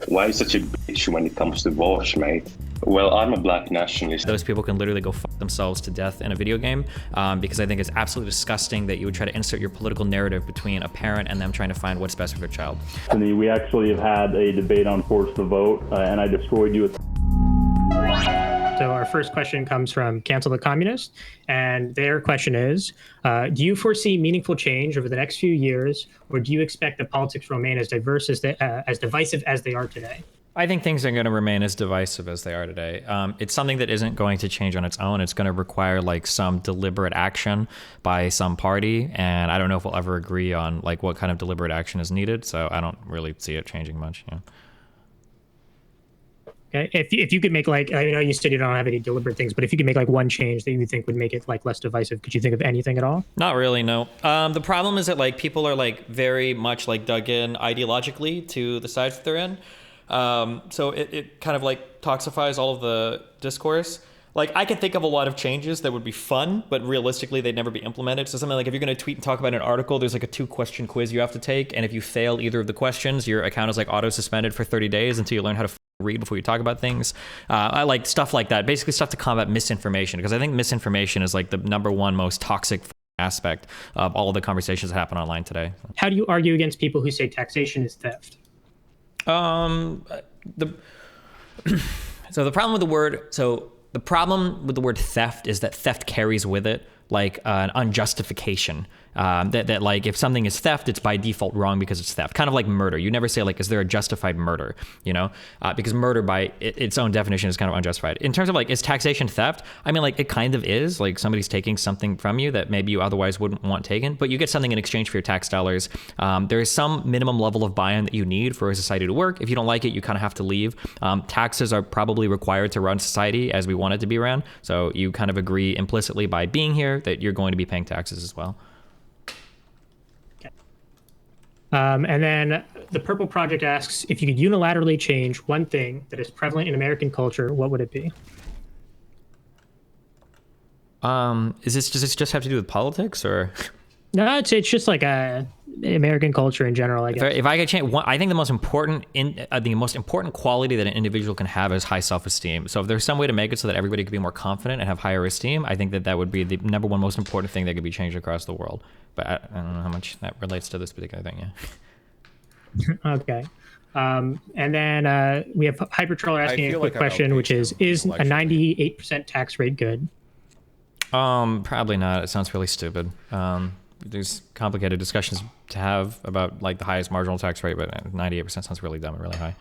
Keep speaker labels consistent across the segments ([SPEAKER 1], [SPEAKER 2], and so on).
[SPEAKER 1] Why are you such a bitch when it comes to wars, mate? Well, I'm a black nationalist.
[SPEAKER 2] Those people can literally go fuck themselves to death in a video game because I think it's absolutely disgusting that you would try to insert your political narrative between a parent and them trying to find what's best for their child.
[SPEAKER 3] We actually have had a debate on forced to vote, and I destroyed you.
[SPEAKER 4] So our first question comes from Cancel the Communist, and their question is, do you foresee meaningful change over the next few years, or do you expect that politics will remain as divisive as they are today?
[SPEAKER 2] I think things are going to remain as divisive as they are today. It's something that isn't going to change on its own. It's going to require like some deliberate action by some party, and I don't know if we'll ever agree on like what kind of deliberate action is needed. So I don't really see it changing much. Yeah.
[SPEAKER 4] Okay. If you could make like, I know you said you don't have any deliberate things, but if you could make like one change that you think would make it like less divisive, could you think of anything at all?
[SPEAKER 2] Not really, no. The problem is that like people are like very much like dug in ideologically to the sides that they're in. So it kind of like toxifies all of the discourse. Like I could think of a lot of changes that would be fun, but realistically they'd never be implemented. So something like if you're going to tweet and talk about an article, there's like a 2-question quiz you have to take. And if you fail either of the questions, your account is like auto suspended for 30 days until you learn how to read before you talk about things. I like stuff like that, basically stuff to combat misinformation, because I think misinformation is like the number one most toxic aspect of all of the conversations that happen online today.
[SPEAKER 4] How do you argue against people who say taxation is theft?
[SPEAKER 2] So the problem with the word theft is that theft carries with it like an unjustification. That like if something is theft, it's by default wrong because it's theft. Kind of like murder. You never say like, is there a justified murder? You know, because murder by its own definition is kind of unjustified. In terms of like, is taxation theft? I mean, like it kind of is. Like somebody's taking something from you that maybe you otherwise wouldn't want taken, but you get something in exchange for your tax dollars. There is some minimum level of buy-in that you need for a society to work. If you don't like it, you kind of have to leave. Taxes are probably required to run society as we want it to be ran. So you kind of agree implicitly by being here that you're going to be paying taxes as well.
[SPEAKER 4] And then the Purple Project asks, if you could unilaterally change one thing that is prevalent in American culture, what would it be?
[SPEAKER 2] Does this just have to do with politics or?
[SPEAKER 4] No, it's just like American culture in general, I guess.
[SPEAKER 2] If I could change one, I think the most important quality that an individual can have is high self-esteem. So if there's some way to make it so that everybody could be more confident and have higher esteem, I think that would be the number one most important thing that could be changed across the world. But I don't know how much that relates to this particular thing.
[SPEAKER 4] Yeah. Okay. And then we have Hypertroller asking a quick question, which is a 98% tax rate good?
[SPEAKER 2] Probably not. It sounds really stupid. There's complicated discussions to have about like the highest marginal tax rate, but 98% sounds really dumb and really high.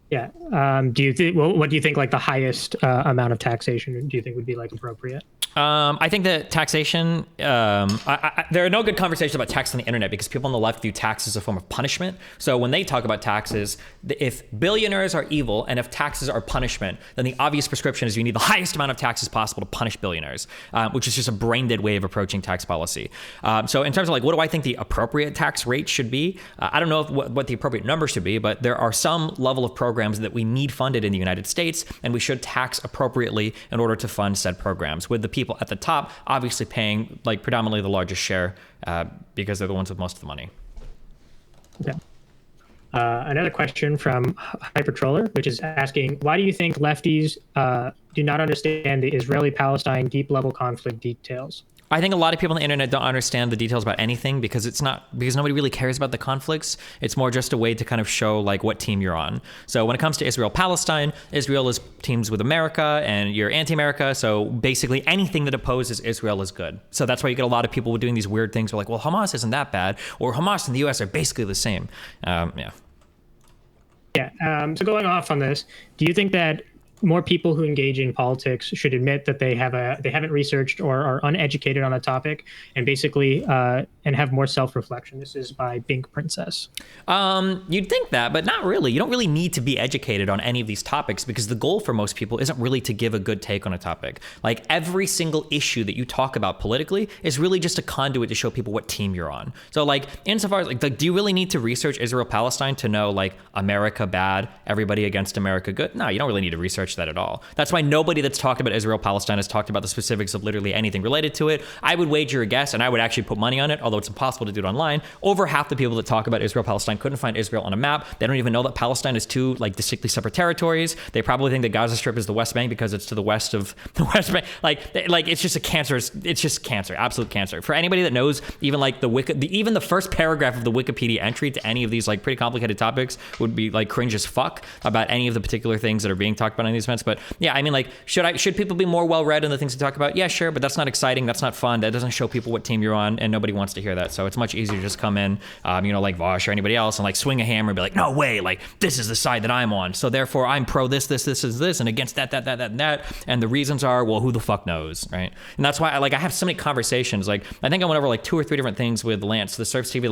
[SPEAKER 4] Yeah. Do you think? Well, what do you think? Like the highest amount of taxation do you think would be like appropriate?
[SPEAKER 2] I think that taxation, there are no good conversations about tax on the internet because people on the left view tax as a form of punishment. So when they talk about taxes, if billionaires are evil and if taxes are punishment, then the obvious prescription is you need the highest amount of taxes possible to punish billionaires, which is just a brain dead way of approaching tax policy. So in terms of like, what do I think the appropriate tax rate should be? I don't know what the appropriate number should be, but there are some level of programs that we need funded in the United States, and we should tax appropriately in order to fund said programs, with the people at the top obviously paying like predominantly the largest share because they're the ones with most of the money.
[SPEAKER 4] Okay. Another question from Hypertroller, which is asking, why do you think lefties do not understand the Israeli-Palestine deep level conflict details?
[SPEAKER 2] I think a lot of people on the internet don't understand the details about anything because nobody really cares about the conflicts. It's more just a way to kind of show like what team you're on. So when it comes to Israel-Palestine, Israel is teams with America and you're anti-America. So basically anything that opposes Israel is good. So that's why you get a lot of people doing these weird things. Where like, well, Hamas isn't that bad, or Hamas and the US are basically the same. Yeah.
[SPEAKER 4] Yeah. So going off on this, do you think that more people who engage in politics should admit that they haven't researched or are uneducated on a topic, and basically and have more self-reflection? This is by Bink Princess.
[SPEAKER 2] You'd think that, but not really. You don't really need to be educated on any of these topics because the goal for most people isn't really to give a good take on a topic. Like every single issue that you talk about politically is really just a conduit to show people what team you're on. So like insofar as like do you really need to research Israel-Palestine to know like America bad, everybody against America good? No, you don't really need to research researched that at all. That's why nobody that's talked about Israel-Palestine has talked about the specifics of literally anything related to it. I would wager a guess, and I would actually put money on it, although it's impossible to do it online. Over half the people that talk about Israel-Palestine couldn't find Israel on a map. They don't even know that Palestine is two like distinctly separate territories. They probably think that Gaza Strip is the West Bank because it's to the west of the West Bank. Like it's just a cancerous. It's just cancer, absolute cancer. For anybody that knows, even like even the first paragraph of the Wikipedia entry to any of these like pretty complicated topics would be like cringe as fuck about any of the particular things that are being talked about in these events. But yeah, I mean, like, should people be more well-read in the things to talk about? Yeah, sure, but that's not exciting. That's not fun. That doesn't show people what team you're on, and nobody wants to hear that. So it's much easier to just come in, like Vosh or anybody else, and like swing a hammer and be like, no way, like this is the side that I'm on. So therefore, I'm pro this, and against that, and that. And the reasons are, well, who the fuck knows, right? And that's why I have so many conversations. Like, I think I went over like 2 or 3 different things with Lance, the Surf TV,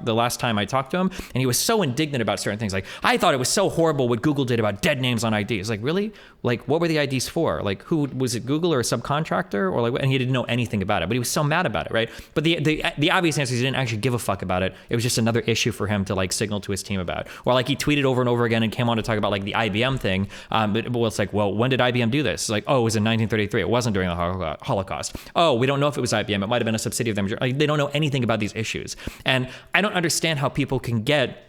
[SPEAKER 2] the last time I talked to him, and he was so indignant about certain things. Like, I thought it was so horrible what Google did about dead names on IDs. Like, really? Like, what were the IDs for? Like, who was it? Google or a subcontractor? Or like, and he didn't know anything about it, but he was so mad about it, right? But the obvious answer is he didn't actually give a fuck about it. It was just another issue for him to like signal to his team about. Or like he tweeted over and over again and came on to talk about like the IBM thing. But it's like, well, when did IBM do this? It's like, oh, it was in 1933. It wasn't during the Holocaust. Oh, we don't know if it was IBM. It might have been a subsidiary of them. Like, they don't know anything about these issues. And I don't understand how people can get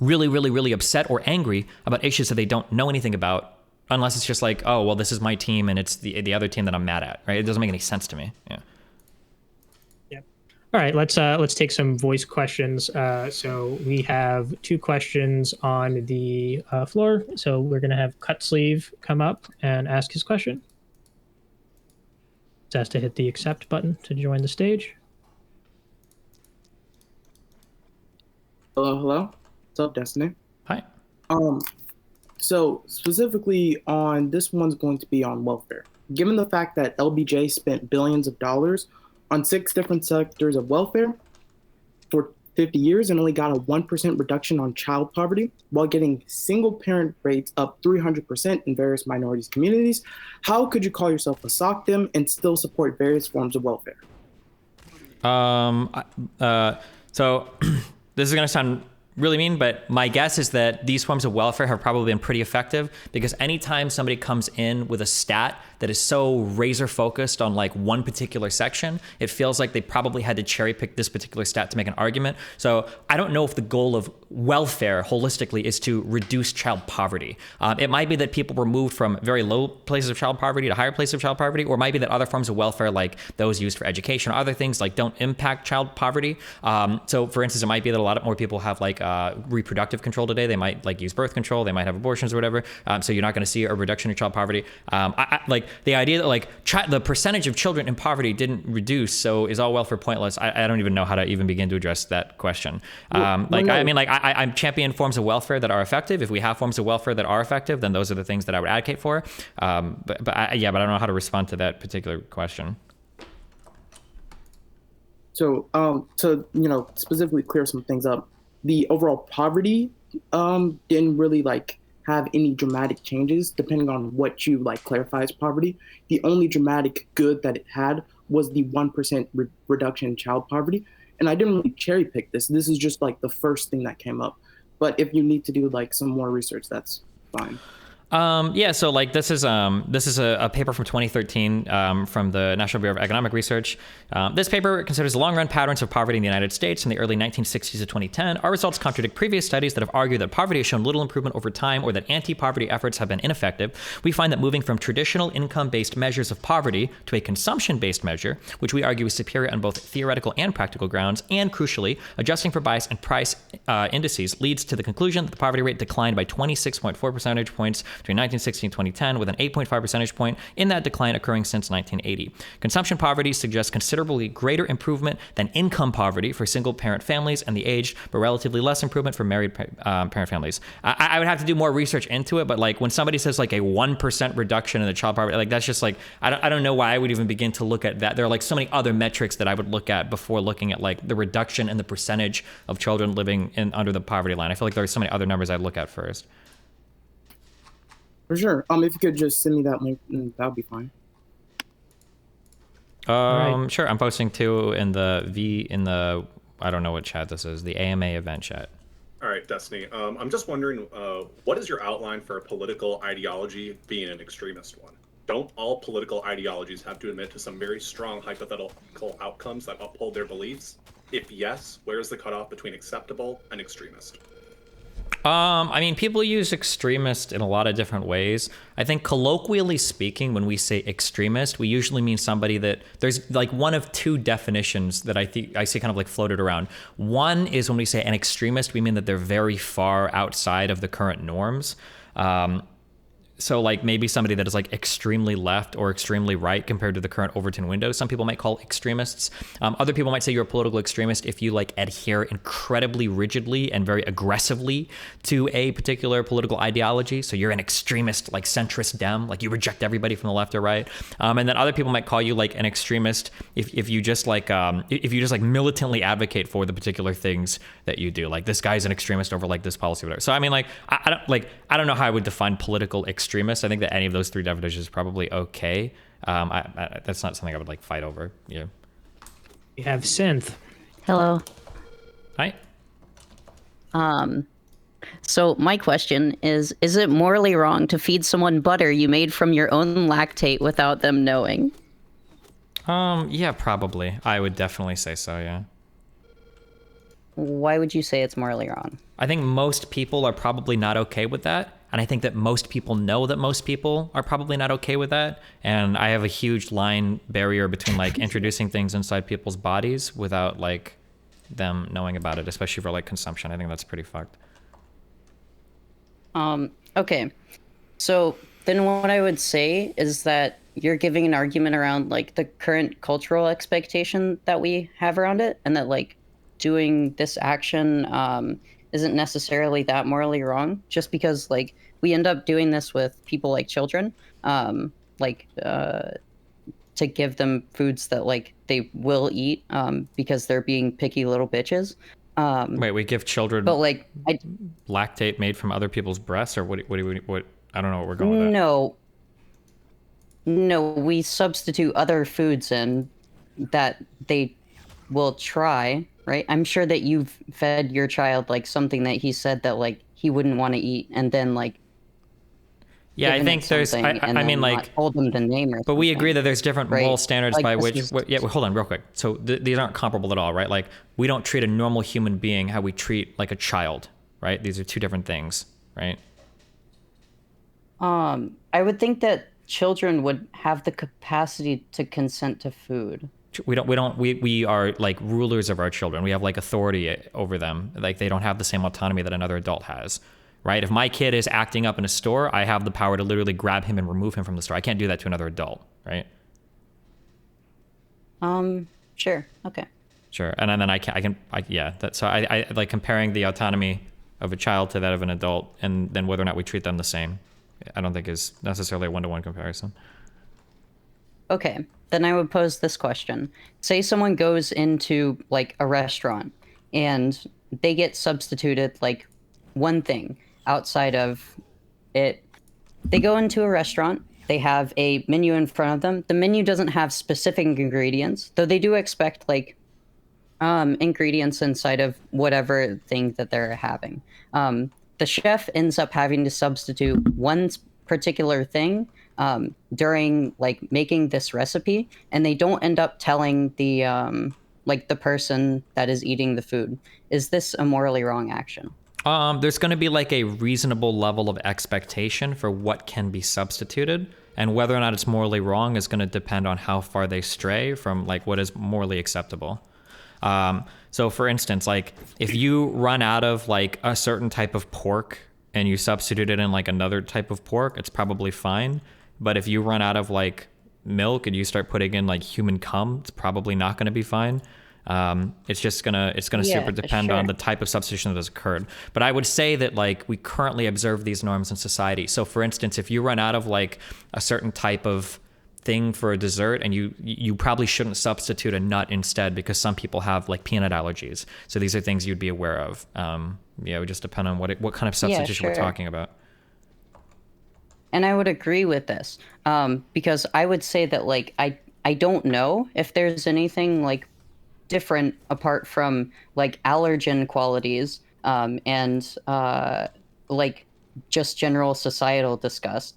[SPEAKER 2] really, really, really upset or angry about issues that they don't know anything about, unless it's just like, oh, well, this is my team and it's the other team that I'm mad at, right? It doesn't make any sense to me. Yeah.
[SPEAKER 4] Yep. All right, let's take some voice questions. So we have 2 questions on the floor. So we're gonna have Cut Sleeve come up and ask his question. Just has to hit the accept button to join the stage.
[SPEAKER 5] Hello. What's up, Destiny?
[SPEAKER 2] Hi.
[SPEAKER 5] So specifically on this one's going to be on welfare. Given the fact that LBJ spent billions of dollars on 6 different sectors of welfare for 50 years and only got a 1% reduction on child poverty while getting single parent rates up 300% in various minorities communities, how could you call yourself a SOCDEM and still support various forms of welfare?
[SPEAKER 2] So this is going to sound really mean, but my guess is that these forms of welfare have probably been pretty effective, because anytime somebody comes in with a stat that is so razor focused on like one particular section, it feels like they probably had to cherry pick this particular stat to make an argument. So I don't know if the goal of welfare holistically is to reduce child poverty. It might be that people were moved from very low places of child poverty to higher places of child poverty, or it might be that other forms of welfare, like those used for education or other things, like don't impact child poverty. So for instance, it might be that a lot more people have like reproductive control today. They might like use birth control, they might have abortions or whatever. So you're not going to see a reduction in child poverty. Like the idea that like the percentage of children in poverty didn't reduce, so is all welfare pointless? I don't even know how to even begin to address that question. I'm champion forms of welfare that are effective. If we have forms of welfare that are effective, then those are the things that I would advocate for. But I don't know how to respond to that particular question.
[SPEAKER 5] So to specifically clear some things up, the overall poverty didn't really like have any dramatic changes depending on what you like clarify as poverty. The only dramatic good that it had was the 1% reduction in child poverty. And I didn't really cherry pick this. This is just like the first thing that came up. But if you need to do like some more research, that's fine.
[SPEAKER 2] So like this is a paper from 2013 from the National Bureau of Economic Research. This paper considers the long-run patterns of poverty in the United States from the early 1960s to 2010. Our results contradict previous studies that have argued that poverty has shown little improvement over time, or that anti-poverty efforts have been ineffective. We find that moving from traditional income-based measures of poverty to a consumption-based measure, which we argue is superior on both theoretical and practical grounds, and crucially, adjusting for bias and price indices, leads to the conclusion that the poverty rate declined by 26.4 percentage points between 1960 and 2010, with an 8.5 percentage point in that decline occurring since 1980. Consumption poverty suggests considerably greater improvement than income poverty for single-parent families and the aged, but relatively less improvement for married parent families. I would have to do more research into it, but like when somebody says like a 1% reduction in the child poverty, like that's just like, I don't know why I would even begin to look at that. There are like so many other metrics that I would look at before looking at like the reduction in the percentage of children living under the poverty line. I feel like there are so many other numbers I'd look at first.
[SPEAKER 5] For sure. If you could just send me that link, that would be fine.
[SPEAKER 4] Right.
[SPEAKER 2] Sure. I'm posting too in the I don't know what chat this is, the AMA event chat.
[SPEAKER 6] All right, Destiny. I'm just wondering, what is your outline for a political ideology being an extremist one? Don't all political ideologies have to admit to some very strong hypothetical outcomes that uphold their beliefs? If yes, where is the cutoff between acceptable and extremist?
[SPEAKER 2] I mean, people use extremist in a lot of different ways. I think colloquially speaking, when we say extremist, we usually mean somebody that there's like one of two definitions that I see kind of like floated around. One is when we say an extremist, we mean that they're very far outside of the current norms. So like maybe somebody that is like extremely left or extremely right compared to the current Overton window, some people might call extremists. Other people might say you're a political extremist if you like adhere incredibly rigidly and very aggressively to a particular political ideology. So you're an extremist, like centrist Dem, like you reject everybody from the left or right. And then other people might call you like an extremist if you just like militantly advocate for the particular things that you do. Like this guy's an extremist over like this policy, whatever. So I mean, like I don't know how I would define political extremist. I think that any of those three definitions is probably okay. That's not something I would like fight over. Yeah.
[SPEAKER 4] We have Synth.
[SPEAKER 7] Hello.
[SPEAKER 2] Hi.
[SPEAKER 7] So my question is it morally wrong to feed someone butter you made from your own lactate without them knowing?
[SPEAKER 2] Yeah, probably. I would definitely say so, yeah.
[SPEAKER 7] Why would you say it's morally wrong?
[SPEAKER 2] I think most people are probably not okay with that. And I think that most people know that most people are probably not okay with that. And I have a huge line barrier between like introducing things inside people's bodies without like them knowing about it, especially for like consumption. I think that's pretty fucked.
[SPEAKER 7] Okay. So then what I would say is that you're giving an argument around like the current cultural expectation that we have around it, and that like doing this action isn't necessarily that morally wrong, just because like we end up doing this with people like children, to give them foods that like they will eat because they're being picky little bitches.
[SPEAKER 2] Wait, we give children
[SPEAKER 7] but like
[SPEAKER 2] lactate made from other people's breasts, or what? I don't know what we're going with that.
[SPEAKER 7] No, we substitute other foods in that they will try. Right? I'm sure that you've fed your child like something that he said that like he wouldn't want to eat, and then like
[SPEAKER 2] I think there's I mean like
[SPEAKER 7] told them the name or
[SPEAKER 2] but we agree that there's different moral standards
[SPEAKER 7] like
[SPEAKER 2] by which hold on real quick. So these aren't comparable at all, right? Like we don't treat a normal human being how we treat like a child, right? These are two different things, right?
[SPEAKER 7] I would think that children would have the capacity to consent to food.
[SPEAKER 2] We are like rulers of our children. We have like authority over them. Like they don't have the same autonomy that another adult has, right? If my kid is acting up in a store, I have the power to literally grab him and remove him from the store. I can't do that to another adult, right?
[SPEAKER 7] Sure. Okay.
[SPEAKER 2] Sure. And then so I like comparing the autonomy of a child to that of an adult, and then whether or not we treat them the same, I don't think is necessarily a one-to-one comparison.
[SPEAKER 7] Okay. Then I would pose this question. Say someone goes into like a restaurant and they get substituted like one thing outside of it. They go into a restaurant, they have a menu in front of them. The menu doesn't have specific ingredients, though they do expect like ingredients inside of whatever thing that they're having. The chef ends up having to substitute one particular thing during like making this recipe, and they don't end up telling the the person that is eating the food. Is this a morally wrong action?
[SPEAKER 2] There's going to be like a reasonable level of expectation for what can be substituted, and whether or not it's morally wrong is going to depend on how far they stray from like what is morally acceptable. So for instance, like if you run out of like a certain type of pork and you substitute it in like another type of pork, it's probably fine. But if you run out of like milk and you start putting in like human cum, it's probably not going to be fine. It's gonna super depend on the type of substitution that has occurred. But I would say that like we currently observe these norms in society. So for instance, if you run out of like a certain type of thing for a dessert, and you probably shouldn't substitute a nut instead, because some people have like peanut allergies. So these are things you'd be aware of. It would just depend on what kind of substitution we're talking about.
[SPEAKER 7] And I would agree with this, because I would say that like I don't know if there's anything like different apart from like allergen qualities and like just general societal disgust.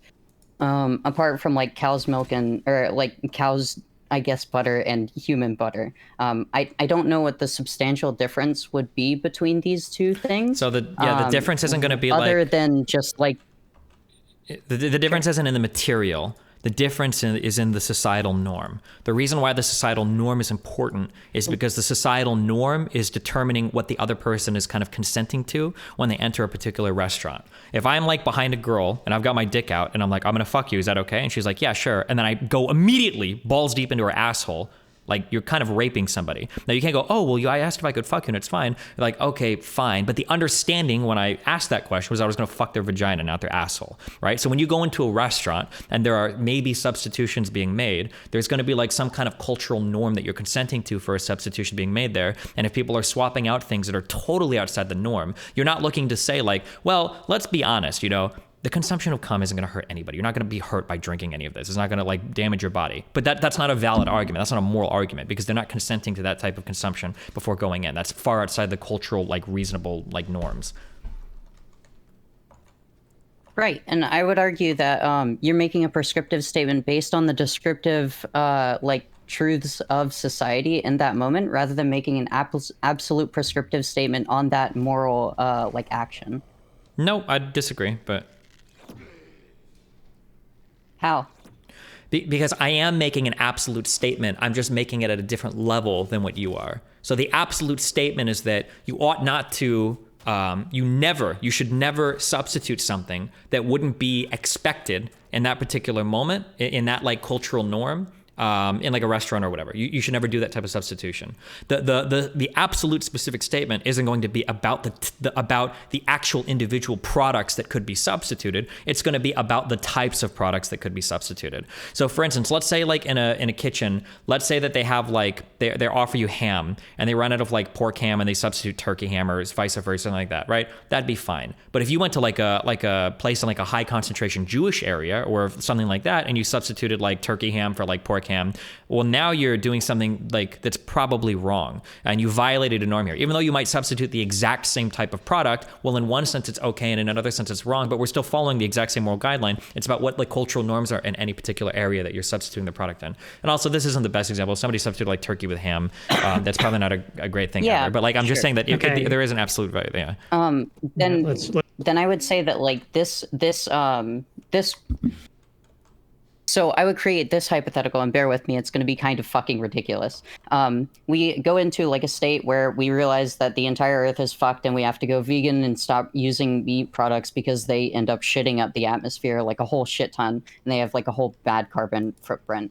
[SPEAKER 7] Apart from like cow's milk or like cow's, I guess, butter and human butter. I don't know what the substantial difference would be between these two things.
[SPEAKER 2] So the difference isn't going to be
[SPEAKER 7] other than just like
[SPEAKER 2] the difference isn't in the material. The difference is in the societal norm. The reason why the societal norm is important is because the societal norm is determining what the other person is kind of consenting to when they enter a particular restaurant. If I'm like behind a girl and I've got my dick out and I'm like, I'm gonna fuck you, is that okay? And she's like, yeah, sure. And then I go immediately balls deep into her asshole. Like, you're kind of raping somebody. Now, you can't go, oh, well, I asked if I could fuck you and it's fine. You're like, okay, fine. But the understanding when I asked that question was I was going to fuck their vagina, not their asshole, right? So when you go into a restaurant and there are maybe substitutions being made, there's going to be like some kind of cultural norm that you're consenting to for a substitution being made there. And if people are swapping out things that are totally outside the norm, you're not looking to say like, well, let's be honest, the consumption of cum isn't going to hurt anybody. You're not going to be hurt by drinking any of this. It's not going to like damage your body. But that's not a valid argument. That's not a moral argument because they're not consenting to that type of consumption before going in. That's far outside the cultural, like reasonable, like norms.
[SPEAKER 7] Right, and I would argue that you're making a prescriptive statement based on the descriptive, like truths of society in that moment, rather than making an absolute prescriptive statement on that moral, like action.
[SPEAKER 2] No, I disagree, but.
[SPEAKER 7] How?
[SPEAKER 2] Because I am making an absolute statement. I'm just making it at a different level than what you are. So the absolute statement is that you ought not to, you should never substitute something that wouldn't be expected in that particular moment, in that like cultural norm. In like a restaurant or whatever. You should never do that type of substitution. The absolute specific statement isn't going to be about the actual individual products that could be substituted. It's going to be about the types of products that could be substituted. So for instance, let's say like in a kitchen, let's say that they have like, they offer you ham and they run out of like pork ham and they substitute turkey ham or vice versa, something like that, right? That'd be fine. But if you went to like a place in like a high concentration Jewish area or something like that and you substituted like turkey ham for like pork ham, well, now you're doing something like that's probably wrong and you violated a norm here. Even though you might substitute the exact same type of product, well, in one sense it's okay and in another sense it's wrong, but we're still following the exact same moral guideline. It's about what like cultural norms are in any particular area that you're substituting the product in. And also, this isn't the best example. If somebody substituted like turkey with ham, that's probably not a great thing ever. But like, I'm just saying that there is an absolute value. Yeah.
[SPEAKER 7] Then I would say that like this. So I would create this hypothetical, and bear with me, it's going to be kind of fucking ridiculous. We go into like a state where we realize that the entire earth is fucked and we have to go vegan and stop using meat products because they end up shitting up the atmosphere like a whole shit ton, and they have like a whole bad carbon footprint.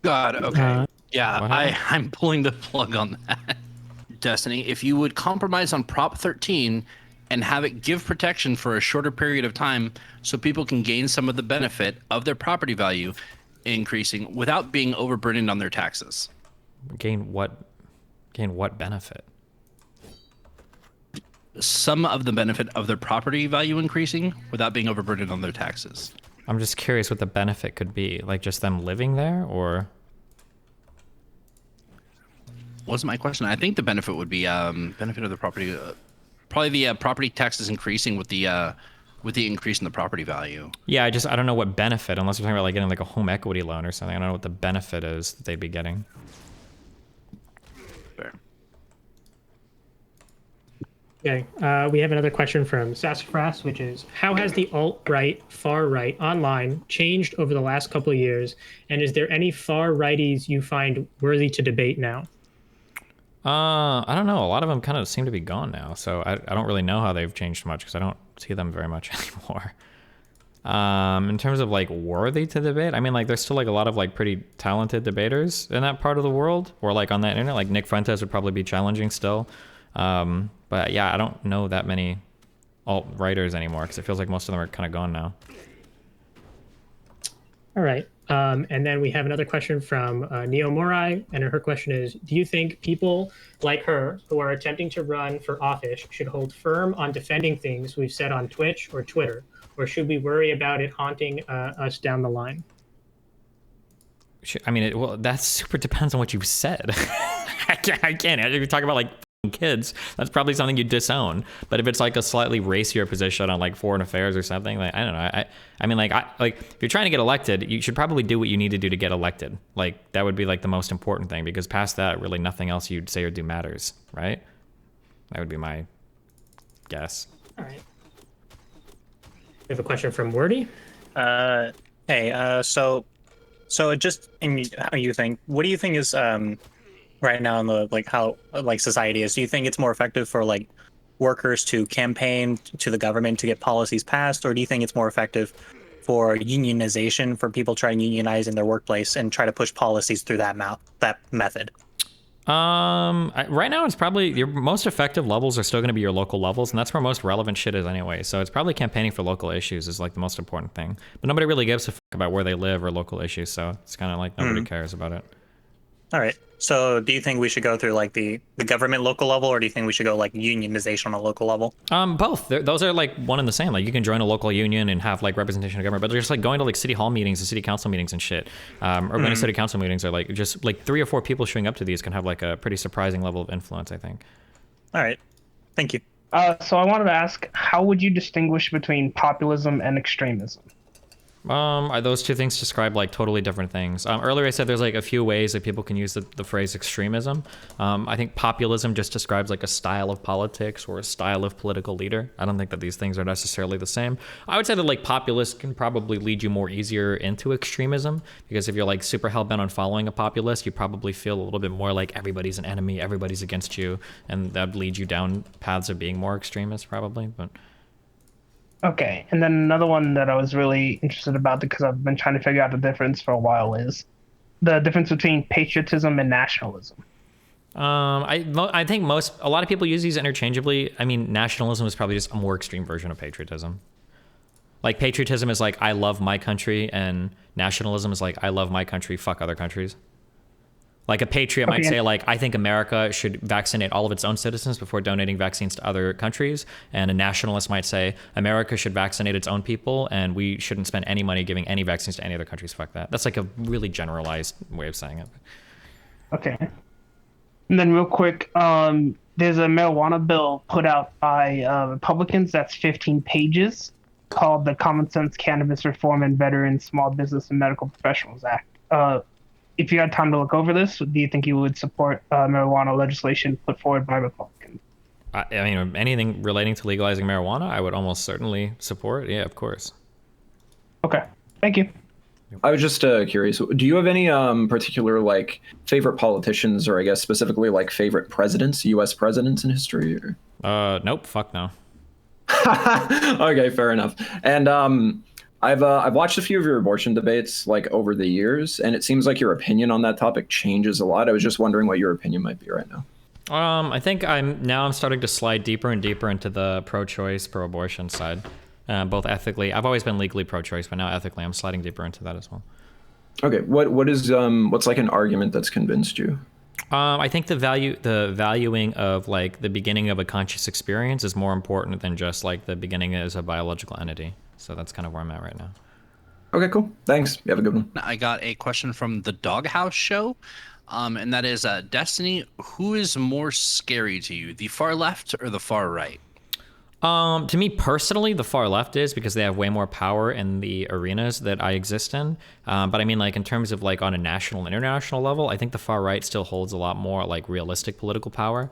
[SPEAKER 8] God, okay. I'm pulling the plug on that. Destiny, if you would compromise on Prop 13 and have it give protection for a shorter period of time so people can gain some of the benefit of their property value increasing without being overburdened on their taxes.
[SPEAKER 2] Gain what benefit?
[SPEAKER 8] Some of the benefit of their property value increasing without being overburdened on their taxes.
[SPEAKER 2] I'm just curious what the benefit could be. Like just them living there, or?
[SPEAKER 8] Wasn't my question. I think the benefit would be benefit of the property. Probably the property taxes increasing with the increase in the property value. Yeah,
[SPEAKER 2] I don't know what benefit, unless we're talking about like getting like a home equity loan or something. I don't know what the benefit is that they'd be getting.
[SPEAKER 8] Fair.
[SPEAKER 4] Okay, we have another question from Sassafras, which is, how has the alt-right, far-right online changed over the last couple of years? And is there any far-righties you find worthy to debate now?
[SPEAKER 2] I don't know. A lot of them kind of seem to be gone now, so I don't really know how they've changed much because I don't see them very much anymore. In terms of like worthy to debate, I mean, like there's still like a lot of like pretty talented debaters in that part of the world, or like on that internet. Like Nick Fuentes would probably be challenging still. But yeah, I don't know that many alt-writers anymore because it feels like most of them are kind of gone now.
[SPEAKER 4] All right. And then we have another question from Neo Morai, and her question is, do you think people like her who are attempting to run for office should hold firm on defending things we've said on Twitch or Twitter, or should we worry about it haunting us down the line?
[SPEAKER 2] I mean, that super depends on what you've said. I can't. You're talking about like kids, that's probably something you disown. But if it's like a slightly racier position on like foreign affairs or something, like I don't know, I mean, if you're trying to get elected, you should probably do what you need to do to get elected. Like that would be like the most important thing, because past that, really nothing else you'd say or do matters, right? That would be my guess.
[SPEAKER 4] All right. We have a question from Wordy.
[SPEAKER 9] So just how you think, what do you think is right now in the how society is? Do you think it's more effective for workers to campaign to the government to get policies passed, or do you think it's more effective for unionization, for people trying to unionize in their workplace and try to push policies through that method?
[SPEAKER 2] Right now it's probably your most effective levels are still going to be your local levels, and that's where most relevant shit is anyway. So it's probably campaigning for local issues is like the most important thing. But nobody really gives a fuck about where they live or local issues, so it's kind of like nobody cares about it.
[SPEAKER 9] All right. So do you think we should go through the government local level, or do you think we should go unionization on a local level?
[SPEAKER 2] Both. Those are one and the same. Like you can join a local union and have representation of government, but they're just going to city hall meetings and city council meetings and shit. Organized city council meetings are just 3 or 4 people showing up to these can have a pretty surprising level of influence, I think.
[SPEAKER 9] All right. Thank you.
[SPEAKER 10] So I wanted to ask, how would you distinguish between populism and extremism?
[SPEAKER 2] Those two things describe totally different things. Earlier I said there's a few ways that people can use the phrase extremism. I think populism just describes a style of politics or a style of political leader. I don't think that these things are necessarily the same. I would say that populist can probably lead you more easier into extremism, because if you're super hell-bent on following a populist, you probably feel a little bit more like everybody's an enemy, everybody's against you, and that would lead you down paths of being more extremist probably. But
[SPEAKER 10] Okay, and then another one that I was really interested about, because I've been trying to figure out the difference for a while, is the difference between patriotism and nationalism.
[SPEAKER 2] I think a lot of people use these interchangeably. I mean, nationalism is probably just a more extreme version of patriotism. Patriotism is I love my country, and nationalism is I love my country, fuck other countries. A patriot might say, I think America should vaccinate all of its own citizens before donating vaccines to other countries. And a nationalist might say, America should vaccinate its own people, and we shouldn't spend any money giving any vaccines to any other countries. Fuck that. That's a really generalized way of saying it.
[SPEAKER 10] Okay. And then real quick, there's a marijuana bill put out by Republicans that's 15 pages called the Common Sense Cannabis Reform and Veteran Small Business and Medical Professionals Act. If you had time to look over this, do you think you would support marijuana legislation put forward by Republicans?
[SPEAKER 2] I mean, anything relating to legalizing marijuana, I would almost certainly support. Yeah, of course.
[SPEAKER 10] Okay, thank you.
[SPEAKER 11] I was just curious. Do you have any particular favorite politicians, or I guess specifically favorite presidents, U.S. presidents in history? Or?
[SPEAKER 2] Nope. Fuck no.
[SPEAKER 11] Okay, fair enough. And I've watched a few of your abortion debates over the years, and it seems like your opinion on that topic changes a lot. I was just wondering what your opinion might be right now.
[SPEAKER 2] I think I'm starting to slide deeper and deeper into the pro-choice, pro-abortion side, both ethically. I've always been legally pro-choice, but now ethically I'm sliding deeper into that as well.
[SPEAKER 11] Okay, what's an argument that's convinced you?
[SPEAKER 2] I think the valuing of the beginning of a conscious experience is more important than just the beginning as a biological entity. So that's kind of where I'm at right now.
[SPEAKER 11] Okay, cool. Thanks. You have a good one.
[SPEAKER 8] I got a question from the Doghouse Show, and that is, Destiny, who is more scary to you, the far left or the far right?
[SPEAKER 2] To me personally, the far left is, because they have way more power in the arenas that I exist in. But I mean, in terms of on a national and international level, I think the far right still holds a lot more realistic political power.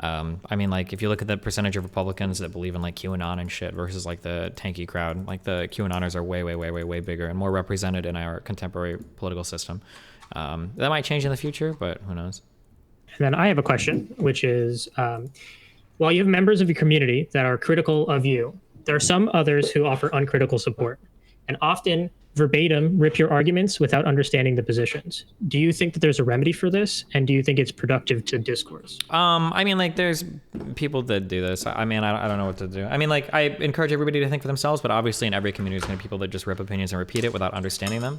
[SPEAKER 2] I mean, if you look at the percentage of Republicans that believe in QAnon and shit versus the tanky crowd, the QAnoners are way, way, way, way, way bigger and more represented in our contemporary political system. That might change in the future, but who knows?
[SPEAKER 4] And then I have a question, which is, while you have members of your community that are critical of you, there are some others who offer uncritical support and often verbatim rip your arguments without understanding the positions. Do you think that there's a remedy for this? And do you think it's productive to discourse?
[SPEAKER 2] I mean, there's people that do this. I mean, I don't know what to do. I mean, I encourage everybody to think for themselves, but obviously in every community there's going to be people that just rip opinions and repeat it without understanding them.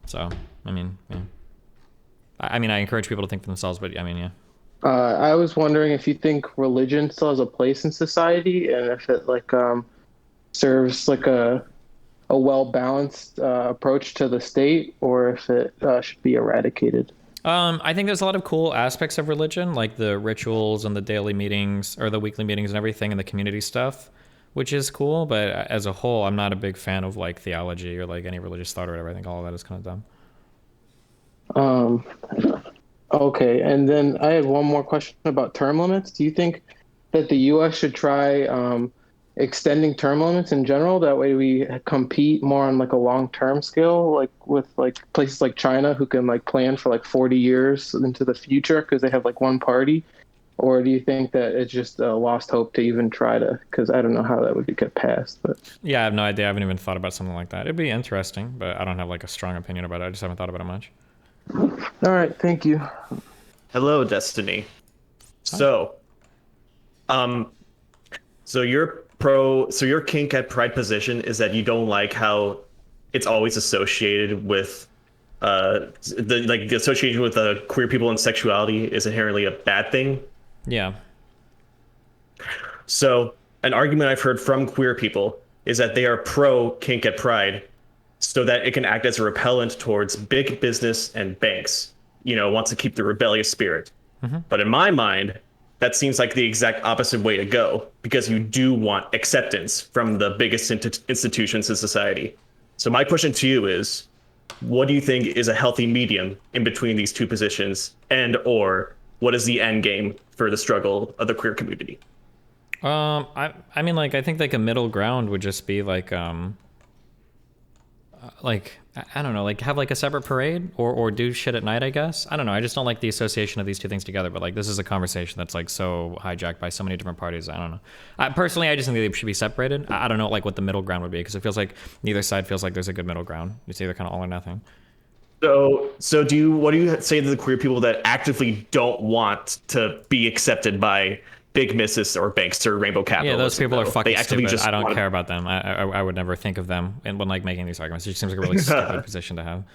[SPEAKER 2] So, I mean, yeah. I encourage people to think for themselves, but I mean, yeah.
[SPEAKER 12] I was wondering if you think religion still has a place in society, and if it serves a well-balanced approach to the state, or if it should be eradicated.
[SPEAKER 2] I think there's a lot of cool aspects of religion, like the rituals and the daily meetings or the weekly meetings and everything, and the community stuff, which is cool. But as a whole, I'm not a big fan of like theology or like any religious thought or whatever. I think all of that is kind of dumb.
[SPEAKER 12] Okay, and then I had one more question about term limits. Do you think that the U.S. should try extending term limits in general? That way we compete more on like a long-term scale, like with like places like China who can like plan for like 40 years into the future because they have like one party. Or do you think that it's just a lost hope to even try to, because I don't know how that would get passed. But
[SPEAKER 2] yeah, I have no idea. I haven't even thought about something like that. It'd be interesting, but I don't have like a strong opinion about it. I just haven't thought about it much.
[SPEAKER 12] All right, thank you.
[SPEAKER 13] Hello, Destiny. So, so your kink at Pride position is that you don't like how it's always associated with the association with queer people and sexuality is inherently a bad thing.
[SPEAKER 2] Yeah.
[SPEAKER 13] So an argument I've heard from queer people is that they are pro kink at Pride so that it can act as a repellent towards big business and banks, wants to keep the rebellious spirit. Mm-hmm. But in my mind, that seems like the exact opposite way to go, because you do want acceptance from the biggest institutions in society. So my question to you is, what do you think is a healthy medium in between these two positions, and or what is the end game for the struggle of the queer community?
[SPEAKER 2] I mean, like, I think like a middle ground would just be like I don't know, like have like a separate parade or do shit at night, I guess. I don't know. I just don't like the association of these two things together. But like, this is a conversation that's like so hijacked by so many different parties. I don't know. Personally, I just think they should be separated. I don't know like what the middle ground would be, because it feels like neither side feels like there's a good middle ground. It's either kind of all or nothing.
[SPEAKER 13] So what do you say to the queer people that actively don't want to be accepted by big business or banks or rainbow capitalism?
[SPEAKER 2] Yeah, those people are fucking stupid.
[SPEAKER 13] Just
[SPEAKER 2] I don't care about them. I would never think of them when like making these arguments. It just seems like a really stupid position to have.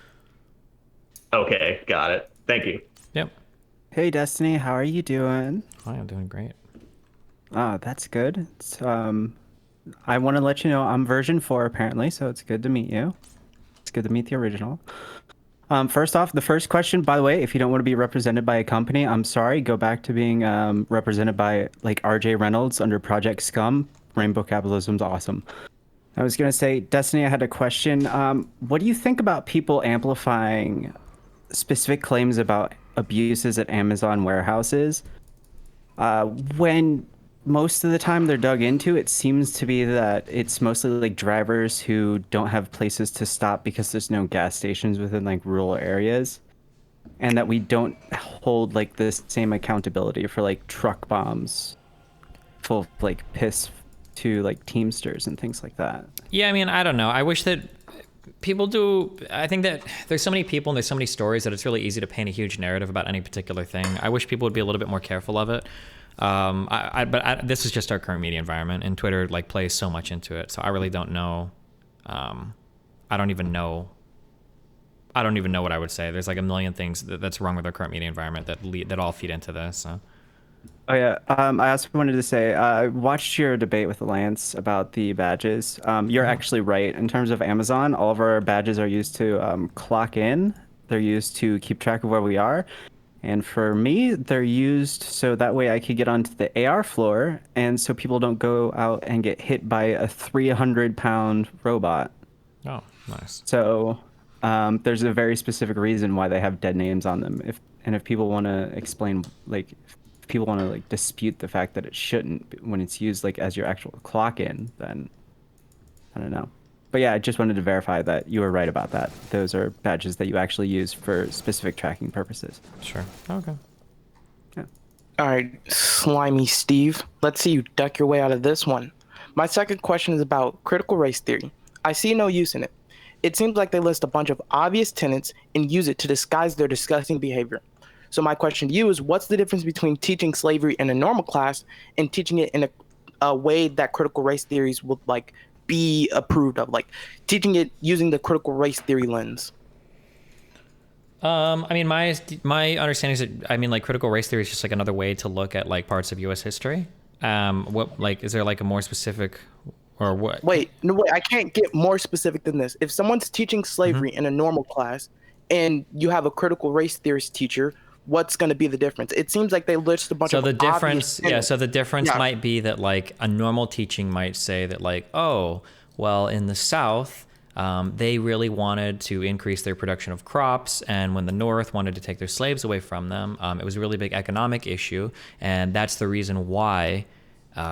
[SPEAKER 13] Okay, got it. Thank you.
[SPEAKER 2] Yep.
[SPEAKER 14] Hey, Destiny, how are you doing?
[SPEAKER 2] Hi, I'm doing great.
[SPEAKER 14] Oh, that's good. I want to let you know I'm version 4 apparently, so it's good to meet you. It's good to meet the original. First off, the first question, by the way, if you don't want to be represented by a company, I'm sorry, go back to being represented by like RJ Reynolds under Project Scum. Rainbow capitalism's awesome. I was going to say, Destiny, I had a question. What do you think about people amplifying specific claims about abuses at Amazon warehouses? When most of the time they're dug into, it seems to be that it's mostly like drivers who don't have places to stop because there's no gas stations within like rural areas, and that we don't hold like the same accountability for like truck bombs full of like piss to like Teamsters and things like that.
[SPEAKER 2] Yeah, I mean, I don't know. I wish that people do. I think that there's so many people and there's so many stories that it's really easy to paint a huge narrative about any particular thing. I wish people would be a little bit more careful of it. But this is just our current media environment, and Twitter like plays so much into it. So I really don't know. I don't even know what I would say. There's like a million things that's wrong with our current media environment that all feed into this. So.
[SPEAKER 14] Oh yeah. I also wanted to say I watched your debate with Lance about the badges. You're actually right. In terms of Amazon, all of our badges are used to clock in. They're used to keep track of where we are. And for me, they're used so that way I could get onto the AR floor, and so people don't go out and get hit by a 300-pound robot.
[SPEAKER 2] Oh, nice.
[SPEAKER 14] So there's a very specific reason why they have dead names on them. If people want to explain, like, if people want to like dispute the fact that it shouldn't when it's used like as your actual clock in, then I don't know. But yeah, I just wanted to verify that you were right about that. Those are badges that you actually use for specific tracking purposes.
[SPEAKER 2] Sure. Okay.
[SPEAKER 14] Yeah.
[SPEAKER 5] All right, slimy Steve. Let's see you duck your way out of this one. My second question is about critical race theory. I see no use in it. It seems like they list a bunch of obvious tenets and use it to disguise their disgusting behavior. So my question to you is, what's the difference between teaching slavery in a normal class and teaching it in a way that critical race theories would like be approved of, like teaching it using the critical race theory lens?
[SPEAKER 2] I mean, my understanding is that, I mean, like critical race theory is just like another way to look at like parts of U.S. history. What, like, is there like a more specific or what?
[SPEAKER 5] Wait, I can't get more specific than this. If someone's teaching slavery in a normal class and you have a critical race theorist teacher, what's going to be the difference? It seems like they list a bunch of
[SPEAKER 2] So the difference might be that like a normal teaching might say that like, oh, well, in the South, they really wanted to increase their production of crops, and when the North wanted to take their slaves away from them, it was a really big economic issue, and that's the reason why they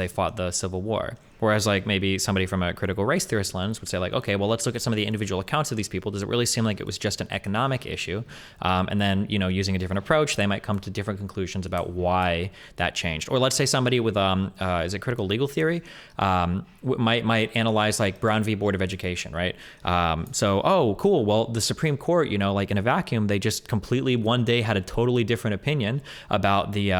[SPEAKER 2] fought the Civil War. Whereas like maybe somebody from a critical race theorist lens would say like, okay, well, let's look at some of the individual accounts of these people. Does it really seem like it was just an economic issue? And then, using a different approach, they might come to different conclusions about why that changed. Or let's say somebody with, is it critical legal theory? Might analyze like Brown v. Board of Education, right? Oh, cool. Well, the Supreme Court, like in a vacuum, they just completely one day had a totally different opinion about the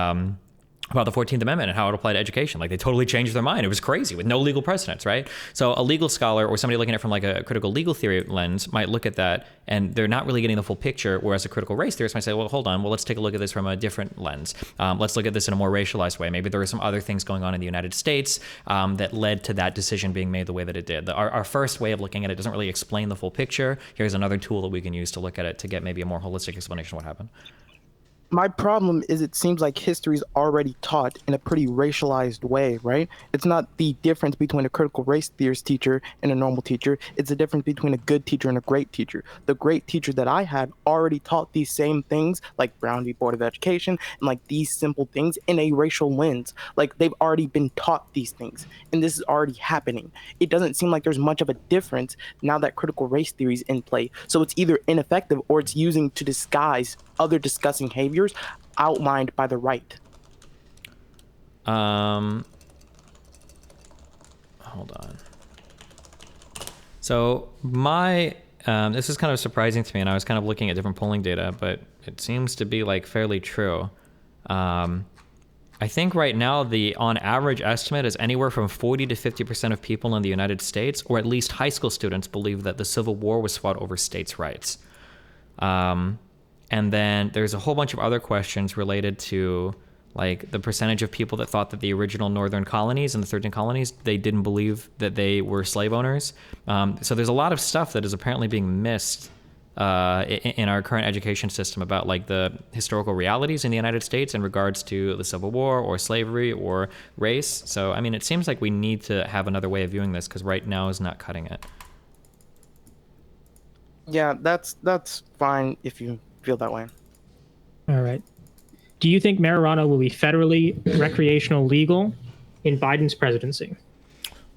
[SPEAKER 2] 14th Amendment and how it applied to education. Like they totally changed their mind. It was crazy with no legal precedents, right? So a legal scholar or somebody looking at it from like a critical legal theory lens might look at that and they're not really getting the full picture. Whereas a critical race theorist might say, well, hold on. Well, let's take a look at this from a different lens. Let's look at this in a more racialized way. Maybe there are some other things going on in the United States that led to that decision being made the way that it did. Our first way of looking at it doesn't really explain the full picture. Here's another tool that we can use to look at it to get maybe a more holistic explanation of what happened.
[SPEAKER 5] My problem is it seems like history is already taught in a pretty racialized way, right? It's not the difference between a critical race theorist teacher and a normal teacher. It's the difference between a good teacher and a great teacher. The great teacher that I had already taught these same things, like Brown v. Board of Education, and like these simple things in a racial lens. Like they've already been taught these things, and this is already happening. It doesn't seem like there's much of a difference now that critical race theory is in play. So it's either ineffective or it's using to disguise other discussing behaviors outlined by the right.
[SPEAKER 2] Hold on. So this is kind of surprising to me, and I was kind of looking at different polling data, but it seems to be like fairly true. I think right now the on average estimate is anywhere from 40 to 50% of people in the United States, or at least high school students, believe that the Civil War was fought over states' rights. And then there's a whole bunch of other questions related to like the percentage of people that thought that the original northern colonies and the 13 colonies, they didn't believe that they were slave owners. So there's a lot of stuff that is apparently being missed in our current education system about like the historical realities in the United States in regards to the Civil War or slavery or race. So, I mean, it seems like we need to have another way of viewing this because right now is not cutting it.
[SPEAKER 5] Yeah, that's fine if you feel that way.
[SPEAKER 4] All right. Do you think marijuana will be federally recreational legal in Biden's presidency?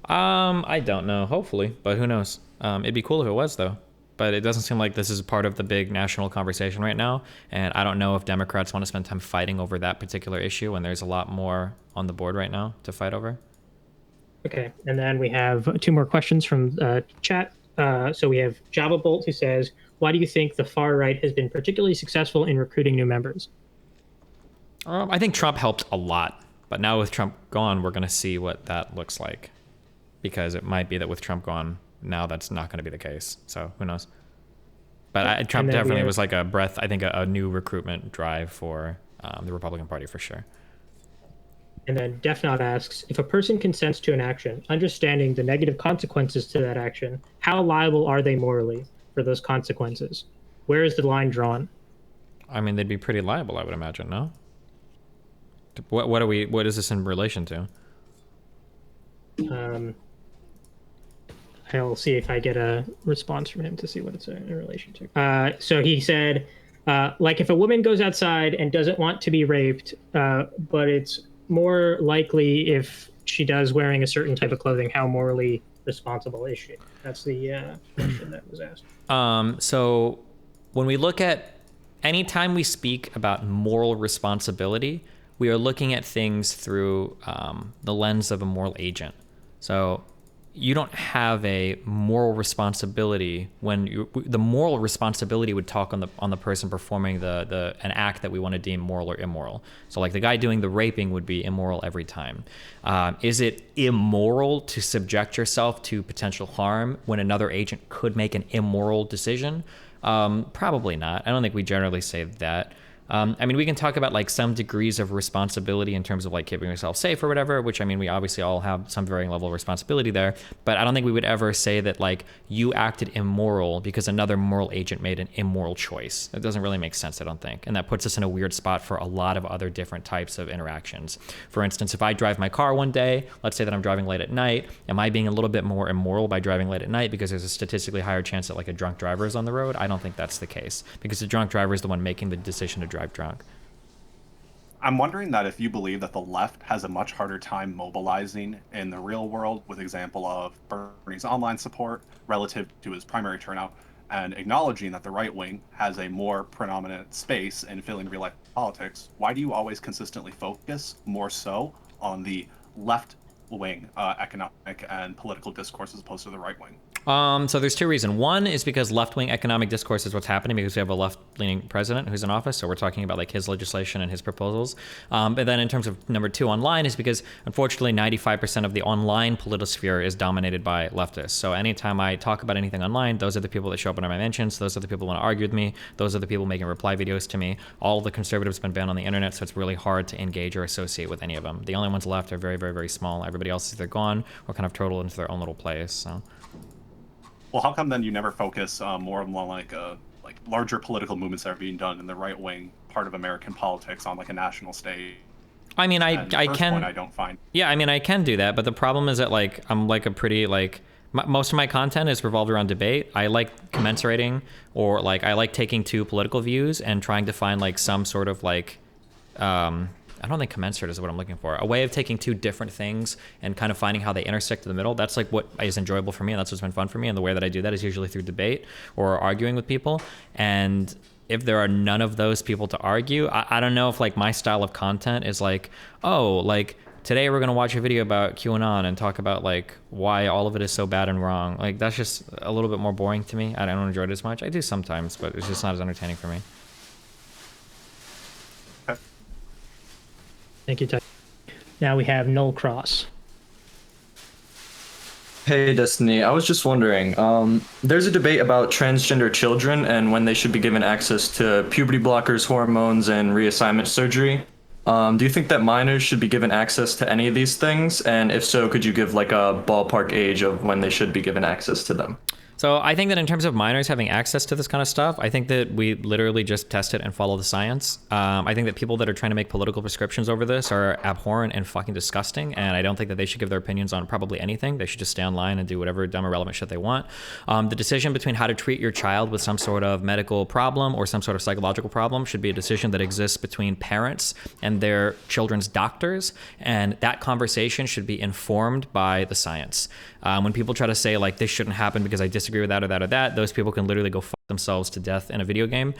[SPEAKER 2] I don't know. Hopefully, but who knows? It'd be cool if it was, though. But it doesn't seem like this is part of the big national conversation right now. And I don't know if Democrats want to spend time fighting over that particular issue when there's a lot more on the board right now to fight over.
[SPEAKER 4] Okay. And then we have two more questions from chat. So we have Java Bolt, who says, why do you think the far right has been particularly successful in recruiting new members?
[SPEAKER 2] I think Trump helped a lot. But now with Trump gone, we're going to see what that looks like. Because it might be that with Trump gone, now that's not going to be the case. So who knows? But Trump definitely was like a breath, I think a new recruitment drive for the Republican Party for sure.
[SPEAKER 4] And then Defnod asks, if a person consents to an action, understanding the negative consequences to that action, how liable are they morally for those consequences? Where is the line drawn?
[SPEAKER 2] I mean, they'd be pretty liable, I would imagine, no? What is this in relation to?
[SPEAKER 4] I'll see if I get a response from him to see what it's in relation to. So he said, like if a woman goes outside and doesn't want to be raped, but it's more likely if she does wearing a certain type of clothing, how morally responsible is she? That's the question that was asked.
[SPEAKER 2] So when we look at, anytime we speak about moral responsibility, we are looking at things through the lens of a moral agent. So you don't have a moral responsibility when the moral responsibility would talk on the person performing an act that we want to deem moral or immoral. So like the guy doing the raping would be immoral every time. Is it immoral to subject yourself to potential harm when another agent could make an immoral decision? Probably not. I don't think we generally say that. I mean, we can talk about like some degrees of responsibility in terms of like keeping yourself safe or whatever, which I mean, we obviously all have some varying level of responsibility there, but I don't think we would ever say that like you acted immoral because another moral agent made an immoral choice. It doesn't really make sense, I don't think. And that puts us in a weird spot for a lot of other different types of interactions. For instance, if I drive my car one day, let's say that I'm driving late at night, am I being a little bit more immoral by driving late at night because there's a statistically higher chance that like a drunk driver is on the road? I don't think that's the case, because the drunk driver is the one making the decision to drive drunk.
[SPEAKER 15] I'm wondering that if you believe that the left has a much harder time mobilizing in the real world, with example of Bernie's online support relative to his primary turnout, and acknowledging that the right wing has a more predominant space in filling real life politics, why do you always consistently focus more so on the left wing economic and political discourse as opposed to the right wing?
[SPEAKER 2] So there's two reasons. One is because left-wing economic discourse is what's happening because we have a left-leaning president who's in office, so we're talking about like his legislation and his proposals. But then in terms of number two, online, is because unfortunately 95% of the online political sphere is dominated by leftists. So anytime I talk about anything online, those are the people that show up in my mentions, those are the people who want to argue with me, those are the people making reply videos to me. All of the conservatives have been banned on the internet, so it's really hard to engage or associate with any of them. The only ones left are very, very, very small. Everybody else is either gone or kind of total into their own little place. So.
[SPEAKER 15] Well, how come then you never focus more on like larger political movements that are being done in the right wing part of American politics on like a national stage?
[SPEAKER 2] I mean, I can.
[SPEAKER 15] Point I don't find.
[SPEAKER 2] Yeah, I mean, I can do that, but the problem is that like I'm like a pretty like most of my content is revolved around debate. I like commensurating, or like I like taking two political views and trying to find like some sort of like I don't think commensurate is what I'm looking for. A way of taking two different things and kind of finding how they intersect in the middle. That's like what is enjoyable for me, and that's what's been fun for me. And the way that I do that is usually through debate or arguing with people. And if there are none of those people to argue, I don't know if like my style of content is like, oh, like today we're going to watch a video about QAnon and talk about like why all of it is so bad and wrong. Like that's just a little bit more boring to me. I don't enjoy it as much. I do sometimes, but it's just not as entertaining for me.
[SPEAKER 4] Thank you, Ty. Now we have Null Cross.
[SPEAKER 16] Hey, Destiny. I was just wondering, there's a debate about transgender children and when they should be given access to puberty blockers, hormones, and reassignment surgery. Do you think that minors should be given access to any of these things? And if so, could you give like a ballpark age of when they should be given access to them?
[SPEAKER 2] So I think that in terms of minors having access to this kind of stuff, I think that we literally just test it and follow the science. I think that people that are trying to make political prescriptions over this are abhorrent and fucking disgusting, and I don't think that they should give their opinions on probably anything. They should just stay online and do whatever dumb irrelevant shit they want. The decision between how to treat your child with some sort of medical problem or some sort of psychological problem should be a decision that exists between parents and their children's doctors, and that conversation should be informed by the science. When people try to say like this shouldn't happen because I disagree with that or that or that, those people can literally go fuck themselves to death in a video game,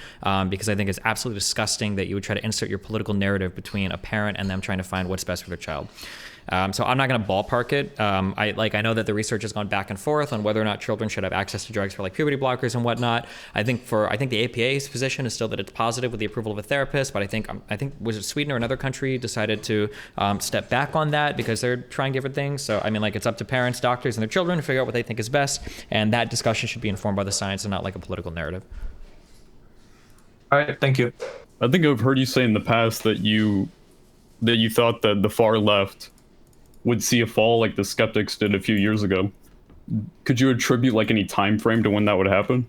[SPEAKER 2] because I think it's absolutely disgusting that you would try to insert your political narrative between a parent and them trying to find what's best for their child. So I'm not going to ballpark it. I know that the research has gone back and forth on whether or not children should have access to drugs for like puberty blockers and whatnot. I think the APA's position is still that it's positive with the approval of a therapist, but I think was it Sweden or another country decided to step back on that because they're trying different things. So I mean, like, it's up to parents, doctors, and their children to figure out what they think is best, and that discussion should be informed by the science and not like a political narrative.
[SPEAKER 16] All right, thank you.
[SPEAKER 17] I think I've heard you say in the past that you thought that the far left would see a fall like the skeptics did a few years ago. Could you attribute like any time frame to when that would happen?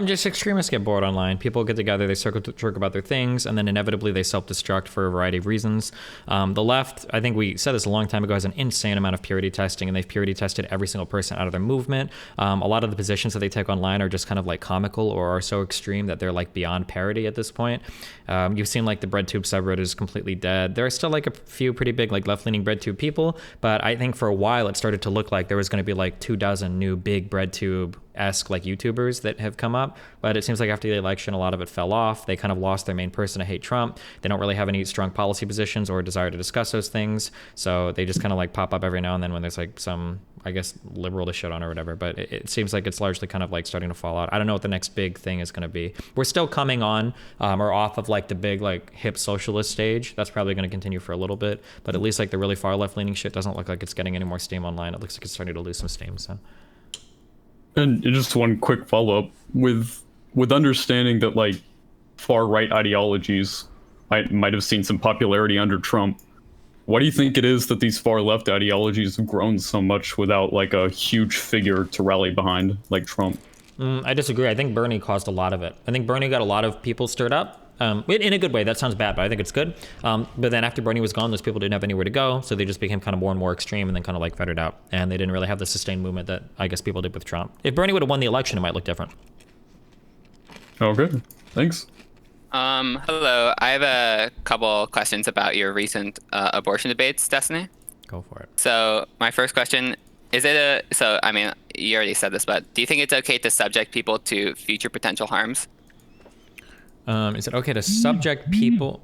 [SPEAKER 2] Just extremists get bored online. People get together, they circle about their things, and then inevitably they self-destruct for a variety of reasons. The left, I think we said this a long time ago, has an insane amount of purity testing, and they've purity tested every single person out of their movement. A lot of the positions that they take online are just kind of like comical or are so extreme that they're like beyond parody at this point. You've seen like the breadtube subreddit is completely dead. There are still like a few pretty big like left-leaning breadtube people, but I think for a while it started to look like there was going to be like 24 new big breadtube-esque like YouTubers that have come up, but it seems like after the election a lot of it fell off. They kind of lost their main person to hate Trump. They don't really have any strong policy positions or desire to discuss those things, so they just kind of like pop up every now and then when there's like some, I guess, liberal to shit on or whatever. But it seems like it's largely kind of like starting to fall out. I don't know what the next big thing is going to be. We're still coming on or off of like the big like hip socialist stage. That's probably going to continue for a little bit, but at least like the really far left leaning shit doesn't look like it's getting any more steam online. It looks like it's starting to lose some steam. So.
[SPEAKER 17] And just one quick follow-up with understanding that like far right ideologies might have seen some popularity under Trump. Why do you think it is that these far left ideologies have grown so much without like a huge figure to rally behind like Trump?
[SPEAKER 2] I disagree. I think Bernie caused a lot of it. I think Bernie got a lot of people stirred up. In a good way. That sounds bad, but I think it's good. But then after Bernie was gone, those people didn't have anywhere to go, so they just became kind of more and more extreme and then kind of like fettered out. And they didn't really have the sustained movement that I guess people did with Trump. If Bernie would have won the election, it might look different.
[SPEAKER 17] Okay, thanks.
[SPEAKER 18] Hello. I have a couple questions about your recent abortion debates, Destiny.
[SPEAKER 2] Go for it.
[SPEAKER 18] So my first question, I mean, you already said this, but do you think it's okay to subject people to future potential harms?
[SPEAKER 2] Is it okay to subject people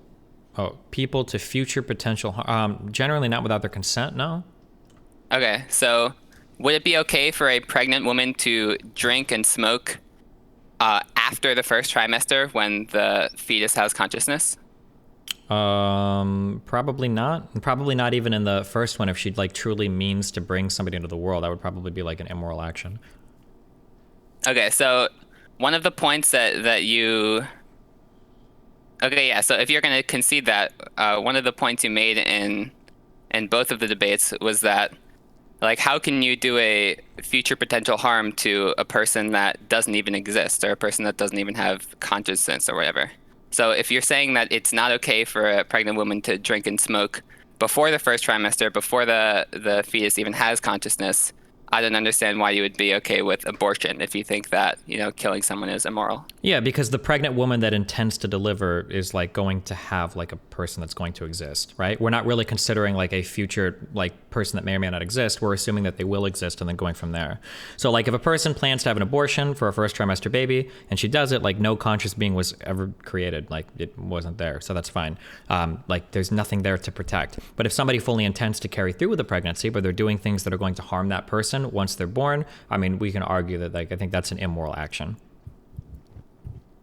[SPEAKER 2] to future potential harm? Generally not without their consent, no?
[SPEAKER 18] Okay, so would it be okay for a pregnant woman to drink and smoke after the first trimester when the fetus has consciousness?
[SPEAKER 2] Probably not. And probably not even in the first one if she like truly means to bring somebody into the world. That would probably be like an immoral action.
[SPEAKER 18] Okay, so one of the points that you... Okay, yeah, so if you're going to concede that, one of the points you made in both of the debates was that, like, how can you do a future potential harm to a person that doesn't even exist, or a person that doesn't even have consciousness or whatever? So if you're saying that it's not okay for a pregnant woman to drink and smoke before the first trimester, before the fetus even has consciousness, I don't understand why you would be okay with abortion if you think that, killing someone is immoral.
[SPEAKER 2] Yeah, because the pregnant woman that intends to deliver is like going to have like a person that's going to exist, right? We're not really considering like a future like person that may or may not exist. We're assuming that they will exist and then going from there. So like if a person plans to have an abortion for a first trimester baby and she does it, like no conscious being was ever created, like it wasn't there. So that's fine. Like there's nothing there to protect. But if somebody fully intends to carry through with the pregnancy, but they're doing things that are going to harm that person once they're born, I mean, we can argue that like I think that's an immoral action.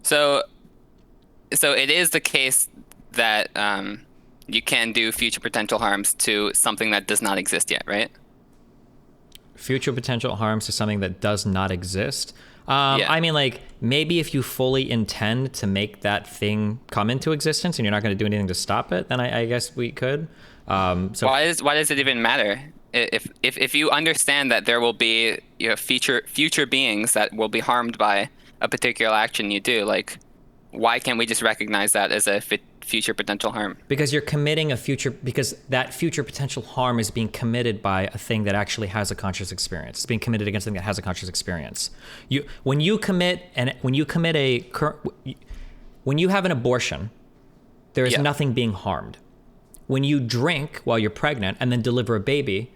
[SPEAKER 18] So it is the case that you can do future potential harms to something that does not exist yet, right?
[SPEAKER 2] Future potential harms to something that does not exist. Yeah. I mean, like maybe if you fully intend to make that thing come into existence and you're not going to do anything to stop it, then I guess we could. So
[SPEAKER 18] why does it even matter? If you understand that there will be future beings that will be harmed by a particular action you do, like why can't we just recognize that as a future potential harm?
[SPEAKER 2] Because you're committing because that future potential harm is being committed by a thing that actually has a conscious experience. It's being committed against something that has a conscious experience. When you have an abortion, there is nothing being harmed. When you drink while you're pregnant and then deliver a baby,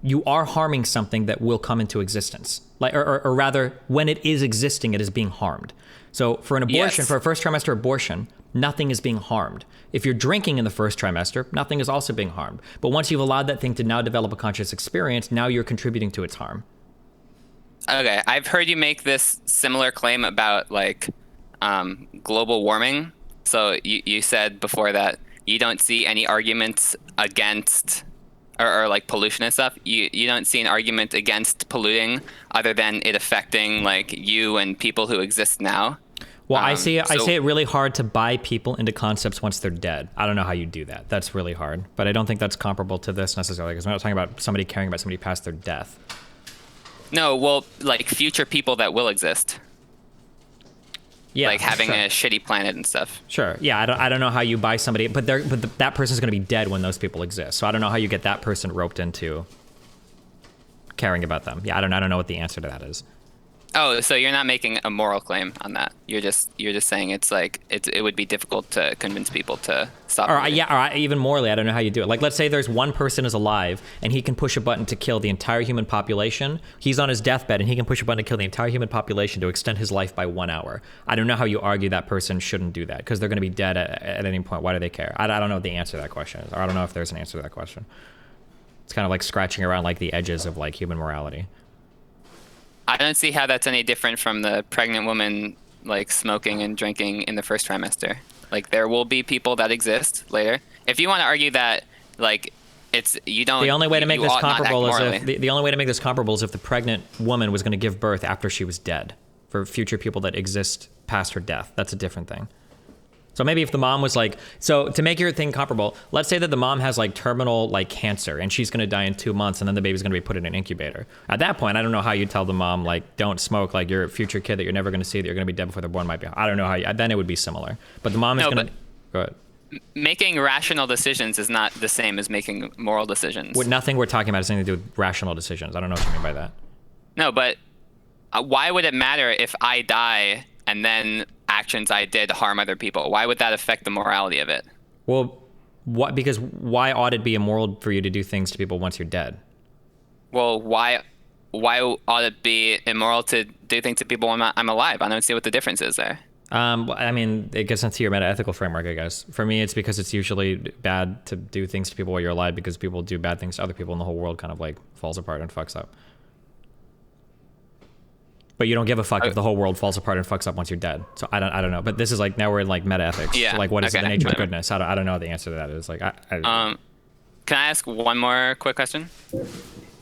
[SPEAKER 2] you are harming something that will come into existence. Like, or rather, when it is existing, it is being harmed. So for an abortion, for a first trimester abortion, nothing is being harmed. If you're drinking in the first trimester, nothing is also being harmed. But once you've allowed that thing to now develop a conscious experience, now you're contributing to its harm.
[SPEAKER 18] Okay, I've heard you make this similar claim about like global warming. So you said before that you don't see any arguments against or like pollution and stuff. You don't see an argument against polluting other than it affecting like you and people who exist now.
[SPEAKER 2] Well, I see it really hard to buy people into concepts once they're dead. I don't know how you do that. That's really hard. But I don't think that's comparable to this necessarily, because we're not talking about somebody caring about somebody past their death.
[SPEAKER 18] No, well, like future people that will exist. Yeah, like having a shitty planet and stuff.
[SPEAKER 2] Sure. Yeah, I don't know how you buy somebody, but that person's going to be dead when those people exist. So I don't know how you get that person roped into caring about them. Yeah, I don't know what the answer to that is.
[SPEAKER 18] Oh, so you're not making a moral claim on that. You're just saying it's like it would be difficult to convince people to stop.
[SPEAKER 2] Or even morally, I don't know how you do it. Like, let's say there's one person is alive and he can push a button to kill the entire human population. He's on his deathbed and he can push a button to kill the entire human population to extend his life by 1 hour. I don't know how you argue that person shouldn't do that because they're going to be dead at any point. Why do they care? I don't know what the answer to that question is. Or I don't know if there's an answer to that question. It's kind of like scratching around like the edges of like human morality.
[SPEAKER 18] I don't see how that's any different from the pregnant woman like smoking and drinking in the first trimester. Like there will be people that exist later. If you want to argue that like you don't.
[SPEAKER 2] The only way to make this comparable is if the only way to make this comparable is if the pregnant woman was going to give birth after she was dead. For future people that exist past her death, that's a different thing. So maybe if the mom was like, so to make your thing comparable, let's say that the mom has like terminal like cancer and she's going to die in 2 months and then the baby's going to be put in an incubator. At that point, I don't know how you tell the mom like, don't smoke, like your future kid that you're never going to see, that you're going to be dead before they're born might be. I don't know how you, then it would be similar. But the mom is going to, go ahead.
[SPEAKER 18] Making rational decisions is not the same as making moral decisions.
[SPEAKER 2] Nothing we're talking about has anything to do with rational decisions. I don't know what you mean by that.
[SPEAKER 18] No, but why would it matter if I die and then actions I did harm other people? Why would that affect the morality of it?
[SPEAKER 2] Well, what? Because why ought it be immoral for you to do things to people once you're dead?
[SPEAKER 18] Well, why ought it be immoral to do things to people when I'm alive? I don't see what the difference is there.
[SPEAKER 2] I mean, it gets into your meta-ethical framework, I guess. For me, it's because it's usually bad to do things to people while you're alive because people do bad things to other people and the whole world kind of like falls apart and fucks up. But you don't give a fuck if the whole world falls apart and fucks up once you're dead. So I don't know. But this is like, now we're in like meta-ethics.
[SPEAKER 18] Yeah.
[SPEAKER 2] So like, what is the
[SPEAKER 18] Okay.
[SPEAKER 2] nature of goodness? I don't know what the answer to that is. Like,
[SPEAKER 18] Can I ask one more quick question?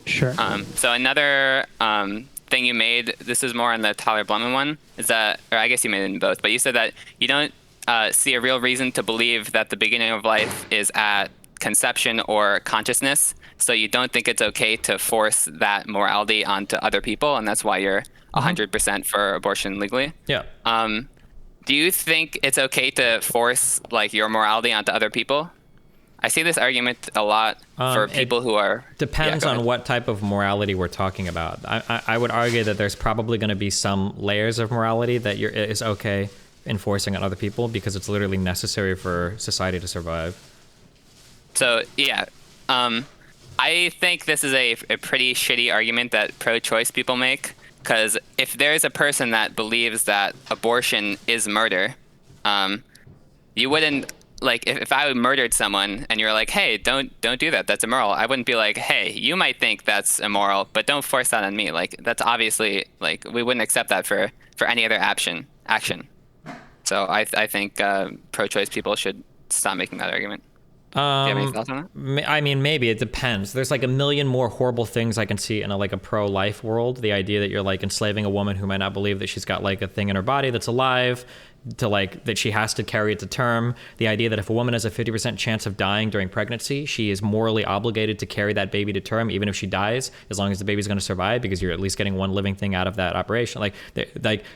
[SPEAKER 4] Sure.
[SPEAKER 18] So another thing you made, this is more on the Tyler Blumman one, is that, or I guess you made it in both, but you said that you don't see a real reason to believe that the beginning of life is at conception or consciousness, so you don't think it's okay to force that morality onto other people, and that's why you're 100% for abortion legally.
[SPEAKER 2] Yeah.
[SPEAKER 18] Do you think it's okay to force like your morality onto other people? I see this argument a lot for people who are...
[SPEAKER 2] Depends on what type of morality we're talking about. I would argue that there's probably going to be some layers of morality that is okay enforcing on other people because it's literally necessary for society to survive.
[SPEAKER 18] So, yeah. I think this is a pretty shitty argument that pro-choice people make, because if there's a person that believes that abortion is murder, you wouldn't... Like, if I murdered someone and you're like, hey, don't do that, that's immoral, I wouldn't be like, hey, you might think that's immoral, but don't force that on me. Like, that's obviously, like, we wouldn't accept that for any other action. So I think pro-choice people should stop making that argument. Do you have any thoughts on that?
[SPEAKER 2] I mean, maybe it depends. There's like a million more horrible things I can see in a pro-life world. The idea that you're like enslaving a woman who might not believe that she's got like a thing in her body that's alive, to like that she has to carry it to term. The idea that if a woman has a 50% chance of dying during pregnancy, she is morally obligated to carry that baby to term, even if she dies, as long as the baby's going to survive, because you're at least getting one living thing out of that operation. Like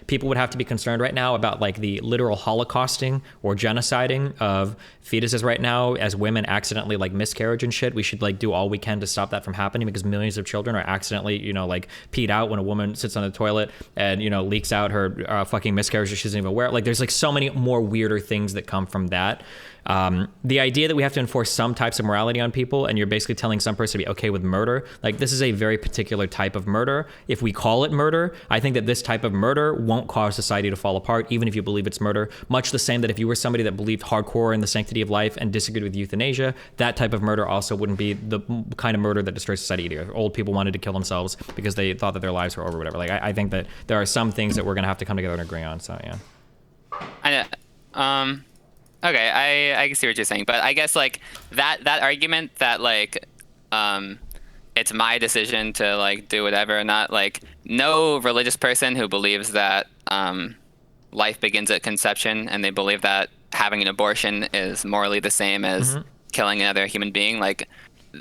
[SPEAKER 2] people would have to be concerned right now about like the literal holocausting or genociding of fetuses right now as women accidentally like miscarriage and shit. We should like do all we can to stop that from happening, because millions of children are accidentally, like peed out when a woman sits on the toilet and, leaks out her fucking miscarriage that she doesn't even aware. Like there's like so many more weirder things that come from that. The idea that we have to enforce some types of morality on people and you're basically telling some person to be okay with murder, like this is a very particular type of murder. If we call it murder, I think that this type of murder won't cause society to fall apart, even if you believe it's murder. Much the same that if you were somebody that believed hardcore in the sanctity of life and disagreed with euthanasia, that type of murder also wouldn't be the kind of murder that destroys society either. Old people wanted to kill themselves because they thought that their lives were over, whatever. Like I think that there are some things that we're gonna have to come together and agree on. So yeah.
[SPEAKER 18] Okay, I can see what you're saying, but I guess like that argument that like it's my decision to like do whatever or not, like no religious person who believes that life begins at conception and they believe that having an abortion is morally the same as killing another human being, like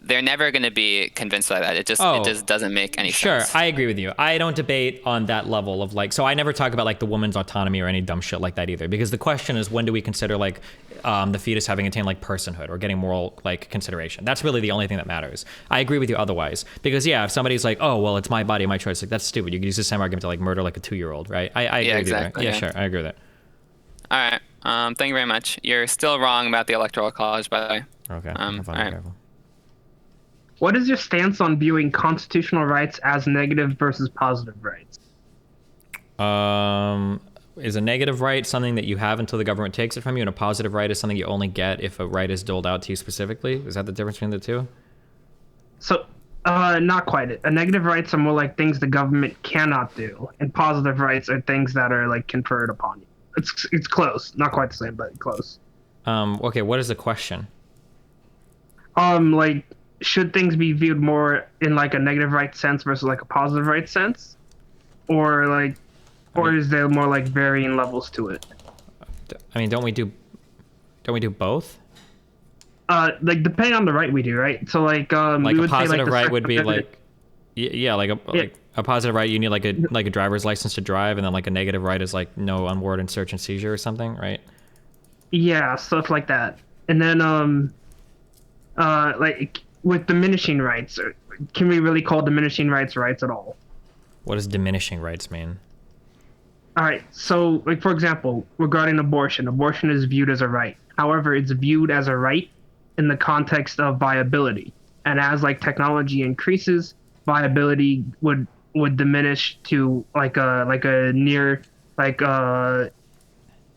[SPEAKER 18] they're never going to be convinced by that. It just doesn't make any sense.
[SPEAKER 2] Sure, I agree with you. I don't debate on that level of like, so I never talk about like the woman's autonomy or any dumb shit like that either, because the question is, when do we consider like the fetus having attained like personhood or getting moral like consideration? That's really the only thing that matters. I agree with you otherwise, because yeah, if somebody's like, oh well, it's my body, my choice, like that's stupid. You could use the same argument to like murder like a 2-year-old, right? I agree
[SPEAKER 18] exactly,
[SPEAKER 2] with you. Yeah, sure, I agree with that.
[SPEAKER 18] All right. Thank you very much. You're still wrong about the Electoral College, by the way.
[SPEAKER 2] Okay.
[SPEAKER 18] All right.
[SPEAKER 10] What is your stance on viewing constitutional rights as negative versus positive rights?
[SPEAKER 2] Is a negative right something that you have until the government takes it from you, and a positive right is something you only get if a right is doled out to you specifically? Is that the difference between the two?
[SPEAKER 10] So, not quite. A negative rights are more like things the government cannot do, and positive rights are things that are like conferred upon you. It's close. Not quite the same, but close.
[SPEAKER 2] Okay, what is the question?
[SPEAKER 10] Like, should things be viewed more in like a negative right sense versus like a positive right sense, or like, or is there more like varying levels to it?
[SPEAKER 2] I mean, don't we do Don't we do both?
[SPEAKER 10] Like depending on the right we do, right? So like
[SPEAKER 2] Like
[SPEAKER 10] we
[SPEAKER 2] a
[SPEAKER 10] would say,
[SPEAKER 2] positive
[SPEAKER 10] the
[SPEAKER 2] right
[SPEAKER 10] Second
[SPEAKER 2] would be
[SPEAKER 10] Amendment-
[SPEAKER 2] like a positive right. You need like a driver's license to drive, and then like a negative right is like no unwarranted search and seizure or something, right?
[SPEAKER 10] Yeah, stuff like that. And then like with diminishing rights, can we really call diminishing rights rights at all?
[SPEAKER 2] What does diminishing rights mean?
[SPEAKER 10] All right, so like for example, regarding abortion is viewed as a right. However, it's viewed as a right in the context of viability. And as like technology increases, viability would diminish to like a near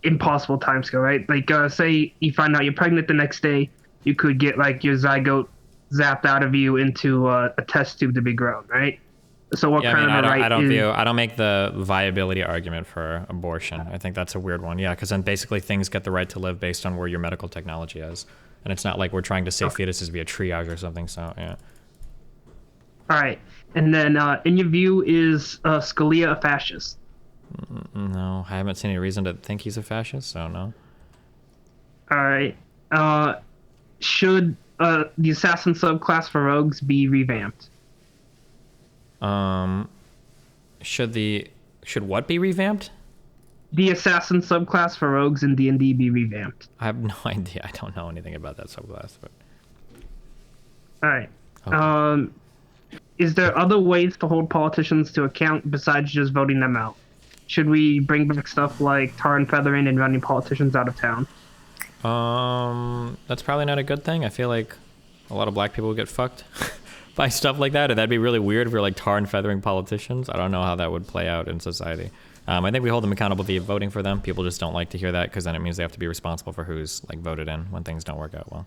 [SPEAKER 10] impossible timescale, right? Like say you find out you're pregnant the next day, you could get like your zygote zapped out of you into a test tube to be grown, right? So what kind of a right
[SPEAKER 2] I don't make the viability argument for abortion. I think that's a weird one. Yeah, because then basically things get the right to live based on where your medical technology is, and it's not like we're trying to save fetuses via triage or something. So yeah.
[SPEAKER 10] All right, and then in your view, is Scalia a fascist?
[SPEAKER 2] No, I haven't seen any reason to think he's a fascist. So no.
[SPEAKER 10] All right. Should the assassin subclass for rogues be revamped?
[SPEAKER 2] Should what be revamped?
[SPEAKER 10] The assassin subclass for rogues in D&D be revamped.
[SPEAKER 2] I have no idea. I don't know anything about that subclass. But
[SPEAKER 10] all right.
[SPEAKER 2] Okay.
[SPEAKER 10] Is there other ways to hold politicians to account besides just voting them out? Should we bring back stuff like tar and feathering and running politicians out of town?
[SPEAKER 2] That's probably not a good thing. I feel like a lot of black people would get fucked by stuff like that, and that'd be really weird if we're like tar and feathering politicians. I don't know how that would play out in society. I think we hold them accountable via voting for them. People just don't like to hear that because then it means they have to be responsible for who's like voted in when things don't work out well.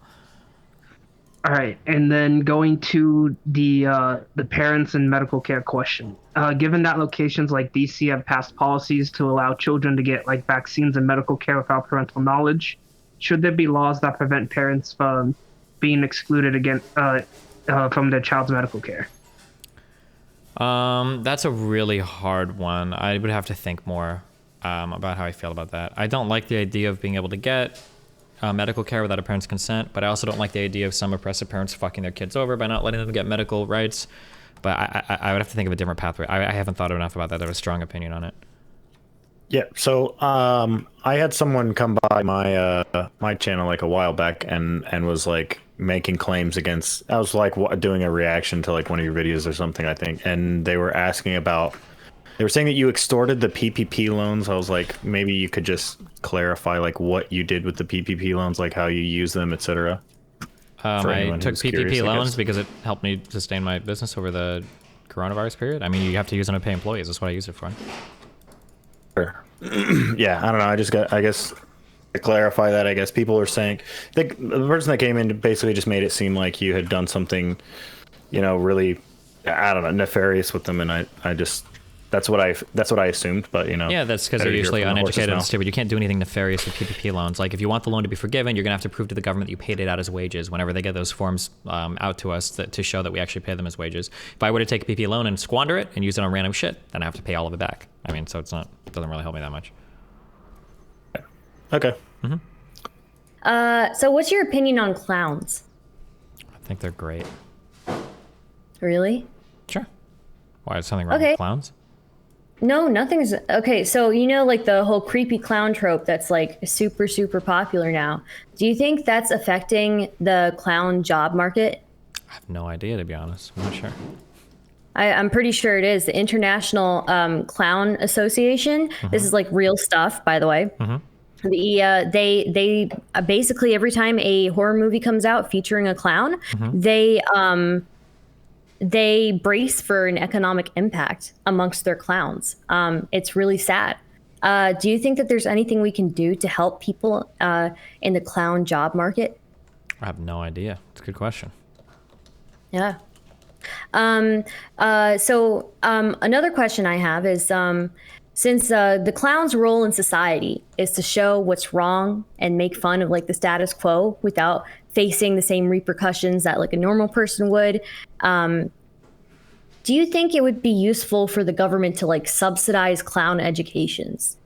[SPEAKER 10] All right, and then going to the parents and medical care question. Given that locations like DC have passed policies to allow children to get like vaccines and medical care without parental knowledge, should there be laws that prevent parents from being excluded again from their child's medical care?
[SPEAKER 2] That's a really hard one. I would have to think more about how I feel about that. I don't like the idea of being able to get medical care without a parent's consent, but I also don't like the idea of some oppressive parents fucking their kids over by not letting them get medical rights. But I would have to think of a different pathway. I haven't thought enough about that. I have a strong opinion on it.
[SPEAKER 19] Yeah, so I had someone come by my channel like a while back and was like making claims against. I was like doing a reaction to like one of your videos or something, I think, and they were asking about. They were saying that you extorted the PPP loans. I was like, maybe you could just clarify like what you did with the PPP loans, like how you use them, etc.
[SPEAKER 2] I took PPP loans because it helped me sustain my business over the coronavirus period. I mean, you have to use them to pay employees. That's what I use it for.
[SPEAKER 19] Sure. Yeah, I don't know. I guess to clarify that, I guess people are saying the person that came in basically just made it seem like you had done something, really, I don't know, nefarious with them, and I just that's what I assumed, but
[SPEAKER 2] Yeah, that's because you're usually uneducated and stupid. You can't do anything nefarious with PPP loans. Like if you want the loan to be forgiven, you're gonna have to prove to the government that you paid it out as wages. Whenever they get those forms out to us to show that we actually pay them as wages. If I were to take a PPP loan and squander it and use it on random shit, then I have to pay all of it back. I mean, so it doesn't really help me that much.
[SPEAKER 19] Okay.
[SPEAKER 20] So what's your opinion on clowns?
[SPEAKER 2] I think they're great.
[SPEAKER 20] Really?
[SPEAKER 2] Sure. Why is something wrong with clowns?
[SPEAKER 20] No, nothing's okay. So like the whole creepy clown trope that's like super, super popular now. Do you think that's affecting the clown job market?
[SPEAKER 2] I have no idea, to be honest. I'm not sure.
[SPEAKER 20] I'm pretty sure it is. The International Clown Association. This is like real stuff, by the way. They basically every time a horror movie comes out featuring a clown, they brace for an economic impact amongst their clowns. It's really sad. Do you think that there's anything we can do to help people in the clown job market?
[SPEAKER 2] I have no idea. It's a good question.
[SPEAKER 20] Yeah. So another question I have is, since the clown's role in society is to show what's wrong and make fun of like the status quo without facing the same repercussions that like a normal person would, do you think it would be useful for the government to like subsidize clown educations?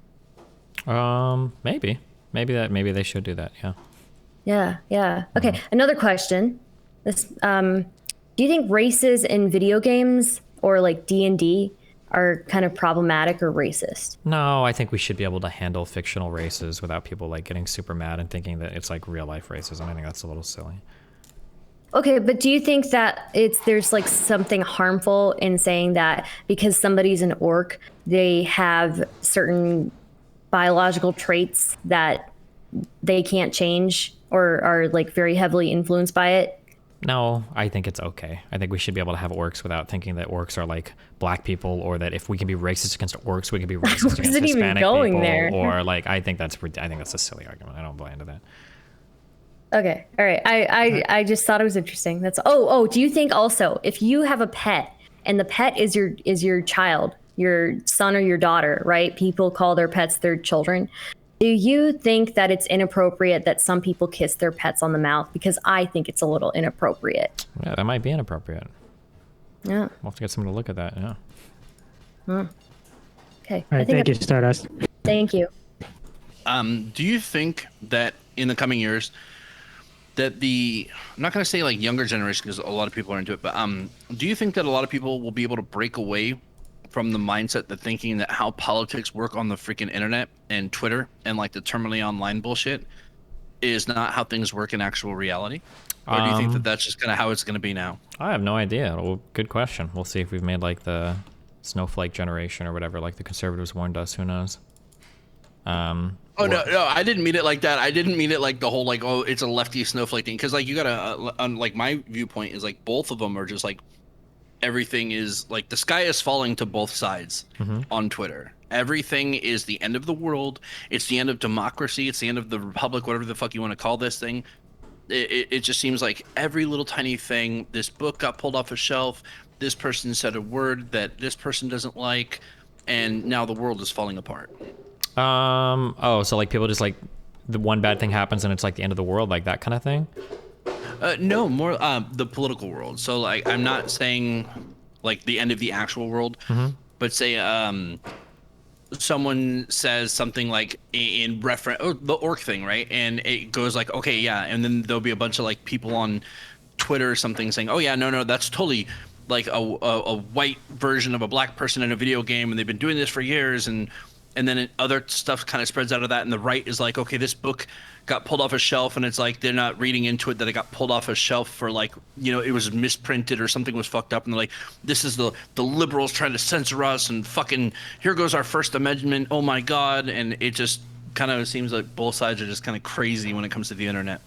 [SPEAKER 2] Maybe they should do that. Yeah.
[SPEAKER 20] Yeah, yeah. Okay, another question. This, do you think races in video games or like D&D are kind of problematic or racist?
[SPEAKER 2] No, I think we should be able to handle fictional races without people like getting super mad and thinking that it's like real life racism. I think that's a little silly.
[SPEAKER 20] Okay, but do you think that there's like something harmful in saying that because somebody's an orc, they have certain biological traits that they can't change or are like very heavily influenced by it?
[SPEAKER 2] No, I think it's okay. I think we should be able to have orcs without thinking that orcs are like black people, or that if we can be racist against orcs, we can be racist against Hispanic people.
[SPEAKER 20] There.
[SPEAKER 2] Or like, I think that's a silly argument. I don't buy into that.
[SPEAKER 20] Okay, all right. I just thought it was interesting. That's do you think also if you have a pet and the pet is your child, your son or your daughter, right? People call their pets their children. Do you think that it's inappropriate that some people kiss their pets on the mouth? Because I think it's a little inappropriate.
[SPEAKER 2] Yeah, that might be inappropriate.
[SPEAKER 20] Yeah.
[SPEAKER 2] We'll have to get someone to look at that, yeah.
[SPEAKER 20] Okay.
[SPEAKER 4] All right, thank you, Stardust.
[SPEAKER 20] Thank you.
[SPEAKER 8] Do you think that in the coming years that I'm not going to say like younger generation because a lot of people are into it, but do you think that a lot of people will be able to break away from the mindset, the thinking that how politics work on the freaking internet and Twitter and like the terminally online bullshit is not how things work in actual reality? Or do you think that that's just kind of how it's going to be now?
[SPEAKER 2] I have no idea. Well, good question. We'll see if we've made like the snowflake generation or whatever, like the conservatives warned us. Who knows?
[SPEAKER 8] No, I didn't mean it like that. I didn't mean it like the whole like, oh, it's a lefty snowflake thing. Because like you gotta, like my viewpoint is like both of them are just like, everything is like the sky is falling to both sides on Twitter. Everything is the end of the world. It's the end of democracy. It's the end of the republic, whatever the fuck you want to call this thing. It just seems like every little tiny thing, this book got pulled off a shelf, this person said a word that this person doesn't like, and now the world is falling apart.
[SPEAKER 2] So like people just like, the one bad thing happens and it's like the end of the world, like that kind of thing?
[SPEAKER 8] No, more the political world. So like I'm not saying like the end of the actual world, but say someone says something like in reference the orc thing, right? And it goes like, okay, yeah, and then there'll be a bunch of like people on Twitter or something saying, oh yeah, no, that's totally like a white version of a black person in a video game, and they've been doing this for years, and then other stuff kind of spreads out of that, and the right is like, okay, this book got pulled off a shelf, and it's like they're not reading into it that it got pulled off a shelf for like, it was misprinted or something was fucked up, and they're like, this is the liberals trying to censor us, and fucking here goes our First Amendment, oh my god. And it just kind of seems like both sides are just kind of crazy when it comes to the internet.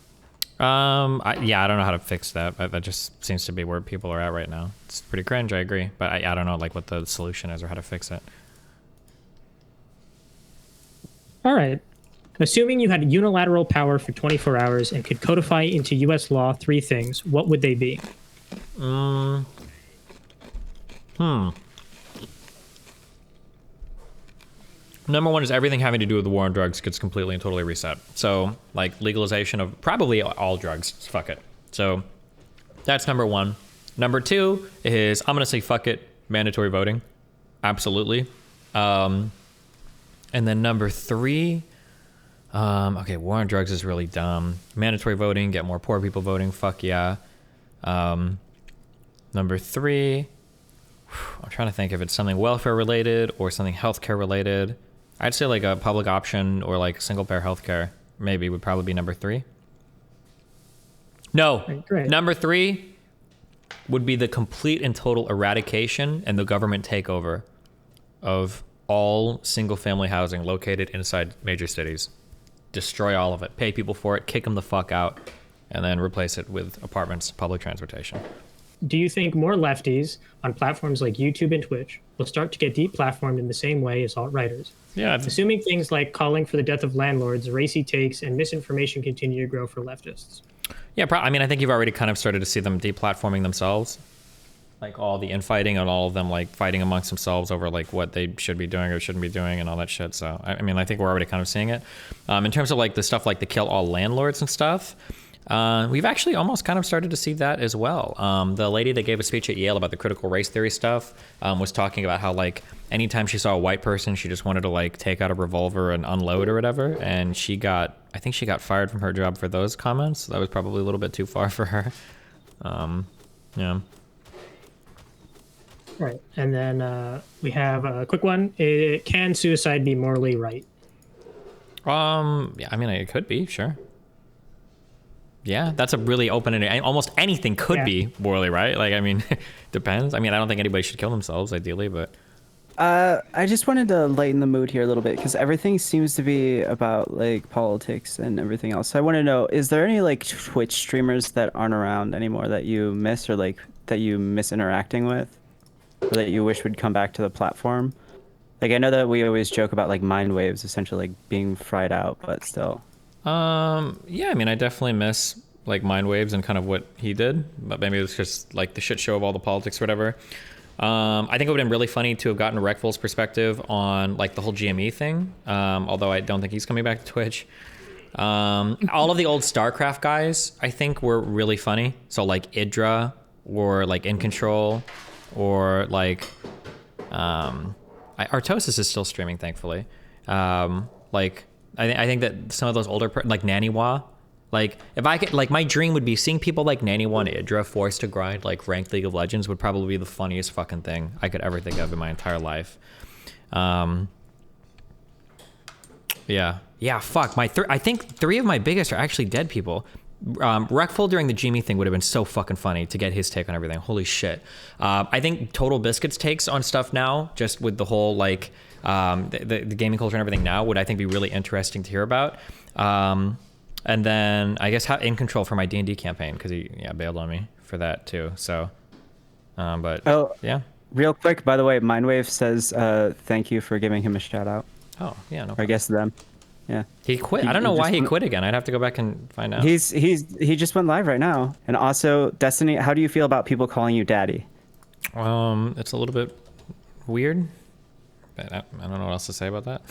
[SPEAKER 2] I don't know how to fix that. That just seems to be where people are at right now. It's pretty cringe, I agree, but I don't know like what the solution is or how to fix it.
[SPEAKER 4] All right. Assuming you had unilateral power for 24 hours and could codify into U.S. law 3 things, what would they be?
[SPEAKER 2] Number one is everything having to do with the war on drugs gets completely and totally reset. So, like, legalization of probably all drugs. Fuck it. So, that's number one. Number two is, I'm going to say fuck it, mandatory voting. Absolutely. And then number three, okay, war on drugs is really dumb. Mandatory voting, get more poor people voting, fuck yeah. Number three, I'm trying to think if it's something welfare related or something healthcare related. I'd say like a public option or like single payer healthcare maybe would probably be number three. No, number three would be the complete and total eradication and the government takeover of all single family housing located inside major cities. Destroy all of it, pay people for it, kick them the fuck out, and then replace it with apartments, public transportation.
[SPEAKER 4] Do you think more lefties on platforms like YouTube and Twitch will start to get deplatformed in the same way as alt-righters?
[SPEAKER 2] Yeah.
[SPEAKER 4] Assuming things like calling for the death of landlords, racy takes, and misinformation continue to grow for leftists.
[SPEAKER 2] Yeah, I mean, I think you've already kind of started to see them deplatforming themselves. Like all the infighting and all of them like fighting amongst themselves over like what they should be doing or shouldn't be doing and all that shit. So, I mean, I think we're already kind of seeing it. In terms of like the stuff like the kill all landlords and stuff, We've actually almost kind of started to see that as well. The lady that gave a speech at Yale about the critical race theory stuff was talking about how like anytime she saw a white person, she just wanted to like take out a revolver and unload or whatever. And I think she got fired from her job for those comments. That was probably a little bit too far for her. Yeah.
[SPEAKER 4] Right. And then we have a quick one. Can suicide be morally right?
[SPEAKER 2] Yeah, I mean, it could be, sure. Yeah, that's a really open-ended. Almost anything could be morally right. Like, I mean, depends. I mean, I don't think anybody should kill themselves, ideally, but.
[SPEAKER 14] I just wanted to lighten the mood here a little bit because everything seems to be about like politics and everything else. So I want to know, is there any like Twitch streamers that aren't around anymore that you miss or like that you miss interacting with, or that you wish would come back to the platform? Like, I know that we always joke about like mind waves essentially like being fried out, but still.
[SPEAKER 2] Yeah, I mean, I definitely miss like mind waves and kind of what he did, but maybe it's just like the shit show of all the politics or whatever. I think it would have been really funny to have gotten Reckful's perspective on like the whole GME thing. Although I don't think he's coming back to Twitch. All of the old StarCraft guys, I think, were really funny. So like Idra or like In Control or like, Artosis is still streaming, thankfully. Like, I think that some of those older, like Naniwa, like if I could, like my dream would be seeing people like Naniwa and Idra forced to grind like ranked League of Legends would probably be the funniest fucking thing I could ever think of in my entire life. Yeah, fuck. I think 3 of my biggest are actually dead people. Reckful during the Jimmy thing would have been so fucking funny to get his take on everything. Holy shit. I think Total Biscuit's takes on stuff now, just with the whole like the gaming culture and everything now, would I think be really interesting to hear about. And then I guess In Control for my D&D campaign, because he bailed on me for that too. So, but yeah.
[SPEAKER 14] Real quick, by the way, Mindwave says thank you for giving him a shout out.
[SPEAKER 2] Oh yeah, no problem.
[SPEAKER 14] Or I guess them. Yeah.
[SPEAKER 2] He quit. I don't know why he quit again. I'd have to go back and find out.
[SPEAKER 14] He just went live right now. And also, Destiny, how do you feel about people calling you daddy?
[SPEAKER 2] It's a little bit weird. But I don't know what else to say about that.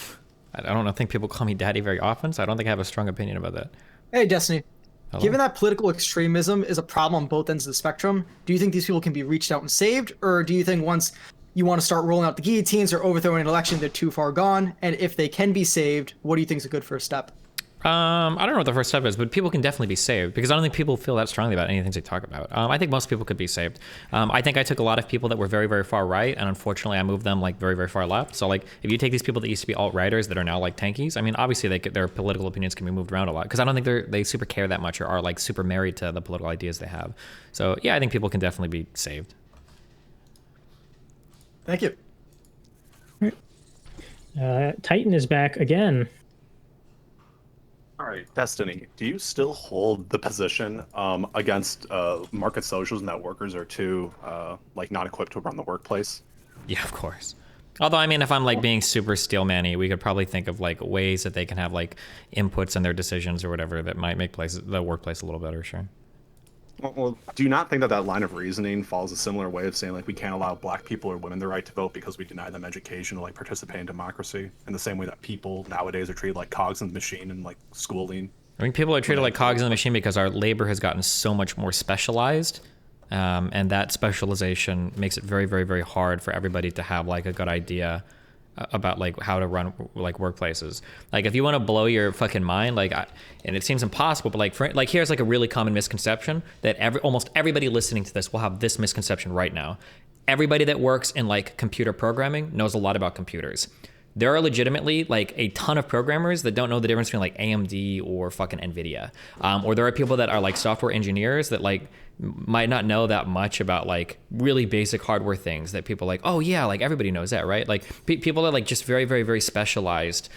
[SPEAKER 2] I don't think people call me daddy very often, so I don't think I have a strong opinion about that.
[SPEAKER 21] Hey, Destiny.
[SPEAKER 2] Hello?
[SPEAKER 21] Given that political extremism is a problem on both ends of the spectrum, do you think these people can be reached out and saved? Or do you think once you want to start rolling out the guillotines or overthrowing an election, they're too far gone? And if they can be saved, what do you think is a good first step?
[SPEAKER 2] I don't know what the first step is, but people can definitely be saved because I don't think people feel that strongly about any things they talk about. I think most people could be saved. I think I took a lot of people that were very, very far right, and unfortunately I moved them like very, very far left. So like if you take these people that used to be alt-righters that are now like tankies, I mean, obviously their political opinions can be moved around a lot because I don't think they super care that much or are like super married to the political ideas they have. So yeah, I think people can definitely be saved.
[SPEAKER 21] Thank you.
[SPEAKER 4] Titan is back again.
[SPEAKER 15] All right, Destiny, do you still hold the position against market socialism that workers are too like not equipped to run the workplace?
[SPEAKER 2] Yeah, of course. Although, I mean, if I'm like being super steelman-y, we could probably think of like ways that they can have like inputs in their decisions or whatever that might make the workplace a little better, sure.
[SPEAKER 15] Well, do you not think that line of reasoning follows a similar way of saying like we can't allow black people or women the right to vote because we deny them education or like participate in democracy in the same way that people nowadays are treated like cogs in the machine and like schooling?
[SPEAKER 2] I mean, people are treated like cogs in the machine because our labor has gotten so much more specialized, and that specialization makes it very, very, very hard for everybody to have like a good idea about like how to run like workplaces. Like if you want to blow your fucking mind, like and it seems impossible, but like here's like a really common misconception that almost everybody listening to this will have this misconception right now. Everybody that works in like computer programming knows a lot about computers. There are legitimately like a ton of programmers that don't know the difference between like AMD or fucking NVIDIA. Or there are people that are like software engineers that like might not know that much about like really basic hardware things that people like, oh yeah, like everybody knows that, right? Like people are like just very, very, very specialized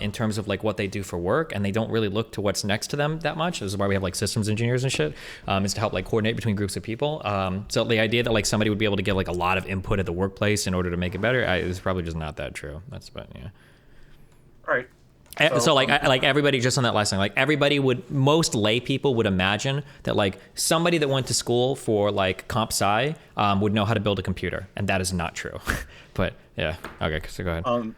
[SPEAKER 2] in terms of like what they do for work, and they don't really look to what's next to them that much. This is why we have like systems engineers and shit, is to help like coordinate between groups of people. So the idea that like somebody would be able to get like a lot of input at the workplace in order to make it better is probably just not that true. That's about, yeah.
[SPEAKER 15] All right.
[SPEAKER 2] So like everybody, just on that last thing, like everybody most lay people would imagine that like somebody that went to school for like comp sci would know how to build a computer, and that is not true. But yeah, okay, so go ahead.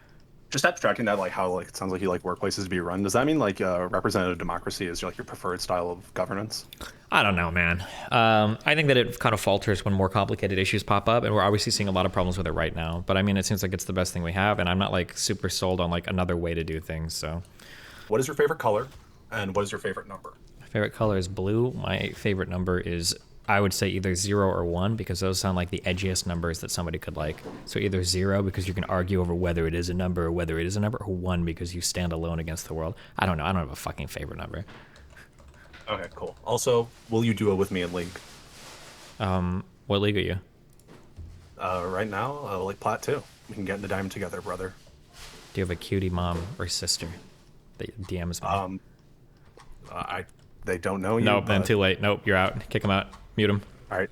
[SPEAKER 15] just abstracting that, like how like it sounds like you like workplaces to be run. Does that mean like representative democracy is like your preferred style of governance?
[SPEAKER 2] I don't know, man. I think that it kind of falters when more complicated issues pop up, and we're obviously seeing a lot of problems with it right now. But I mean, it seems like it's the best thing we have, and I'm not like super sold on like another way to do things. So,
[SPEAKER 15] what is your favorite color, and what is your favorite number?
[SPEAKER 2] my favorite color is blue. My favorite number is, I would say, either 0 or 1, because those sound like the edgiest numbers that somebody could like. So either 0 because you can argue over whether it is a number or whether it is a number, or 1 because you stand alone against the world. I don't know. I don't have a fucking favorite number.
[SPEAKER 15] Okay, cool. Also, will you duo with me in League?
[SPEAKER 2] What league are you?
[SPEAKER 15] Right now, like Plat 2. We can get in the diamond together, brother.
[SPEAKER 2] Do you have a cutie mom or sister that DMs me?
[SPEAKER 15] They don't know you.
[SPEAKER 2] Nope, then
[SPEAKER 15] but-
[SPEAKER 2] too late. Nope, you're out. Kick them out. Mute them.
[SPEAKER 15] All right.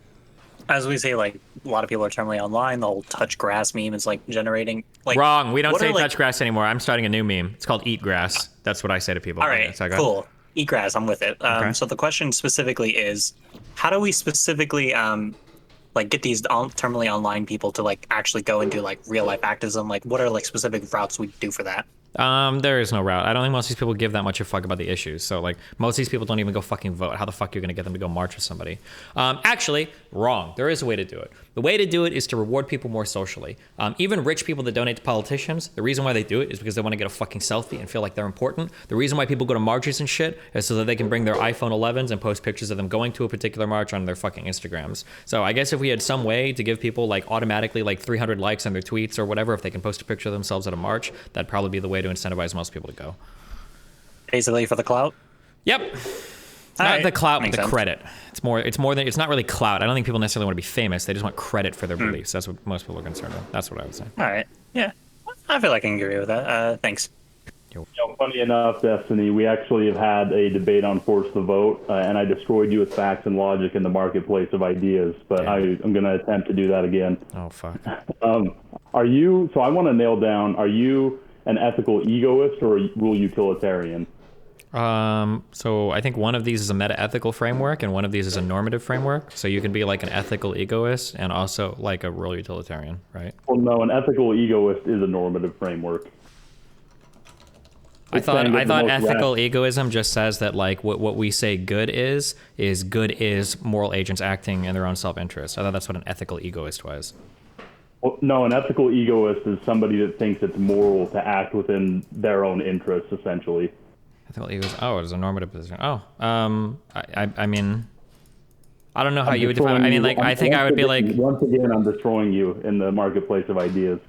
[SPEAKER 9] As we say, like a lot of people are terminally online. The whole touch grass meme is like generating. Like,
[SPEAKER 2] Wrong. We don't
[SPEAKER 9] what
[SPEAKER 2] say
[SPEAKER 9] are, like-
[SPEAKER 2] touch grass anymore. I'm starting a new meme. It's called eat grass. That's what I say to people.
[SPEAKER 9] All right,
[SPEAKER 2] So go
[SPEAKER 9] cool. Eat grass. I'm with it.
[SPEAKER 2] Okay.
[SPEAKER 9] So the question specifically is, how do we specifically like get these terminally online people to like actually go and do like real life activism? Like, what are like specific routes we do for that?
[SPEAKER 2] There is no route. I don't think most of these people give that much a fuck about the issues. So like most of these people don't even go fucking vote. How the fuck are you gonna get them to go march with somebody? Actually, wrong. There is a way to do it. The way to do it is to reward people more socially. Even rich people that donate to politicians, the reason why they do it is because they want to get a fucking selfie and feel like they're important. The reason why people go to marches and shit is so that they can bring their iPhone 11s and post pictures of them going to a particular march on their fucking Instagrams. So I guess if we had some way to give people like automatically like 300 likes on their tweets or whatever, if they can post a picture of themselves at a march, that'd probably be the way to incentivize most people to go.
[SPEAKER 9] Basically for the clout.
[SPEAKER 2] Yep. Not the clout, but
[SPEAKER 9] Makes
[SPEAKER 2] the
[SPEAKER 9] sense.
[SPEAKER 2] credit. It's more than, it's not really clout. I don't think people necessarily want to be famous. They just want credit for their beliefs. That's what most people are concerned with. That's what I would say.
[SPEAKER 9] All right. Yeah. I feel like I can agree with that. Thanks.
[SPEAKER 3] Funny enough, Destiny, we actually have had a debate on force the vote, and I destroyed you with facts and logic in the marketplace of ideas, but I'm going to attempt to do that again.
[SPEAKER 2] Oh, fuck.
[SPEAKER 3] Are you, so I want to nail down, are you an ethical egoist or a rule utilitarian?
[SPEAKER 2] So I think one of these is a meta-ethical framework and one of these is a normative framework. So you can be like an ethical egoist and also like a rule utilitarian, right?
[SPEAKER 3] Well, no, an ethical egoist is a normative framework.
[SPEAKER 2] I thought ethical egoism just says that like what we say good is moral agents acting in their own self-interest. I thought that's what an ethical egoist was.
[SPEAKER 3] Well, no, an ethical egoist is somebody that thinks it's moral to act within their own interests, essentially.
[SPEAKER 2] Ethical egoist. Oh, it is a normative position. Oh, I mean, I don't know how you would define. I mean, like I think I would be like.
[SPEAKER 3] Once again, I'm destroying you in the marketplace of ideas.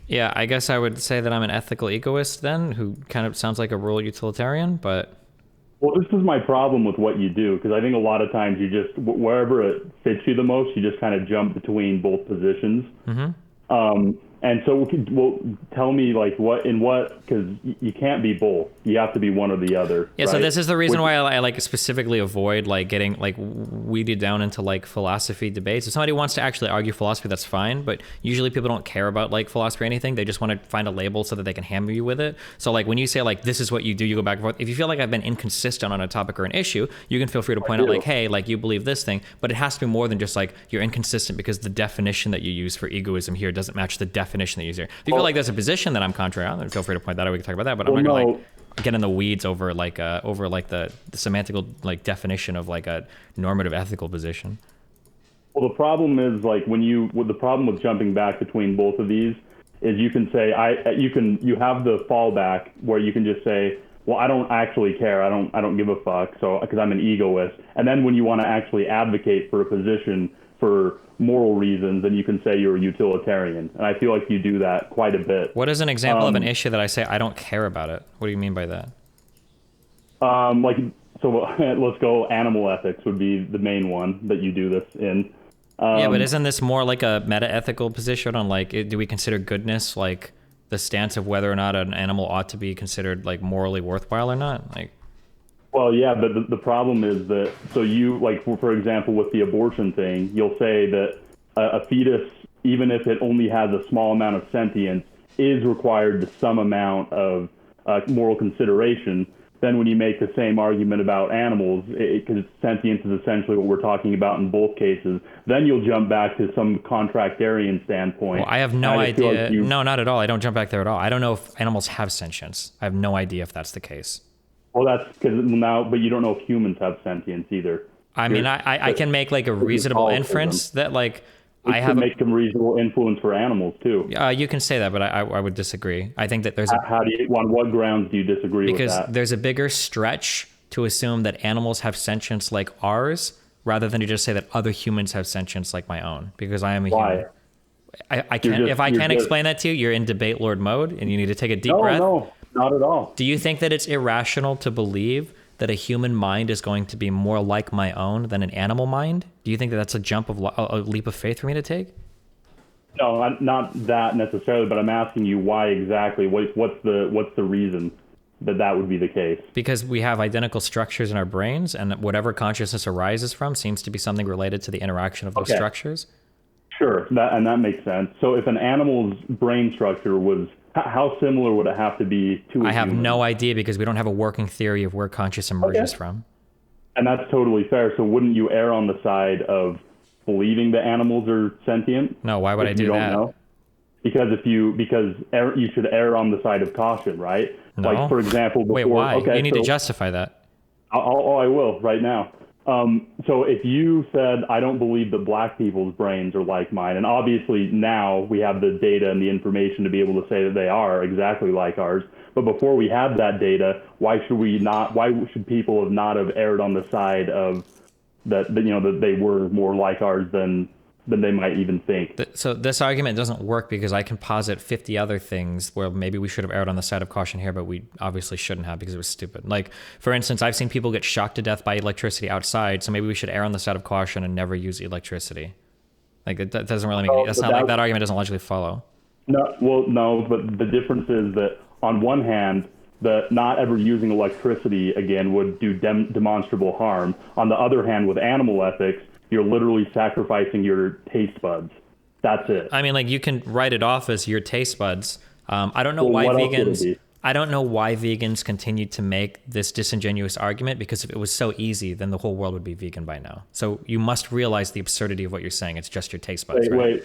[SPEAKER 2] Yeah, I guess I would say that I'm an ethical egoist then, who kind of sounds like a rural utilitarian, but...
[SPEAKER 3] Well, this is my problem with what you do, because I think a lot of times you just, wherever it fits you the most, you just kind of jump between both positions.
[SPEAKER 2] Mm-hmm.
[SPEAKER 3] And so, well, tell me, like, because you can't be both. You have to be one or the other.
[SPEAKER 2] Yeah,
[SPEAKER 3] right?
[SPEAKER 2] so this is the reason why I like specifically avoid like getting like weeded down into like philosophy debates. If somebody wants to actually argue philosophy, that's fine. But usually people don't care about like philosophy or anything. They just want to find a label so that they can hammer you with it. So like when you say like this is what you do, you go back and forth. If you feel like I've been inconsistent on a topic or an issue, you can feel free to point out like, hey, like you believe this thing, but it has to be more than just like you're inconsistent because the definition that you use for egoism here doesn't match the definition that you use here. If you feel like there's a position that I'm contrary on, then feel free to point that out. We can talk about that. But I'm not gonna like get in the weeds over the semantical like definition of like a normative ethical position.
[SPEAKER 3] Well, the problem is like the problem with jumping back between both of these is you can say you have the fallback where you can just say, well, I don't actually care. I don't give a fuck. So because I'm an egoist. And then when you want to actually advocate for a position for moral reasons, then you can say you're a utilitarian. And I feel like you do that quite a bit.
[SPEAKER 2] What is an example of an issue that I say I don't care about it? What do you mean by that?
[SPEAKER 3] Let's go. Animal ethics would be the main one that you do this in.
[SPEAKER 2] Yeah, but isn't this more like a meta-ethical position on like, do we consider goodness like the stance of whether or not an animal ought to be considered like morally worthwhile or not? Like,
[SPEAKER 3] well, yeah, but the problem is that, so you, like, for example, with the abortion thing, you'll say that a fetus, even if it only has a small amount of sentience, is required to some amount of moral consideration. then when you make the same argument about animals, because sentience is essentially what we're talking about in both cases, then you'll jump back to some contractarian standpoint.
[SPEAKER 2] Well, I have no idea. No, not at all. I don't jump back there at all. I don't know if animals have sentience. I have no idea if that's the case.
[SPEAKER 3] Well, that's because now, but you don't know if humans have sentience either.
[SPEAKER 2] I mean, I can make like a reasonable inference that like
[SPEAKER 3] I have make some reasonable influence for animals too.
[SPEAKER 2] You can say that, but I would disagree. I think that there's
[SPEAKER 3] on what grounds do you disagree with that?
[SPEAKER 2] Because there's a bigger stretch to assume that animals have sentience like ours, rather than to just say that other humans have sentience like my own. Because I am a human. I can't. If I can't explain that to you, you're in debate lord mode, and you need to take a deep breath.
[SPEAKER 3] No, not at all.
[SPEAKER 2] Do you think that it's irrational to believe that a human mind is going to be more like my own than an animal mind? Do you think that that's a leap of faith for me to take?
[SPEAKER 3] No, not that necessarily, but I'm asking you why exactly. What's the reason that would be the case?
[SPEAKER 2] Because we have identical structures in our brains, and whatever consciousness arises from seems to be something related to the interaction of those structures.
[SPEAKER 3] Sure, that makes sense. So if an animal's brain structure was, how similar would it have to be to a
[SPEAKER 2] I have
[SPEAKER 3] human?
[SPEAKER 2] no idea, because we don't have a working theory of where conscious emerges from.
[SPEAKER 3] And that's totally fair. So wouldn't you err on the side of believing that animals are sentient?
[SPEAKER 2] No, why would I do that?
[SPEAKER 3] Know? Because you should err on the side of caution, right?
[SPEAKER 2] No.
[SPEAKER 3] Like, for example, before,
[SPEAKER 2] wait, why?
[SPEAKER 3] Okay,
[SPEAKER 2] you need to justify that.
[SPEAKER 3] I will right now. So if you said, I don't believe that black people's brains are like mine, and obviously now we have the data and the information to be able to say that they are exactly like ours, but before we had that data, why should people not have erred on the side of that they were more like ours than they might even think?
[SPEAKER 2] So this argument doesn't work because I can posit 50 other things where maybe we should have erred on the side of caution here, but we obviously shouldn't have because it was stupid. Like, for instance, I've seen people get shocked to death by electricity outside, so maybe we should err on the side of caution and never use electricity. Like, that doesn't really make any... That's not like that argument doesn't logically follow.
[SPEAKER 3] No, but the difference is that on one hand, that not ever using electricity again would do demonstrable harm. On the other hand, with animal ethics, you're literally sacrificing your taste buds. That's it.
[SPEAKER 2] I mean, like, you can write it off as your taste buds. I don't know why vegans continue to make this disingenuous argument, because if it was so easy, then the whole world would be vegan by now. So you must realize the absurdity of what you're saying. It's just your taste buds, right?
[SPEAKER 3] Wait.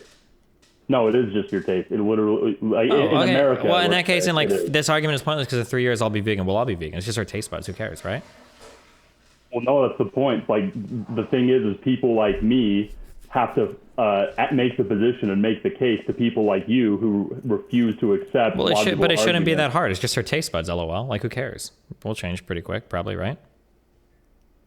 [SPEAKER 3] No, it is just your taste. It literally, in America.
[SPEAKER 2] Well, in that case, this argument is pointless because in 3 years I'll be vegan. We'll all be vegan. It's just our taste buds. Who cares, right?
[SPEAKER 3] Well, no, that's the point. Like, the thing is people like me have to make the position and make the case to people like you who refuse to accept.
[SPEAKER 2] Well, it shouldn't be that hard. It's just our taste buds, lol. Like, who cares? We'll change pretty quick, probably, right?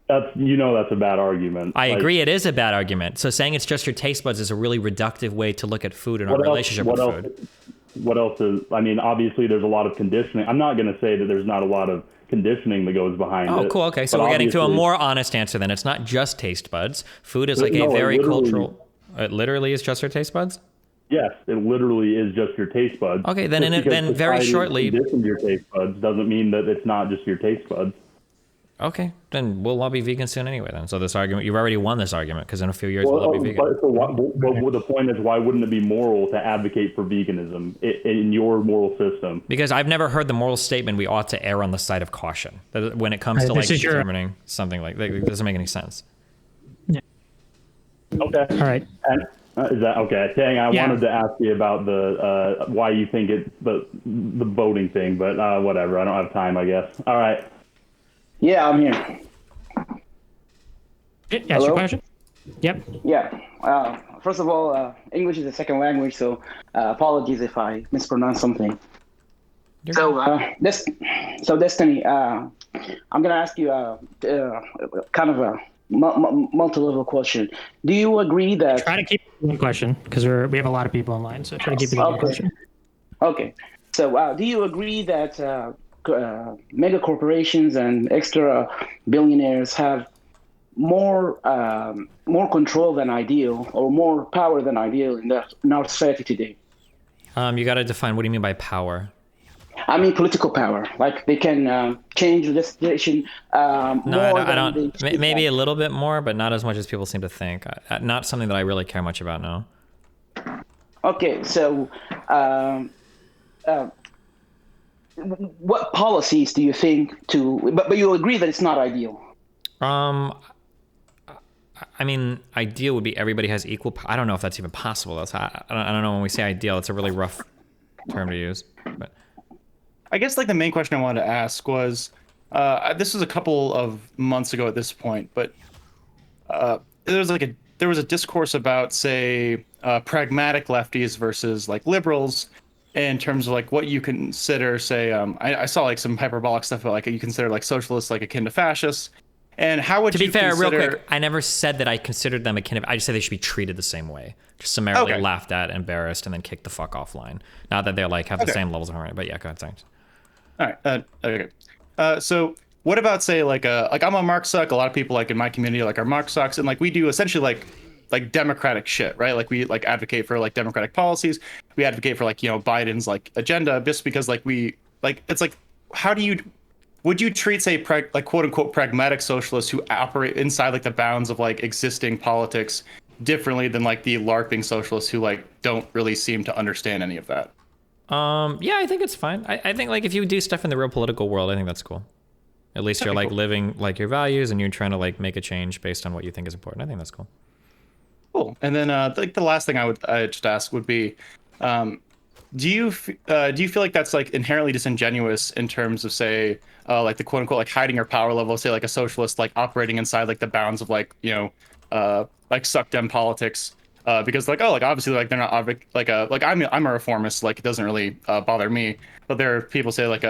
[SPEAKER 3] That's a bad argument.
[SPEAKER 2] I agree, it is a bad argument. So saying it's just your taste buds is a really reductive way to look at food and our relationship with food.
[SPEAKER 3] What else is? I mean, obviously there's a lot of conditioning. I'm not going to say that there's not a lot of conditioning that goes behind it.
[SPEAKER 2] Oh, cool. Okay, so we're getting to a more honest answer then. It's not just taste buds. Food is like a very cultural. It literally is just our taste buds?
[SPEAKER 3] Yes, it literally is just your taste buds.
[SPEAKER 2] Okay, then very shortly.
[SPEAKER 3] Conditioned your taste buds doesn't mean that it's not just your taste buds.
[SPEAKER 2] Okay, then we'll all be vegan soon anyway then. So this argument, you've already won this argument, because in a few years we'll all be vegan.
[SPEAKER 3] The point is, why wouldn't it be moral to advocate for veganism in your moral system?
[SPEAKER 2] Because I've never heard the moral statement we ought to err on the side of caution when it comes to determining something like that. It doesn't make any sense.
[SPEAKER 4] Yeah.
[SPEAKER 3] Okay.
[SPEAKER 4] All right.
[SPEAKER 3] And is that okay? Dang, I wanted to ask you about the why you think it's the voting thing, but whatever. I don't have time, I guess. All right.
[SPEAKER 5] Yeah, I'm here.
[SPEAKER 4] Ask your question. Yep.
[SPEAKER 5] Yeah. First of all, English is a second language, so apologies if I mispronounce something. Destiny, I'm gonna ask you kind of a multi-level question. Do you agree that?
[SPEAKER 4] Try to keep it one question, because we have a lot of people online, so try to keep it one question.
[SPEAKER 5] Okay. So, do you agree that mega corporations and extra billionaires have more control than ideal, or more power than ideal in our society today?
[SPEAKER 2] You got to define, what do you mean by power?
[SPEAKER 5] I mean political power. Like, they can change the legislation.
[SPEAKER 2] No, I don't. Maybe a little bit more, but not as much as people seem to think. Not something that I really care much about now.
[SPEAKER 1] what policies do you think but you agree that it's not ideal?
[SPEAKER 2] I mean, ideal would be everybody has equal. I don't know if that's even possible. I don't know when we say ideal. It's a really rough term to use. But
[SPEAKER 22] I guess like the main question I wanted to ask was, this was a couple of months ago at this point, but there was a discourse about, say, pragmatic lefties versus like liberals in terms of like what you consider, say, I saw like some hyperbolic stuff about like you consider like socialists like akin to fascists. And how would you
[SPEAKER 2] to be fair,
[SPEAKER 22] consider...
[SPEAKER 2] real quick, I never said that I considered them akin. I just said they should be treated the same way. Just summarily laughed at, embarrassed, and then kicked the fuck offline. Not that they're like have the same levels of harmony, but yeah, go ahead, thanks.
[SPEAKER 22] All right. Okay. So what about say like I'm a Marx suck. A lot of people like in my community like are Marx sucks, and like we do essentially like democratic shit, right? Like we like advocate for like democratic policies. We advocate for like Biden's like agenda just because like we like it's like how do you. Would you treat, say, like quote unquote pragmatic socialists who operate inside like the bounds of like existing politics differently than like the LARPing socialists who like don't really seem to understand any of that?
[SPEAKER 2] Yeah, I think it's fine. I think like if you do stuff in the real political world, I think that's cool. At least you're like living like your values and you're trying to like make a change based on what you think is important. I think that's cool.
[SPEAKER 22] Cool. And then like the last thing I just ask would be, do you feel like that's like inherently disingenuous in terms of say like the quote unquote like hiding your power level, say like a socialist like operating inside like the bounds of like like suck dem politics because like like obviously like they're not like I'm a reformist, like it doesn't really bother me, but there are people say like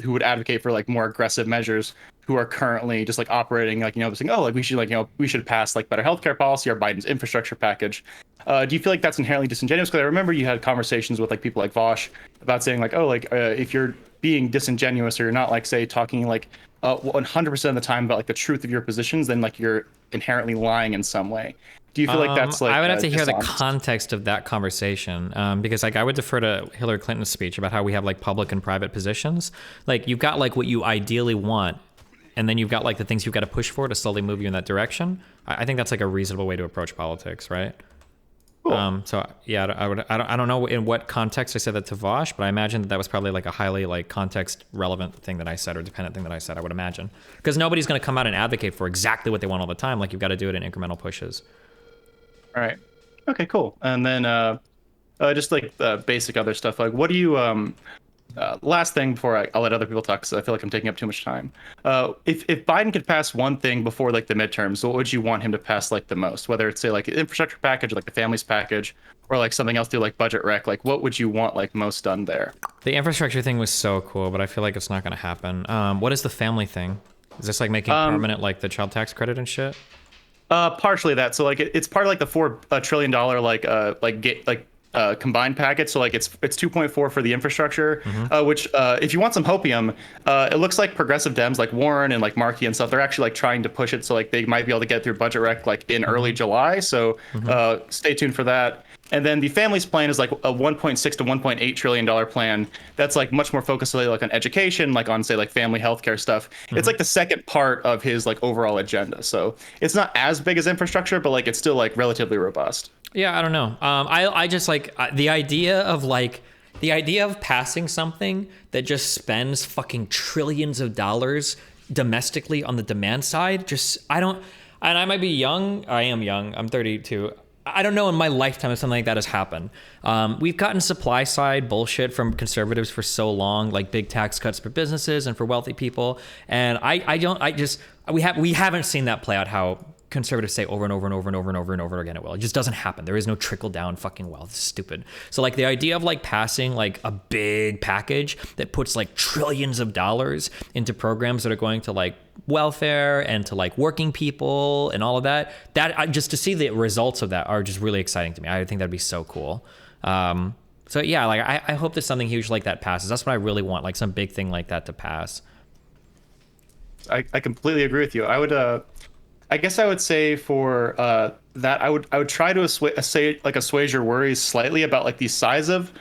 [SPEAKER 22] who would advocate for like more aggressive measures who are currently just like operating like saying like we should we should pass like better healthcare policy or Biden's infrastructure package. Do you feel like that's inherently disingenuous? Because I remember you had conversations with like people like Vosh about saying like if you're being disingenuous or you're not like say talking like 100% of the time about like the truth of your positions, then like you're inherently lying in some way. Do you feel like that's like
[SPEAKER 2] I would have to hear the
[SPEAKER 22] dishonest?
[SPEAKER 2] context of that conversation because like I would defer to Hillary Clinton's speech about how we have like public and private positions. Like you've got like what you ideally want, and then you've got like the things you've got to push for to slowly move you in that direction. I think that's like a reasonable way to approach politics, right? Cool. So yeah, I don't know in what context I said that to Vosh, but I imagine that was probably like a highly like context relevant thing that I said or dependent thing that I said. I would imagine because nobody's going to come out and advocate for exactly what they want all the time. Like you've got to do it in incremental pushes.
[SPEAKER 22] All right. Okay, cool. And then just like basic other stuff, like what do you last thing before I'll let other people talk because I feel like I'm taking up too much time. If Biden could pass one thing before like the midterms, what would you want him to pass like the most? Whether it's say like an infrastructure package, or, like the families package, or like something else through like budget rec, like what would you want like most done there?
[SPEAKER 2] The infrastructure thing was so cool, but I feel like it's not going to happen. What is the family thing? Is this like making permanent like the child tax credit and shit?
[SPEAKER 22] Partially that. So like it's part of like the $4 trillion combined package. So like it's 2.4 for the infrastructure, which if you want some hopium, it looks like progressive Dems like Warren and like Markey and stuff, they're actually like trying to push it so like they might be able to get through budget rec like in early July. So stay tuned for that. And then the families plan is like a 1.6 to 1.8 trillion dollar plan that's like much more focused like on education, like on say like family healthcare stuff. It's like the second part of his like overall agenda. So it's not as big as infrastructure, but like it's still like relatively robust.
[SPEAKER 2] Yeah, I don't know. I just like the idea of passing something that just spends fucking trillions of dollars domestically on the demand side. Just and I might be young. I am young. I'm 32. I don't know in my lifetime if something like that has happened. We've gotten supply side bullshit from conservatives for so long, like big tax cuts for businesses and for wealthy people. And we haven't seen that play out how conservatives say over and over and over and over and over and over again it will. It just doesn't happen. There is no trickle down fucking wealth. It's stupid. So like the idea of like passing like a big package that puts like trillions of dollars into programs that are going to like welfare and to like working people and all of that just to see the results of that are just really exciting to me. I think that'd be so cool. So yeah, like I hope that something huge like that passes. That's what I really want, like some big thing like that to pass.
[SPEAKER 22] I completely agree with you. I guess I would say for that I would try to assuage your worries slightly about like the size of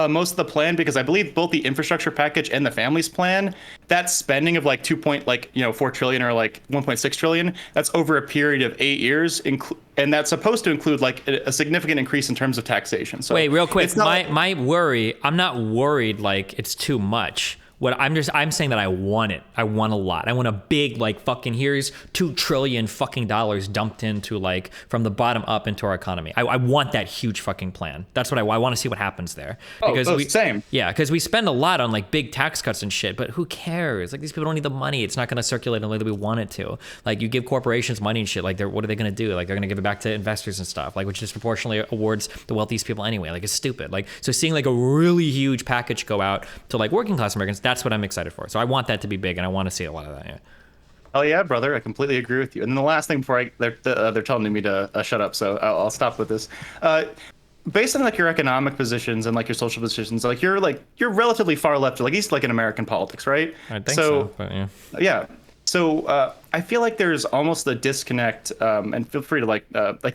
[SPEAKER 22] most of the plan, because I believe both the infrastructure package and the families plan, that spending of like 4 trillion or like 1.6 trillion, that's over a period of 8 years, and that's supposed to include like a significant increase in terms of taxation. So
[SPEAKER 2] wait, real quick, my worry, I'm not worried like it's too much. I'm saying that I want it. I want a lot. I want a big, like, fucking, here's $2 trillion fucking dollars dumped into, like, from the bottom up into our economy. I want that huge fucking plan. That's what I want to see what happens there. Because
[SPEAKER 22] same.
[SPEAKER 2] Yeah, because we spend a lot on, like, big tax cuts and shit, but who cares? Like, these people don't need the money. It's not going to circulate in the way that we want it to. Like, you give corporations money and shit, like, what are they going to do? Like, they're going to give it back to investors and stuff, like, which disproportionately awards the wealthiest people anyway. Like, it's stupid. Like, so seeing, like, a really huge package go out to, like, working class Americans, that's what I'm excited for. So I want that to be big, and I want to see a lot of that. Yeah.
[SPEAKER 22] Oh yeah, brother, I completely agree with you. And then the last thing before they're telling me to shut up, so I'll stop with this. Based on like your economic positions and like your social positions, like you're relatively far left, like at least like in American politics, right?
[SPEAKER 2] I think so, but yeah.
[SPEAKER 22] Yeah. So I feel like there's almost a disconnect, and feel free to like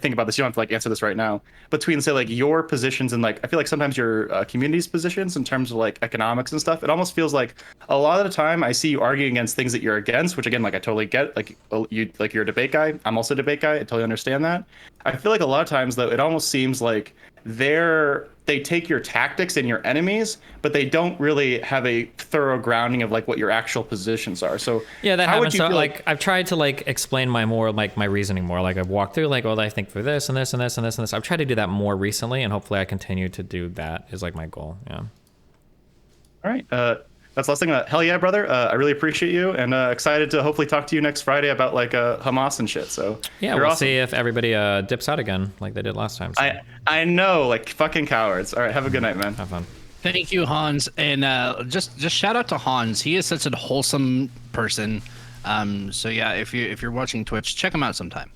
[SPEAKER 22] think about this. You don't have to like answer this right now. Between say like your positions and like I feel like sometimes your community's positions in terms of like economics and stuff. It almost feels like a lot of the time I see you arguing against things that you're against, which again like I totally get. Like you're a debate guy. I'm also a debate guy. I totally understand that. I feel like a lot of times though it almost seems like they take your tactics and your enemies, but they don't really have a thorough grounding of like what your actual positions are. So
[SPEAKER 2] yeah, that
[SPEAKER 22] how
[SPEAKER 2] happens.
[SPEAKER 22] would you
[SPEAKER 2] So
[SPEAKER 22] feel
[SPEAKER 2] like I've tried to like explain my reasoning more. Like I've walked through like, well, I think for this and this and this and this and this. I've tried to do that more recently, and hopefully I continue to do that is like my goal. Yeah.
[SPEAKER 22] All right. That's the last thing. Hell yeah, brother. I really appreciate you, and excited to hopefully talk to you next Friday about like Hamas and shit. So
[SPEAKER 2] yeah,
[SPEAKER 22] you're
[SPEAKER 2] we'll
[SPEAKER 22] awesome.
[SPEAKER 2] see if everybody dips out again like they did last time. So.
[SPEAKER 22] I know, like fucking cowards. All right, have a good night, man.
[SPEAKER 2] Have fun.
[SPEAKER 8] Thank you, Hans, and just shout out to Hans. He is such a wholesome person. So yeah, if you're watching Twitch, check him out sometime.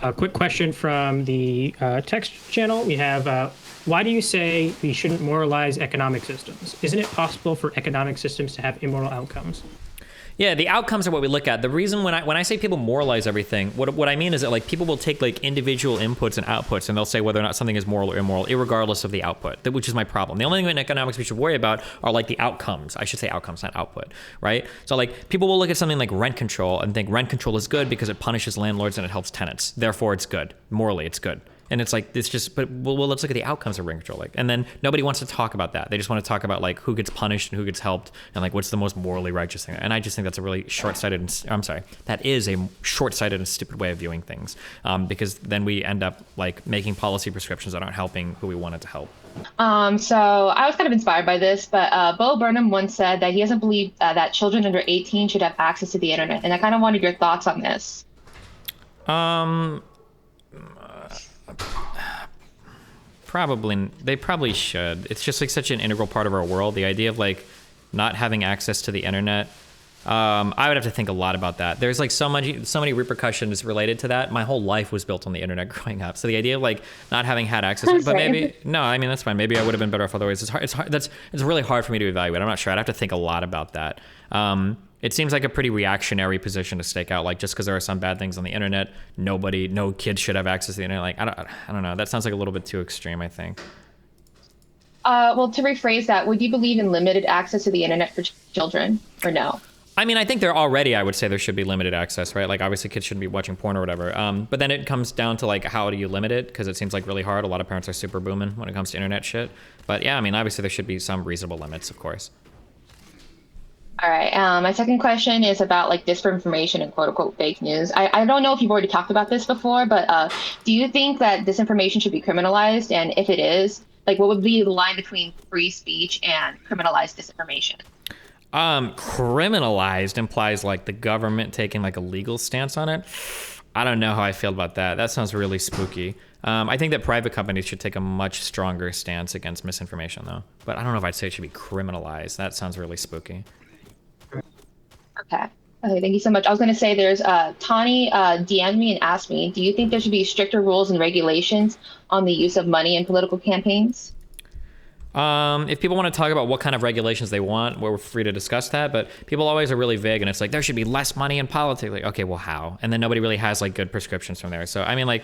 [SPEAKER 4] A quick question from the text channel. We have, why do you say we shouldn't moralize economic systems? Isn't it possible for economic systems to have immoral outcomes?
[SPEAKER 2] Yeah, the outcomes are what we look at. The reason when I say people moralize everything, what I mean is that like people will take like individual inputs and outputs, and they'll say whether or not something is moral or immoral, irregardless of the output, which is my problem. The only thing in economics we should worry about are like the outcomes. I should say outcomes, not output, right? So like people will look at something like rent control and think rent control is good because it punishes landlords and it helps tenants. Therefore, it's good. Morally, it's good. And it's like, it's just, but well, let's look at the outcomes of rent control. Like, and then nobody wants to talk about that. They just want to talk about like who gets punished and who gets helped and like what's the most morally righteous thing. And I just think that's a really short-sighted, that is a short-sighted and stupid way of viewing things, because then we end up like making policy prescriptions that aren't helping who we wanted to help.
[SPEAKER 6] So I was kind of inspired by this, but Bo Burnham once said that he doesn't believe that children under 18 should have access to the internet. And I kind of wanted your thoughts on this.
[SPEAKER 2] They probably should. It's just like such an integral part of our world. The idea of like not having access to the internet. I would have to think a lot about that. There's like so many repercussions related to that. My whole life was built on the internet growing up. So the idea of like not having had access, but maybe no, I mean that's fine. Maybe I would have been better off otherwise. It's hard. It's really hard for me to evaluate. I'm not sure. I'd have to think a lot about that. It seems like a pretty reactionary position to stake out. Like just because there are some bad things on the internet, no kids should have access to the internet. Like I don't know. That sounds like a little bit too extreme, I think.
[SPEAKER 6] Well, to rephrase that, would you believe in limited access to the internet for children, or no?
[SPEAKER 2] I mean, I think I would say there should be limited access, right? Like obviously kids shouldn't be watching porn or whatever. But then it comes down to like, how do you limit it? Because it seems like really hard. A lot of parents are super booming when it comes to internet shit. But yeah, I mean, obviously there should be some reasonable limits, of course.
[SPEAKER 6] All right. My second question is about like disinformation and quote unquote fake news. I don't know if you've already talked about this before, but do you think that disinformation should be criminalized? And if it is, like what would be the line between free speech and criminalized disinformation?
[SPEAKER 2] Criminalized implies like the government taking like a legal stance on it. I don't know how I feel about that. That sounds really spooky. I think that private companies should take a much stronger stance against misinformation though. But I don't know if I'd say it should be criminalized. That sounds really spooky.
[SPEAKER 6] Okay, thank you so much. I was going to say there's Tani DM'd me and asked me, do you think there should be stricter rules and regulations on the use of money in political campaigns?
[SPEAKER 2] If people want to talk about what kind of regulations they want, we're free to discuss that, but people always are really vague and it's like, there should be less money in politics. Like, okay, well, how? And then nobody really has like good prescriptions from there. So, I mean, like,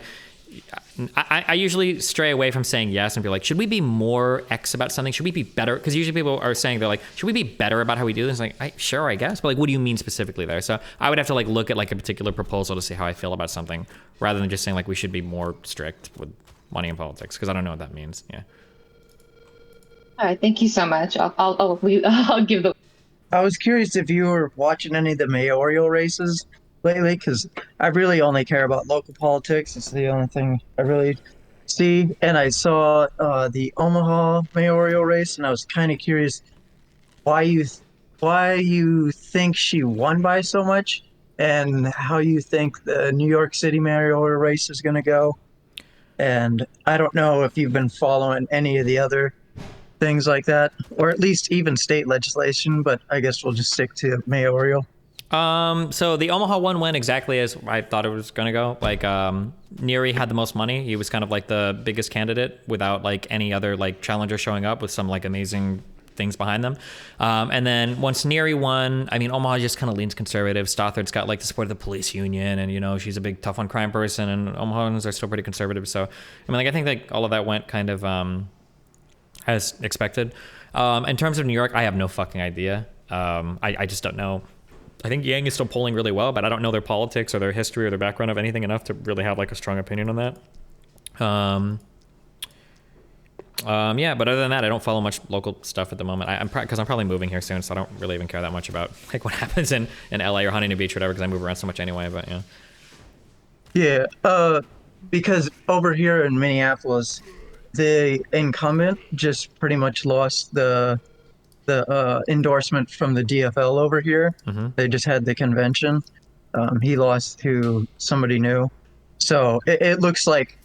[SPEAKER 2] I usually stray away from saying yes and be like, should we be more X about something? Should we be better? Because usually people are saying, they're like, should we be better about how we do this? Like, sure, I guess. But like, what do you mean specifically there? So I would have to like look at like a particular proposal to see how I feel about something rather than just saying like, we should be more strict with money in politics. Because I don't know what that means. Yeah.
[SPEAKER 6] All right, thank you so much. I'll give the.
[SPEAKER 7] I was curious if you were watching any of the mayoral races lately, because I really only care about local politics. It's the only thing I really see. And I saw the Omaha mayoral race, and I was kind of curious why you think she won by so much, and how you think the New York City mayoral race is going to go. And I don't know if you've been following any of the other things like that, or at least even state legislation, but I guess we'll just stick to mayoral.
[SPEAKER 2] So the Omaha one went exactly as I thought it was gonna go. Like, Neary had the most money. He was kind of like the biggest candidate without like any other like challenger showing up with some like amazing things behind them. And then once Neary won, I mean, Omaha just kind of leans conservative. Stothard's got like the support of the police union, and you know, she's a big tough on crime person, and Omahans are still pretty conservative. So I mean, like, I think like all of that went kind of as expected. In terms of New York, I have no fucking idea. I just don't know. I think Yang is still polling really well, but I don't know their politics or their history or their background of anything enough to really have like a strong opinion on that. Yeah, but other than that, I don't follow much local stuff at the moment. Because I'm probably moving here soon, so I don't really even care that much about like what happens in LA or Huntington Beach or whatever, because I move around so much anyway. But yeah.
[SPEAKER 7] Yeah, because over here in Minneapolis, the incumbent just pretty much lost the endorsement from the DFL over here.
[SPEAKER 2] Mm-hmm.
[SPEAKER 7] They just had the convention. He lost to somebody new. So it looks like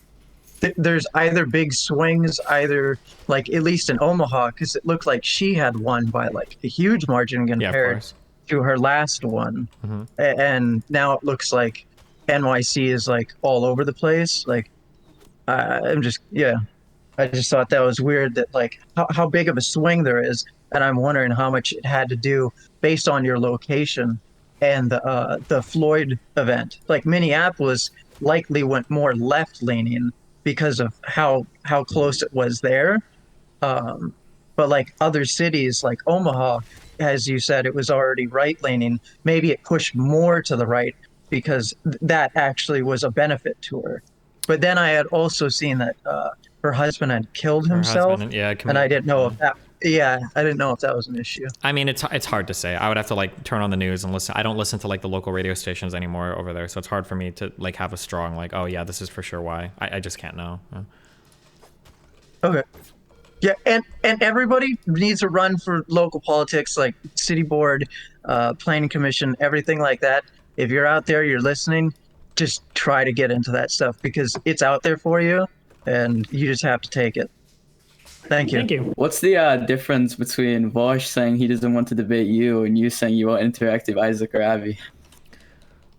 [SPEAKER 7] there's either big swings, either like at least in Omaha, because it looked like she had won by like a huge margin compared to her last one.
[SPEAKER 2] Mm-hmm.
[SPEAKER 7] And now it looks like NYC is like all over the place. Like, I just thought that was weird that like how big of a swing there is. And I'm wondering how much it had to do based on your location and the Floyd event. Like Minneapolis likely went more left leaning because of how close it was there. But like other cities like Omaha, as you said, it was already right leaning. Maybe it pushed more to the right because that actually was a benefit to her. But then I had also seen that her husband had killed himself, and I didn't know if that. Yeah, I didn't know if that was an issue.
[SPEAKER 2] I mean, it's hard to say. I would have to like turn on the news and listen. I don't listen to like the local radio stations anymore over there, so it's hard for me to like have a strong like, oh yeah, this is for sure why. I just can't know. Yeah.
[SPEAKER 7] Okay. Yeah, and everybody needs to run for local politics, like city board, planning commission, everything like that. If you're out there, you're listening, just try to get into that stuff because it's out there for you, and you just have to take it. Thank you.
[SPEAKER 4] Thank you.
[SPEAKER 11] What's the difference between Vosh saying he doesn't want to debate you and you saying you won't interact with Isaac or Avi?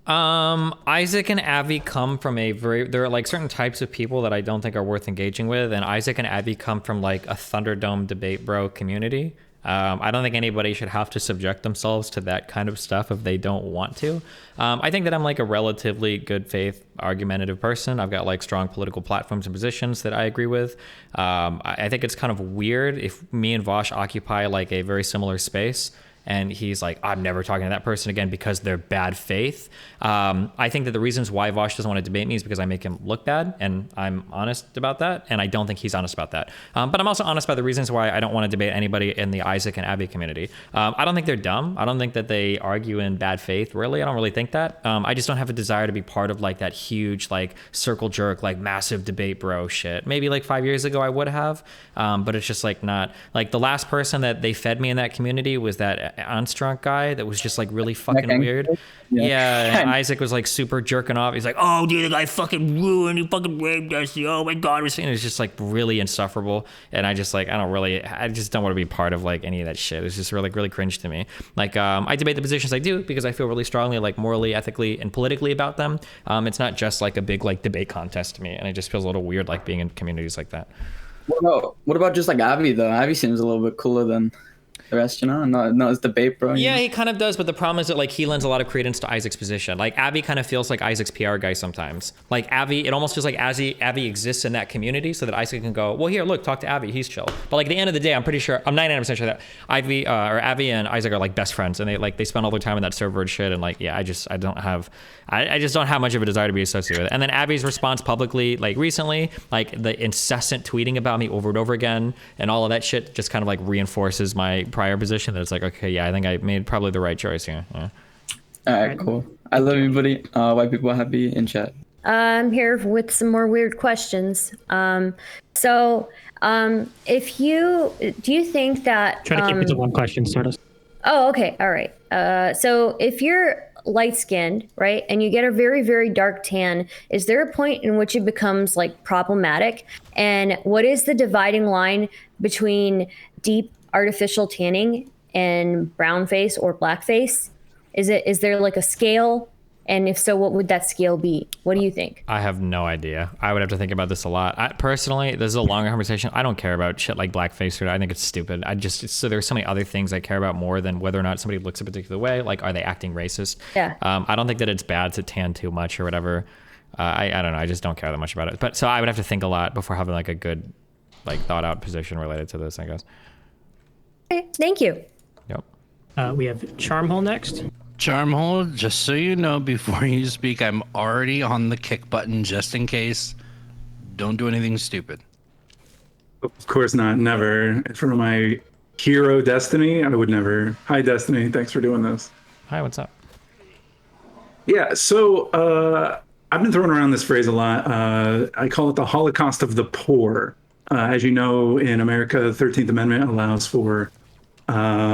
[SPEAKER 2] Isaac and Avi come from there are like certain types of people that I don't think are worth engaging with, and Isaac and Avi come from like a Thunderdome debate bro community. I don't think anybody should have to subject themselves to that kind of stuff if they don't want to. I think that I'm like a relatively good faith, argumentative person. I've got like strong political platforms and positions that I agree with. I think it's kind of weird if me and Vosh occupy like a very similar space and he's like, I'm never talking to that person again because they're bad faith. I think that the reasons why Vosh doesn't want to debate me is because I make him look bad, and I'm honest about that, and I don't think he's honest about that. But I'm also honest about the reasons why I don't want to debate anybody in the Isaac and Abby community. I don't think they're dumb. I don't think that they argue in bad faith, really. I don't really think that. I just don't have a desire to be part of like that huge, like circle jerk, like massive debate bro shit. Maybe like 5 years ago I would have, but it's just like not, like the last person that they fed me in that community was that Armstrong guy that was just like really fucking weird. Yeah, and Isaac was like super jerking off. He's like, oh dude, the guy fucking ruined, he fucking raped us, oh my god. It was just like really insufferable, and I just don't want to be part of like any of that shit. It's just really cringe to me. Like I debate the positions I do because I feel really strongly, like morally, ethically, and politically about them. It's not just like a big like debate contest to me, and it just feels a little weird like being in communities like that.
[SPEAKER 11] What about just like Avi though? Avi seems a little bit cooler than the rest, you know, not as debate, bro.
[SPEAKER 2] Yeah, he kind of does, but the problem is that like he lends a lot of credence to Isaac's position. Like Avi kind of feels like Isaac's PR guy sometimes. Like Avi, it almost feels like Avi exists in that community so that Isaac can go, well, here, look, talk to Avi, he's chill. But like at the end of the day, I'm 99% sure that Avi and Isaac are like best friends, and they spend all their time in that server and shit. And like, yeah, I just don't have much of a desire to be associated with it. And then Avi's response publicly, like recently, like the incessant tweeting about me over and over again, and all of that shit just kind of like reinforces my prior position that it's like, okay, yeah, I think I made probably the right choice here. Yeah.
[SPEAKER 11] All right, cool. I love you, buddy. White people are happy in chat.
[SPEAKER 20] I'm here with some more weird questions. If do you think that
[SPEAKER 4] Try to keep it to one question, Stardust.
[SPEAKER 20] Oh, okay, all right. So if you're light-skinned, right, and you get a very, very dark tan, is there a point in which it becomes like problematic? And what is the dividing line between deep artificial tanning and brown face or black face? Is there like a scale? And if so, what would that scale be? What do you think?
[SPEAKER 2] I have no idea. I would have to think about this a lot. Personally, this is a longer conversation. I don't care about shit like blackface. I think it's stupid. So there's so many other things I care about more than whether or not somebody looks a particular way. Like, are they acting racist?
[SPEAKER 20] Yeah.
[SPEAKER 2] I don't think that it's bad to tan too much or whatever. I don't know. I just don't care that much about it. But so I would have to think a lot before having like a good, like thought out position related to this, I guess.
[SPEAKER 20] Okay, thank you.
[SPEAKER 2] Yep.
[SPEAKER 4] We have Charmhole next.
[SPEAKER 8] Charmhole, just so you know, before you speak, I'm already on the kick button just in case. Don't do anything stupid.
[SPEAKER 12] Of course not. Never. For my hero Destiny, I would never. Hi, Destiny. Thanks for doing this.
[SPEAKER 2] Hi, what's up?
[SPEAKER 12] Yeah, so I've been throwing around this phrase a lot. I call it the Holocaust of the poor. As you know, in America, the 13th Amendment allows for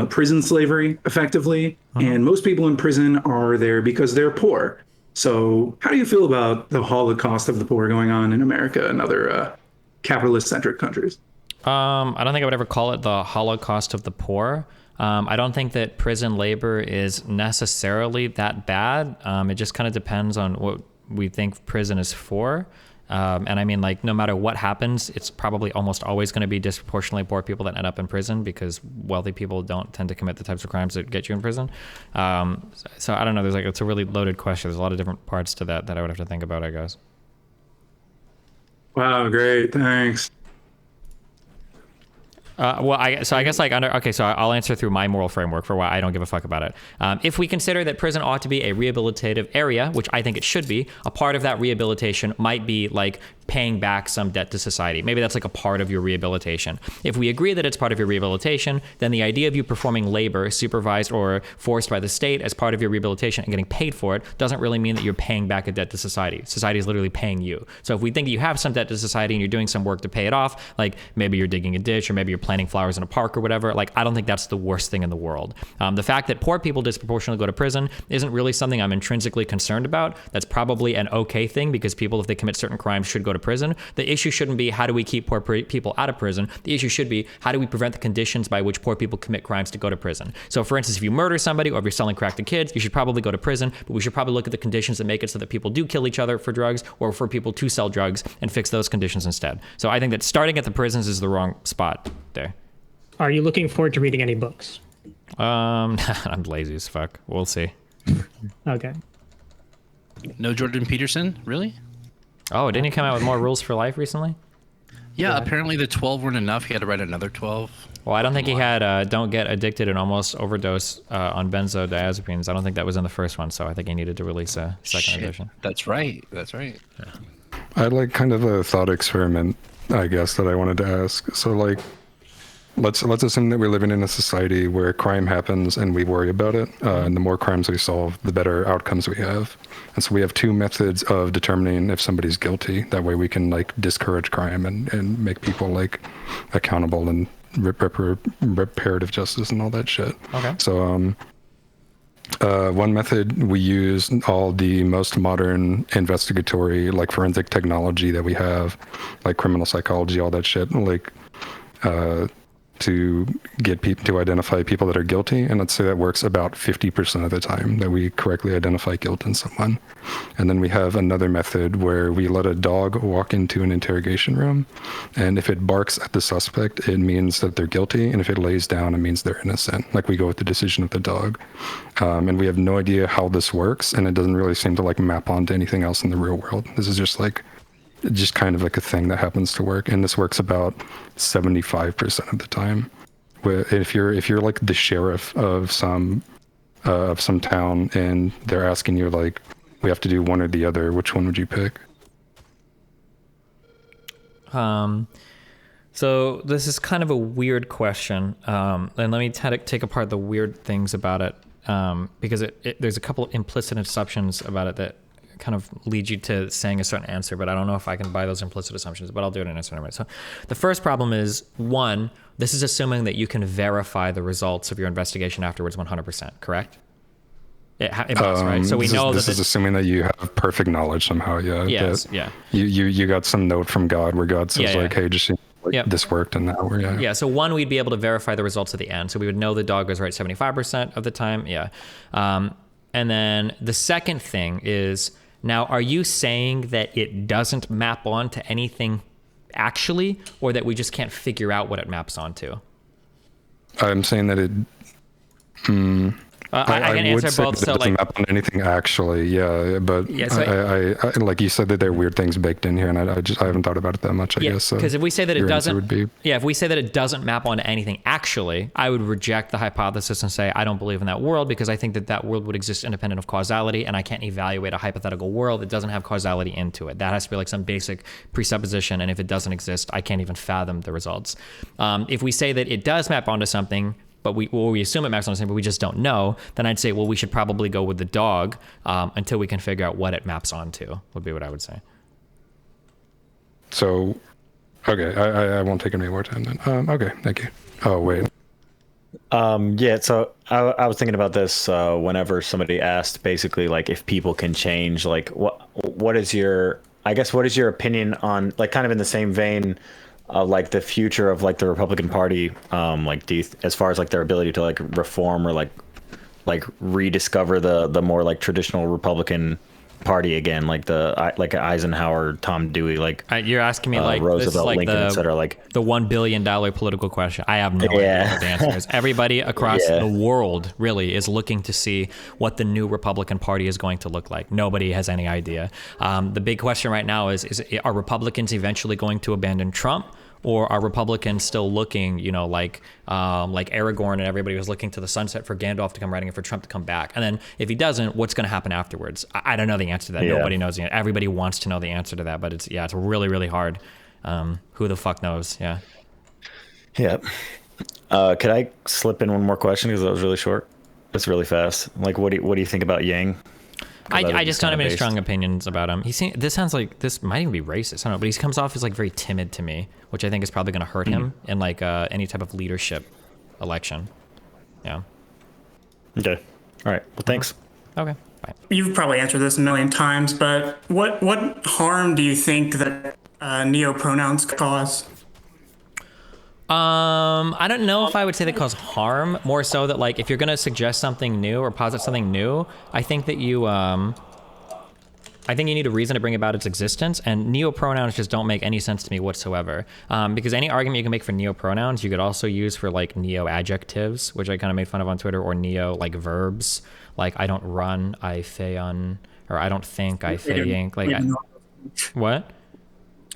[SPEAKER 12] prison slavery, effectively, and most people in prison are there because they're poor. So how do you feel about the Holocaust of the poor going on in America and other capitalist-centric countries?
[SPEAKER 2] I don't think I would ever call it the Holocaust of the poor. I don't think that prison labor is necessarily that bad. It just kind of depends on what we think prison is for. And I mean, like, no matter what happens, it's probably almost always going to be disproportionately poor people that end up in prison because wealthy people don't tend to commit the types of crimes that get you in prison. So I don't know. It's a really loaded question. There's a lot of different parts to that I would have to think about, I guess.
[SPEAKER 12] Wow, great. Thanks.
[SPEAKER 2] So I'll answer through my moral framework for why I don't give a fuck about it. If we consider that prison ought to be a rehabilitative area, which I think it should be, a part of that rehabilitation might be like paying back some debt to society. Maybe that's like a part of your rehabilitation. If we agree that it's part of your rehabilitation, then the idea of you performing labor supervised or forced by the state as part of your rehabilitation and getting paid for it doesn't really mean that you're paying back a debt to society. Society is literally paying you. So if we think that you have some debt to society and you're doing some work to pay it off, like maybe you're digging a ditch or maybe you're planting flowers in a park or whatever, like I don't think that's the worst thing in the world. The fact that poor people disproportionately go to prison isn't really something I'm intrinsically concerned about. That's probably an okay thing because people, if they commit certain crimes, should go to prison. The issue shouldn't be how do we keep poor people out of prison. The issue should be how do we prevent the conditions by which poor people commit crimes to go to prison. So for instance, if you murder somebody or if you're selling crack to kids, you should probably go to prison, but we should probably look at the conditions that make it so that people do kill each other for drugs or for people to sell drugs and fix those conditions instead. So I think that starting at the prisons is the wrong spot there.
[SPEAKER 4] Are you looking forward to reading any books?
[SPEAKER 2] I'm lazy as fuck. We'll see.
[SPEAKER 4] Okay.
[SPEAKER 8] No Jordan Peterson? Really?
[SPEAKER 2] Oh, didn't he come out with more rules for life recently?
[SPEAKER 8] Yeah, apparently the 12 weren't enough. He had to write another 12.
[SPEAKER 2] Well, I don't think he had don't get addicted and almost overdose on benzodiazepines. I don't think that was in the first one, so I think he needed to release a second edition.
[SPEAKER 8] That's right. That's right.
[SPEAKER 2] Yeah.
[SPEAKER 13] I had like kind of a thought experiment, I guess, that I wanted to ask. So like, let's assume that we're living in a society where crime happens and we worry about it, and the more crimes we solve, the better outcomes we have. And so we have two methods of determining if somebody's guilty. That way we can like discourage crime and make people like accountable and reparative justice and all that shit.
[SPEAKER 2] Okay.
[SPEAKER 13] So one method, we use all the most modern investigatory like forensic technology that we have, like criminal psychology, all that shit, like to get people to identify people that are guilty, and let's say that works about 50% of the time that we correctly identify guilt in someone. And then we have another method where we let a dog walk into an interrogation room, and if it barks at the suspect, it means that they're guilty, and if it lays down, it means they're innocent. Like, we go with the decision of the dog. And we have no idea how this works, and it doesn't really seem to like map onto anything else in the real world. This is just kind of like a thing that happens to work, and this works about 75% of the time. Where if you're like the sheriff of some town, and they're asking you like, we have to do one or the other, which one would you pick?
[SPEAKER 2] So this is kind of a weird question, and let me take apart the weird things about it, because there's a couple of implicit assumptions about it that kind of lead you to saying a certain answer, but I don't know if I can buy those implicit assumptions, but I'll do it in a certain way. So the first problem is, one, this is assuming that you can verify the results of your investigation afterwards 100%, correct? It must, right? So we know
[SPEAKER 13] this is assuming that you have perfect knowledge somehow. Yeah.
[SPEAKER 2] Yes. Yeah.
[SPEAKER 13] You got some note from God where God says like, hey, just
[SPEAKER 2] Yep.
[SPEAKER 13] this worked, and now we're
[SPEAKER 2] Yeah. So one, we'd be able to verify the results at the end. So we would know the dog was right 75% of the time. Yeah. And then the second thing is, now, are you saying that it doesn't map onto anything actually, or that we just can't figure out what it maps onto?
[SPEAKER 13] I'm saying that it.
[SPEAKER 2] I can answer both.
[SPEAKER 13] So, it doesn't map on anything actually, yeah. But I like you said that there are weird things baked in here, and I haven't thought about it that much. I guess.
[SPEAKER 2] Because if we say that it doesn't,
[SPEAKER 13] if
[SPEAKER 2] we say that it doesn't map onto anything actually, I would reject the hypothesis and say I don't believe in that world, because I think that world would exist independent of causality, and I can't evaluate a hypothetical world that doesn't have causality into it. That has to be like some basic presupposition, and if it doesn't exist, I can't even fathom the results. If we say that it does map onto something, but we assume it maps onto something, but we just don't know, then I'd say, well, we should probably go with the dog until we can figure out what it maps onto, would be what I would say.
[SPEAKER 13] So, okay, I won't take any more time then. Okay, thank you. Oh, wait.
[SPEAKER 19] Yeah, so I was thinking about this whenever somebody asked basically like if people can change, like what is your opinion on, like, kind of in the same vein, like the future of like the Republican Party, like as far as like their ability to like reform or like rediscover the more like traditional Republican Party again, like Eisenhower, Tom Dewey, like
[SPEAKER 2] you're asking me like
[SPEAKER 19] Roosevelt,
[SPEAKER 2] this is like
[SPEAKER 19] Lincoln, etc. Like
[SPEAKER 2] the $1 billion political question. I have no idea what the answer is. Everybody across the world really is looking to see what the new Republican Party is going to look like. Nobody has any idea. The big question right now is are Republicans eventually going to abandon Trump? Or are Republicans still looking, like Aragorn and everybody was looking to the sunset for Gandalf to come riding and for Trump to come back? And then if he doesn't, what's going to happen afterwards? I don't know the answer to that. Yeah. Nobody knows the answer. Everybody wants to know the answer to that, but it's really, really hard. Who the fuck knows? Yeah.
[SPEAKER 19] Yeah. Could I slip in one more question, because that was really short? That's really fast. Like, what do you think about Yang?
[SPEAKER 2] I just don't have any strong opinions about him. This sounds like this might even be racist. I don't know, but he comes off as like very timid to me, which I think is probably going to hurt him in like any type of leadership election. Yeah.
[SPEAKER 19] Okay. All right. Well, thanks.
[SPEAKER 2] Okay. Bye.
[SPEAKER 16] You've probably answered this a million times, but what harm do you think that neo-pronouns cause?
[SPEAKER 2] I don't know if I would say they cause harm. More so that like if you're gonna suggest something new or posit something new, I think that you need a reason to bring about its existence, and neo-pronouns just don't make any sense to me whatsoever. Because any argument you can make for neo-pronouns, you could also use for like neo-adjectives, which I kind of made fun of on Twitter, or neo like verbs, like I don't run, I feyon, or I don't think, I feyink. Like what?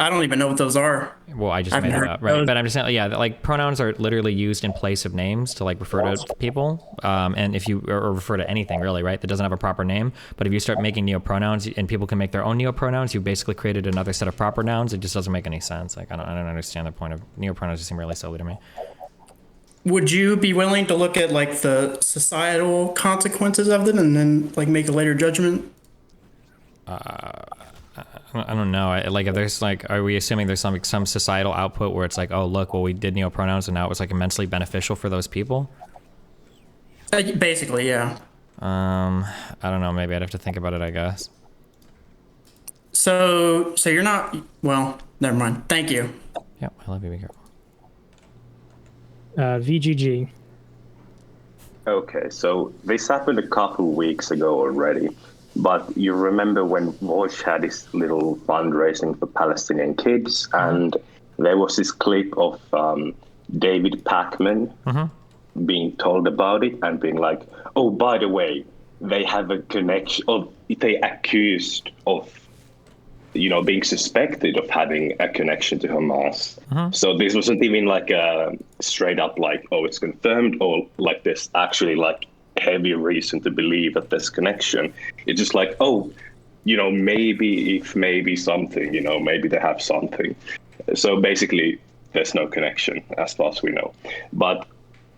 [SPEAKER 16] I don't even know what those are.
[SPEAKER 2] Well, I just made that up, right? But I'm just saying, yeah, like pronouns are literally used in place of names to like refer to people, and if you or refer to anything really, right, that doesn't have a proper name. But if you start making neo-pronouns and people can make their own neo-pronouns, you basically created another set of proper nouns. It just doesn't make any sense. Like I don't understand the point of neo-pronouns. Just seem really silly to me.
[SPEAKER 16] Would you be willing to look at like the societal consequences of it and then like make a later judgment?
[SPEAKER 2] I don't know. Like, if there's like, are we assuming there's some societal output where it's like, oh look, well we did neo-pronouns and now it was like immensely beneficial for those people?
[SPEAKER 16] Basically, yeah.
[SPEAKER 2] I don't know. Maybe I'd have to think about it, I guess.
[SPEAKER 16] So you're not. Well, never mind. Thank you.
[SPEAKER 2] Yeah, I love you. Be careful.
[SPEAKER 4] VGG.
[SPEAKER 17] Okay, so this happened a couple weeks ago already, but you remember when Vosh had his little fundraising for Palestinian kids, and there was this clip of David Pacman being told about it and being like, oh, by the way, they have a connection, or they accused of, being suspected of having a connection to Hamas. So this wasn't even like a straight up like, oh, it's confirmed, or like there's actually like heavy reason to believe that there's connection. It's just like, oh, maybe something, maybe they have something. So basically, there's no connection as far as we know. But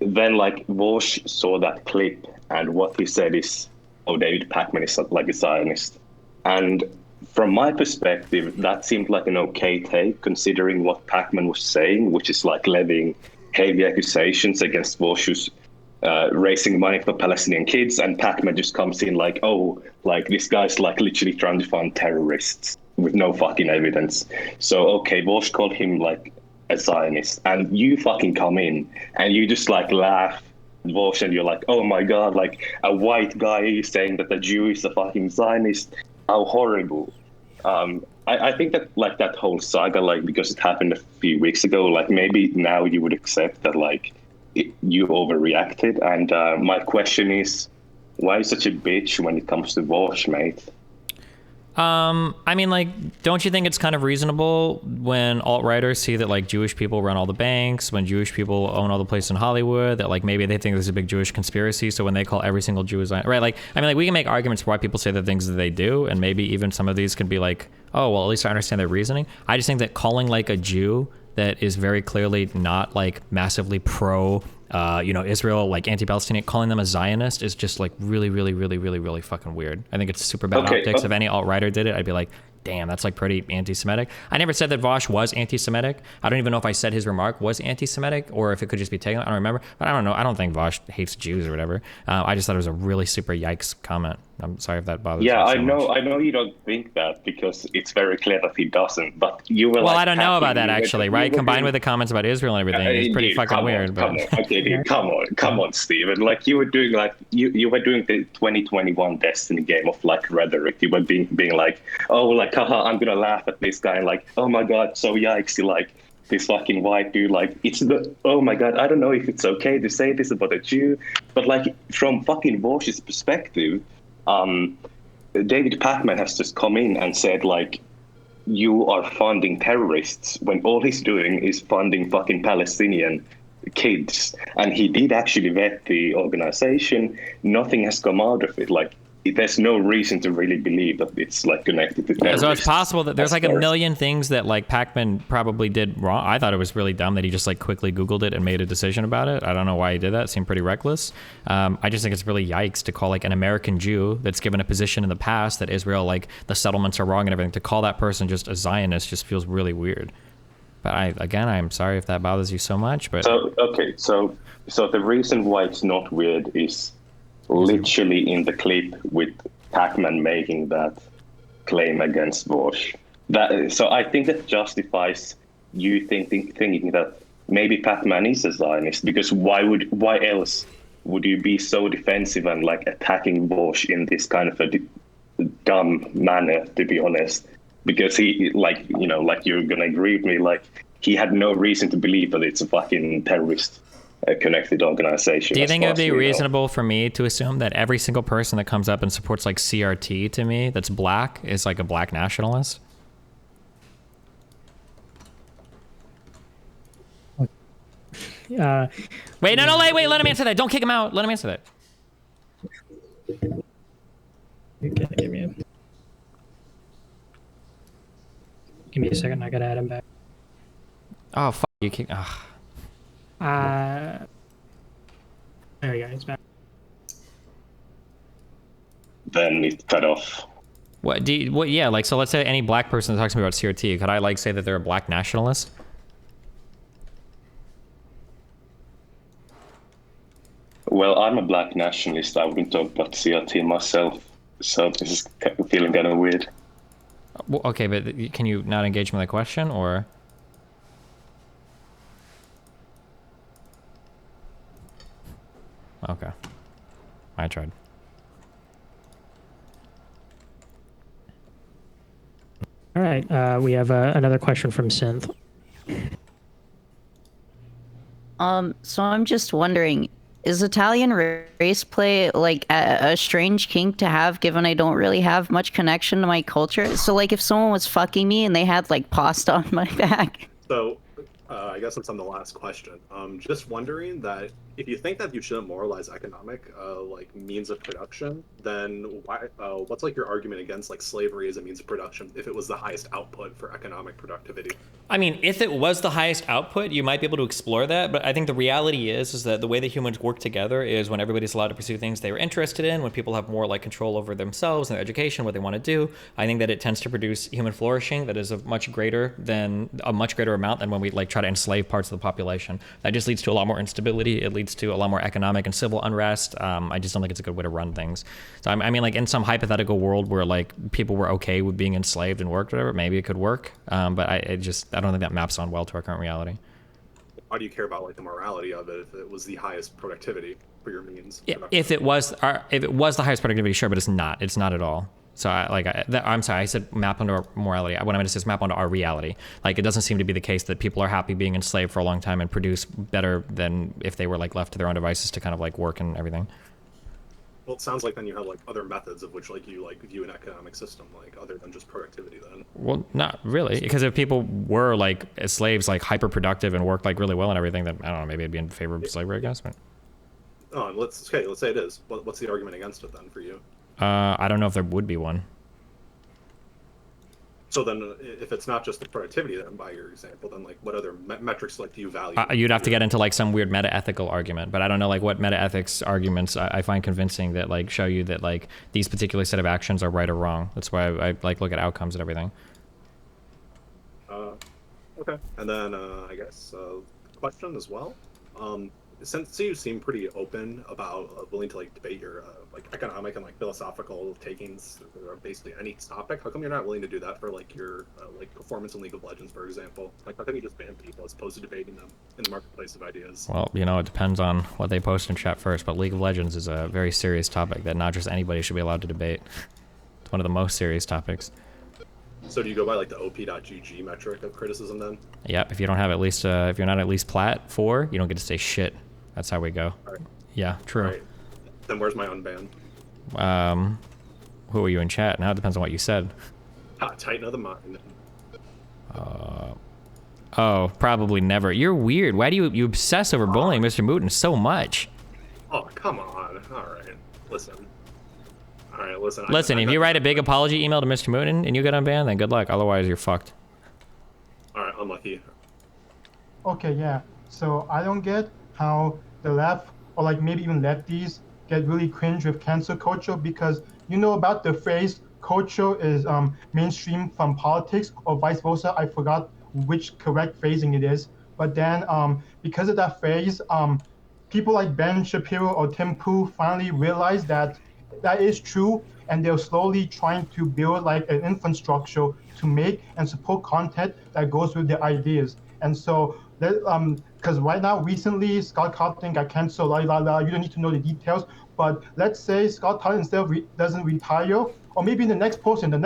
[SPEAKER 17] then like Vosh saw that clip, and what he said is, oh, David Pacman is like a Zionist. And from my perspective, that seemed like an okay take, considering what Pacman was saying, which is like levying heavy accusations against Vosh, who's raising money for Palestinian kids, and Pacman just comes in like, oh, like this guy's like literally trying to fund terrorists with no fucking evidence. So, okay, Vosh called him like a Zionist, and you fucking come in and you just like laugh, Vosh, and you're like, oh my God, like a white guy is saying that the Jew is a fucking Zionist. How horrible. I think that like that whole saga, like because it happened a few weeks ago, like maybe now you would accept that like you overreacted. And my question is, why such a bitch when it comes to Vosh, mate?
[SPEAKER 2] I mean, like, don't you think it's kind of reasonable when alt-righters see that, like, Jewish people run all the banks, when Jewish people own all the places in Hollywood, that, like, maybe they think there's a big Jewish conspiracy, so when they call every single Jew a Zionist, right? Like, I mean, like, we can make arguments for why people say the things that they do, and maybe even some of these can be like, oh, well, at least I understand their reasoning. I just think that calling, like, a Jew that is very clearly not, like, massively pro, Israel, like anti-Palestinian, calling them a Zionist is just like really, really, really, really, really fucking weird. I think it's super bad optics. If any alt-righter did it, I'd be like, damn, that's like pretty anti-Semitic. I never said that Vosh was anti-Semitic. I don't even know if I said his remark was anti-Semitic or if it could just be taken. I don't remember, but I don't know. I don't think Vosh hates Jews or whatever. I just thought it was a really super yikes comment. I'm sorry if that bothers you so
[SPEAKER 17] I know you don't think that because it's very clear that he doesn't, but you were
[SPEAKER 2] I don't know about that actually, right? Combined with the comments about Israel and everything, it's pretty fucking weird.
[SPEAKER 17] Come on, Steven. Like you were doing you were doing the 2021 Destiny game of like rhetoric. You were being like, oh, like haha, I'm gonna laugh at this guy, and like, oh my God, so yikes, like this fucking white dude, like oh my God, I don't know if it's okay to say this about a Jew, but like from fucking Vosh's perspective, David Pacman has just come in and said like, you are funding terrorists when all he's doing is funding fucking Palestinian kids. And he did actually vet the organization. Nothing has come out of it. Like, there's no reason to really believe that it's like connected to terrorists.
[SPEAKER 2] So it's possible that there's like a million things that like Pacman probably did wrong. I thought it was really dumb that he just like quickly Googled it and made a decision about it. I don't know why he did that. It seemed pretty reckless. I just think it's really yikes to call like an American Jew that's given a position in the past that Israel, like the settlements are wrong and everything, to call that person just a Zionist just feels really weird. But I'm sorry if that bothers you so much. But
[SPEAKER 17] so the reason why it's not weird is literally in the clip with Pacman making that claim against Vosh. So I think that justifies you thinking that maybe Pacman is a Zionist, because why else would you be so defensive and like attacking Vosh in this kind of a dumb manner, to be honest? Because he, like, like you're gonna agree with me, like he had no reason to believe that it's a fucking terrorist connected organization.
[SPEAKER 2] Do you think it would be reasonable for me to assume that every single person that comes up and supports like CRT to me that's black is like a black nationalist? Wait, let him answer that. Don't kick him out. Let him answer that.
[SPEAKER 4] Okay, give me a second. I gotta add him back.
[SPEAKER 2] Oh, fuck. You kick.
[SPEAKER 4] There we go. He's back.
[SPEAKER 17] Then it cut off.
[SPEAKER 2] Yeah, like, so let's say any black person that talks to me about CRT, could I like say that they're a black nationalist?
[SPEAKER 17] Well, I'm a black nationalist. I wouldn't talk about CRT myself, so this is feeling kind of weird.
[SPEAKER 2] Well, okay, but can you not engage me with the question, or? Okay. I tried.
[SPEAKER 4] All right. We have another question from Synth.
[SPEAKER 10] So I'm just wondering, is Italian race play like a strange kink to have, given I don't really have much connection to my culture? So like if someone was fucking me and they had like pasta on my back.
[SPEAKER 15] So, I guess since I'm the last question, just wondering that if you think that you shouldn't moralize economic like means of production, then why? What's like your argument against like slavery as a means of production if it was the highest output for economic productivity?
[SPEAKER 2] I mean, if it was the highest output, you might be able to explore that. But I think the reality is that the way that humans work together is when everybody's allowed to pursue things they were interested in, when people have more like control over themselves and their education, what they want to do. I think that it tends to produce human flourishing that is a much greater amount than when we like try to enslave parts of the population. That just leads to a lot more instability. It leads to a lot more economic and civil unrest. I just don't think it's a good way to run things. So I mean, like in some hypothetical world where like people were okay with being enslaved and worked, whatever, maybe it could work. But I don't think that maps on well to our current reality.
[SPEAKER 15] Why do you care about like the morality of it if it was the highest productivity for your means?
[SPEAKER 2] If it was the highest productivity, sure, but it's not. It's not at all. So I'm sorry, I said map onto our morality. What I meant to say is map onto our reality. Like it doesn't seem to be the case that people are happy being enslaved for a long time and produce better than if they were like left to their own devices to kind of like work and everything.
[SPEAKER 15] Well, it sounds like then you have like other methods of which like you like view an economic system like other than just productivity then.
[SPEAKER 2] Well, not really, because if people were like slaves, like hyper productive and worked like really well and everything, then I don't know, maybe it'd be in favor of slavery, I guess. But
[SPEAKER 15] Oh, let's say it is. What's the argument against it then for you?
[SPEAKER 2] I don't know if there would be one.
[SPEAKER 15] So then, if it's not just the productivity, then by your example, then like what other metrics like do you value?
[SPEAKER 2] You'd have to get into like some weird meta-ethical argument, but I don't know like what meta-ethics arguments I find convincing that like show you that like these particular set of actions are right or wrong. That's why I like look at outcomes and everything.
[SPEAKER 15] Okay, and then I guess question as well. Since you seem pretty open about willing to like debate your like economic and like philosophical takings or basically any topic, how come you're not willing to do that for like your like performance in League of Legends, for example? Like how come you just ban people as opposed to debating them in the marketplace of ideas?
[SPEAKER 2] Well, you know, it depends on what they post in chat first, but League of Legends is a very serious topic that not just anybody should be allowed to debate. It's one of the most serious topics.
[SPEAKER 15] So do you go by like the op.gg metric of criticism then?
[SPEAKER 2] Yep, if you don't have at least if you're not at least plat 4, you don't get to say shit. That's how we go.
[SPEAKER 15] All right.
[SPEAKER 2] Yeah, true.
[SPEAKER 15] All right. Then where's my unban?
[SPEAKER 2] Who are you in chat? Now it depends on what you said.
[SPEAKER 15] Tighten of the mind.
[SPEAKER 2] Oh, probably never. You're weird. Why do you obsess over bullying Mr. Mooten so much?
[SPEAKER 15] Oh, come on. All right. Listen. All right, listen.
[SPEAKER 2] Listen, if you write a big apology email to Mr. Mooten and you get unbanned, then good luck. Otherwise, you're fucked.
[SPEAKER 15] All right, unlucky.
[SPEAKER 18] Okay, yeah. So I don't get how the left or like maybe even lefties get really cringe with cancel culture, because you know about the phrase culture is mainstream from politics or vice versa. I forgot which correct phrasing it is, but then because of that phrase, people like Ben Shapiro or Tim Pool finally realized that that is true, and they're slowly trying to build like an infrastructure to make and support content that goes with their ideas. And so because right now, recently, Scott Cawthon got canceled, you don't need to know the details, but let's say Scott Cawthon instead of doesn't retire, or maybe the next person that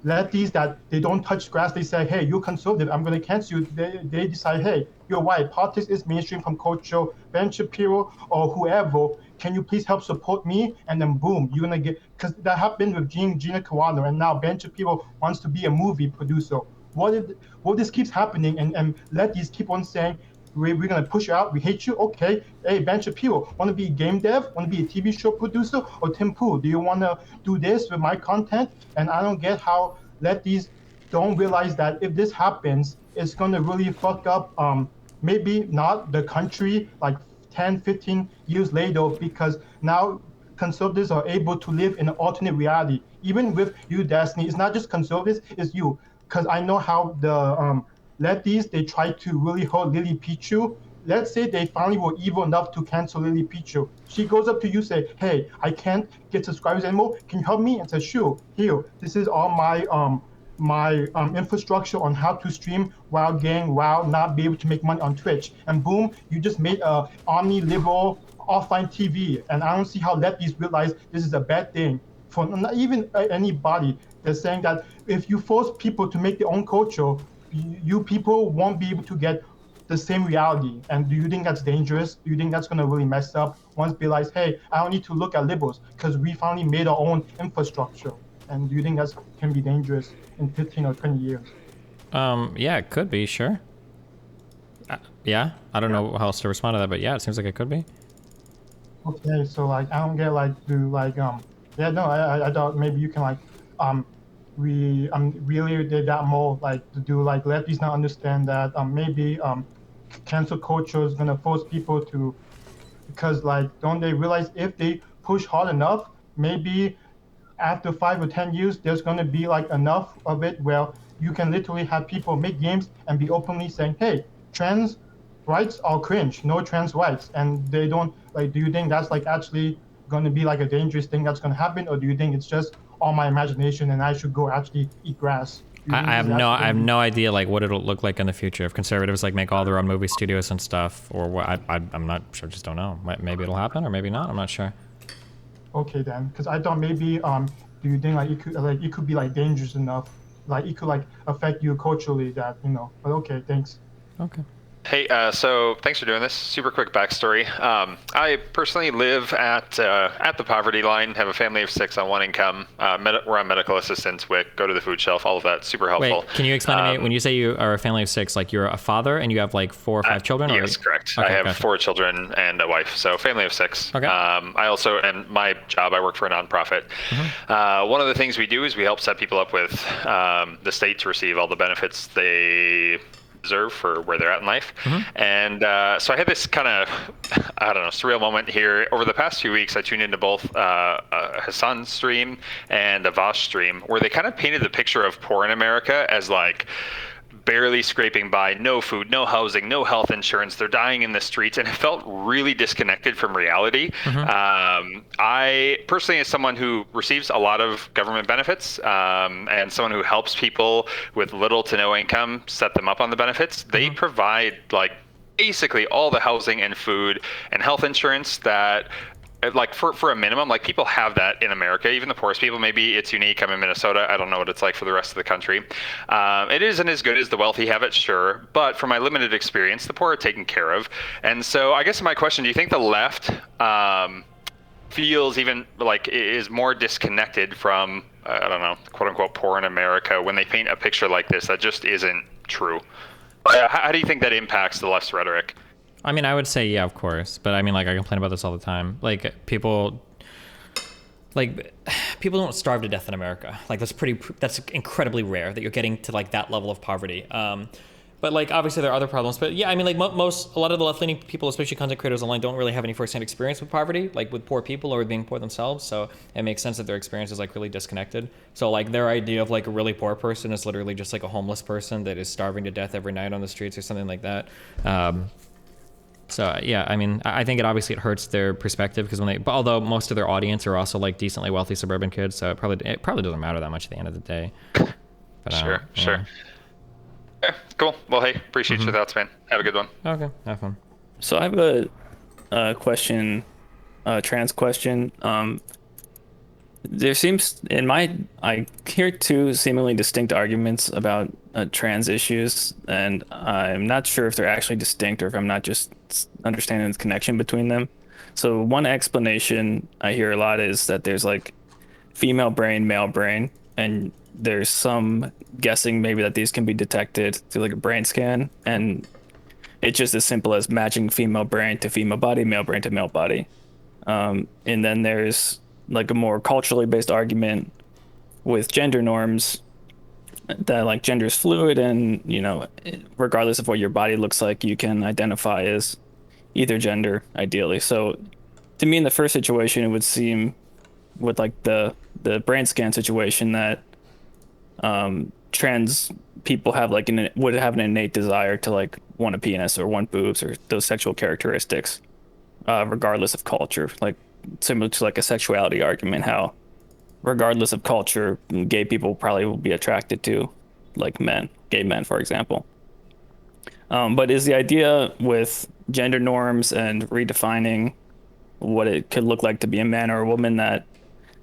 [SPEAKER 18] lefties that they don't touch grass, they say, hey, you're conservative, I'm going to cancel you. They decide, hey, you're right, politics is mainstream from culture, Ben Shapiro or whoever, can you please help support me? And then boom, you're going to get, because that happened with Gina Carano, and now Ben Shapiro wants to be a movie producer. What this keeps happening, and lefties keep on saying, we're going to push you out, we hate you, okay. Hey, Ben Shapiro, want to be a game dev, want to be a TV show producer, or Tim Pool, do you want to do this with my content? And I don't get how lefties don't realize that if this happens, it's going to really fuck up, maybe not the country, like 10, 15 years later, because now conservatives are able to live in an alternate reality. Even with you, Destiny, it's not just conservatives, it's you. Because I know how the lefties, they try to really hurt Lily Pichu. Let's say they finally were evil enough to cancel Lily Pichu. She goes up to you, say, hey, I can't get subscribers anymore. Can you help me? And says, sure, here, this is all my my infrastructure on how to stream while not be able to make money on Twitch. And boom, you just made a omni-liberal offline TV. And I don't see how lefties realize this is a bad thing for not even anybody. They're saying that if you force people to make their own culture, you people won't be able to get the same reality. And do you think that's dangerous? Do you think that's going to really mess up once they realize, hey, I don't need to look at liberals because we finally made our own infrastructure? And do you think that can be dangerous in 15 or 20 years?
[SPEAKER 2] Yeah, it could be, sure. Yeah, I don't know how else to respond to that, but yeah, it seems like it could be.
[SPEAKER 18] Okay, so like I don't get like yeah, no, I thought maybe you can like really did that more like to do like lefties not understand that maybe cancel culture is gonna force people to, because like don't they realize if they push hard enough, maybe after 5 or 10 years there's gonna be like enough of it where you can literally have people make games and be openly saying, hey, trans rights are cringe, no trans rights, and they don't like. Do you think that's like actually going to be like a dangerous thing that's going to happen, or do you think it's just all my imagination and I should go actually eat grass?
[SPEAKER 2] I have no idea like what it'll look like in the future if conservatives like make all their own movie studios and stuff, or what. I'm not sure. Just don't know. Maybe it'll happen or maybe not. I'm not sure.
[SPEAKER 18] Okay then, because I thought maybe do you think like it could be like dangerous enough, like it could like affect you culturally that But okay, thanks.
[SPEAKER 2] Okay.
[SPEAKER 14] Hey, so thanks for doing this. Super quick backstory. I personally live at the poverty line, have a family of 6 on 1 income. We're on medical assistance, WIC, go to the food shelf, all of that. Super helpful.
[SPEAKER 2] Wait, can you explain to me, when you say you are a family of 6, like you're a father and you have like 4 or 5 children?
[SPEAKER 14] Yes, correct.
[SPEAKER 2] Okay,
[SPEAKER 14] I have
[SPEAKER 2] gotcha.
[SPEAKER 14] 4 children and a wife, so family of 6.
[SPEAKER 2] Okay.
[SPEAKER 14] I also, and my job, I work for a nonprofit. One of the things we do is we help set people up with the state to receive all the benefits they deserve for where they're at in life. And so I had this kind of, I don't know, surreal moment here. Over the past few weeks, I tuned into both Hassan's stream and a Vosh stream where they kind of painted the picture of poor in America as like barely scraping by, no food, no housing, no health insurance. They're dying in the streets, and it felt really disconnected from reality. I personally, as someone who receives a lot of government benefits and someone who helps people with little to no income set them up on the benefits, they provide like basically all the housing and food and health insurance that like for a minimum, like people have that in America, even the poorest people. Maybe it's unique. I'm in Minnesota. I don't know what it's like for the rest of the country. It isn't as good as the wealthy have it, sure. But from my limited experience, the poor are taken care of. And so I guess my question, do you think the left feels even like is more disconnected from, I don't know, quote unquote, poor in America when they paint a picture like this that just isn't true? How do you think that impacts the left's rhetoric?
[SPEAKER 2] I mean, I would say, yeah, of course. But I mean, like, I complain about this all the time. Like, people don't starve to death in America. Like, that's incredibly rare that you're getting to, like, that level of poverty. But, like, obviously there are other problems. But, yeah, I mean, like, a lot of the left-leaning people, especially content creators online, don't really have any first-hand experience with poverty, like, with poor people or being poor themselves. So it makes sense that their experience is, like, really disconnected. So, like, their idea of, like, a really poor person is literally just, like, a homeless person that is starving to death every night on the streets or something like that. So yeah, I mean, I think it hurts their perspective because although most of their audience are also like decently wealthy suburban kids, so it probably doesn't matter that much at the end of the day. But,
[SPEAKER 14] sure. Okay, cool. Well, hey, appreciate your thoughts, man. Have a good one.
[SPEAKER 2] Okay, have fun.
[SPEAKER 21] So I have a question, trans question. There seems I hear 2 seemingly distinct arguments about trans issues, and I'm not sure if they're actually distinct or if I'm not just understanding the connection between them. So one explanation I hear a lot is that there's like female brain, male brain, and there's some guessing maybe that these can be detected through like a brain scan, and it's just as simple as matching female brain to female body, male brain to male body. And then there's like a more culturally based argument with gender norms that like gender is fluid, and regardless of what your body looks like, you can identify as either gender ideally. So to me, in the first situation, it would seem with like the brain scan situation that trans people have like would have an innate desire to like want a penis or want boobs or those sexual characteristics, regardless of culture, like similar to like a sexuality argument, how regardless of culture, gay people probably will be attracted to like gay men, for example. But is the idea with gender norms and redefining what it could look like to be a man or a woman that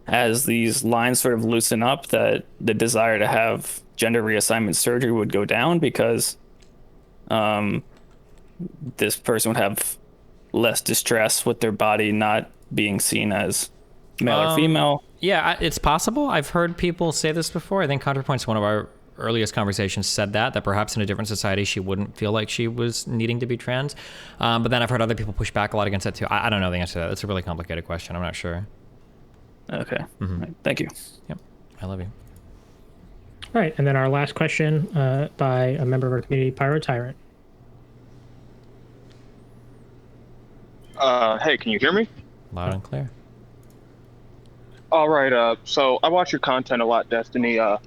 [SPEAKER 21] as these lines sort of loosen up, that the desire to have gender reassignment surgery would go down because this person would have less distress with their body not being seen as male or female?
[SPEAKER 2] Yeah, it's possible. I've heard people say this before. I think Counterpoint's one of our earliest conversations said that perhaps in a different society she wouldn't feel like she was needing to be trans. But then I've heard other people push back a lot against that too. I don't know the answer to that. It's a really complicated question. I'm not sure.
[SPEAKER 21] Okay. Right. Thank you.
[SPEAKER 2] Yep. I love you.
[SPEAKER 4] All right, and then our last question by a member of our community, Pyro Tyrant.
[SPEAKER 3] Hey, can you hear me?
[SPEAKER 2] Loud and clear.
[SPEAKER 3] All right, so I watch your content a lot, Destiny. One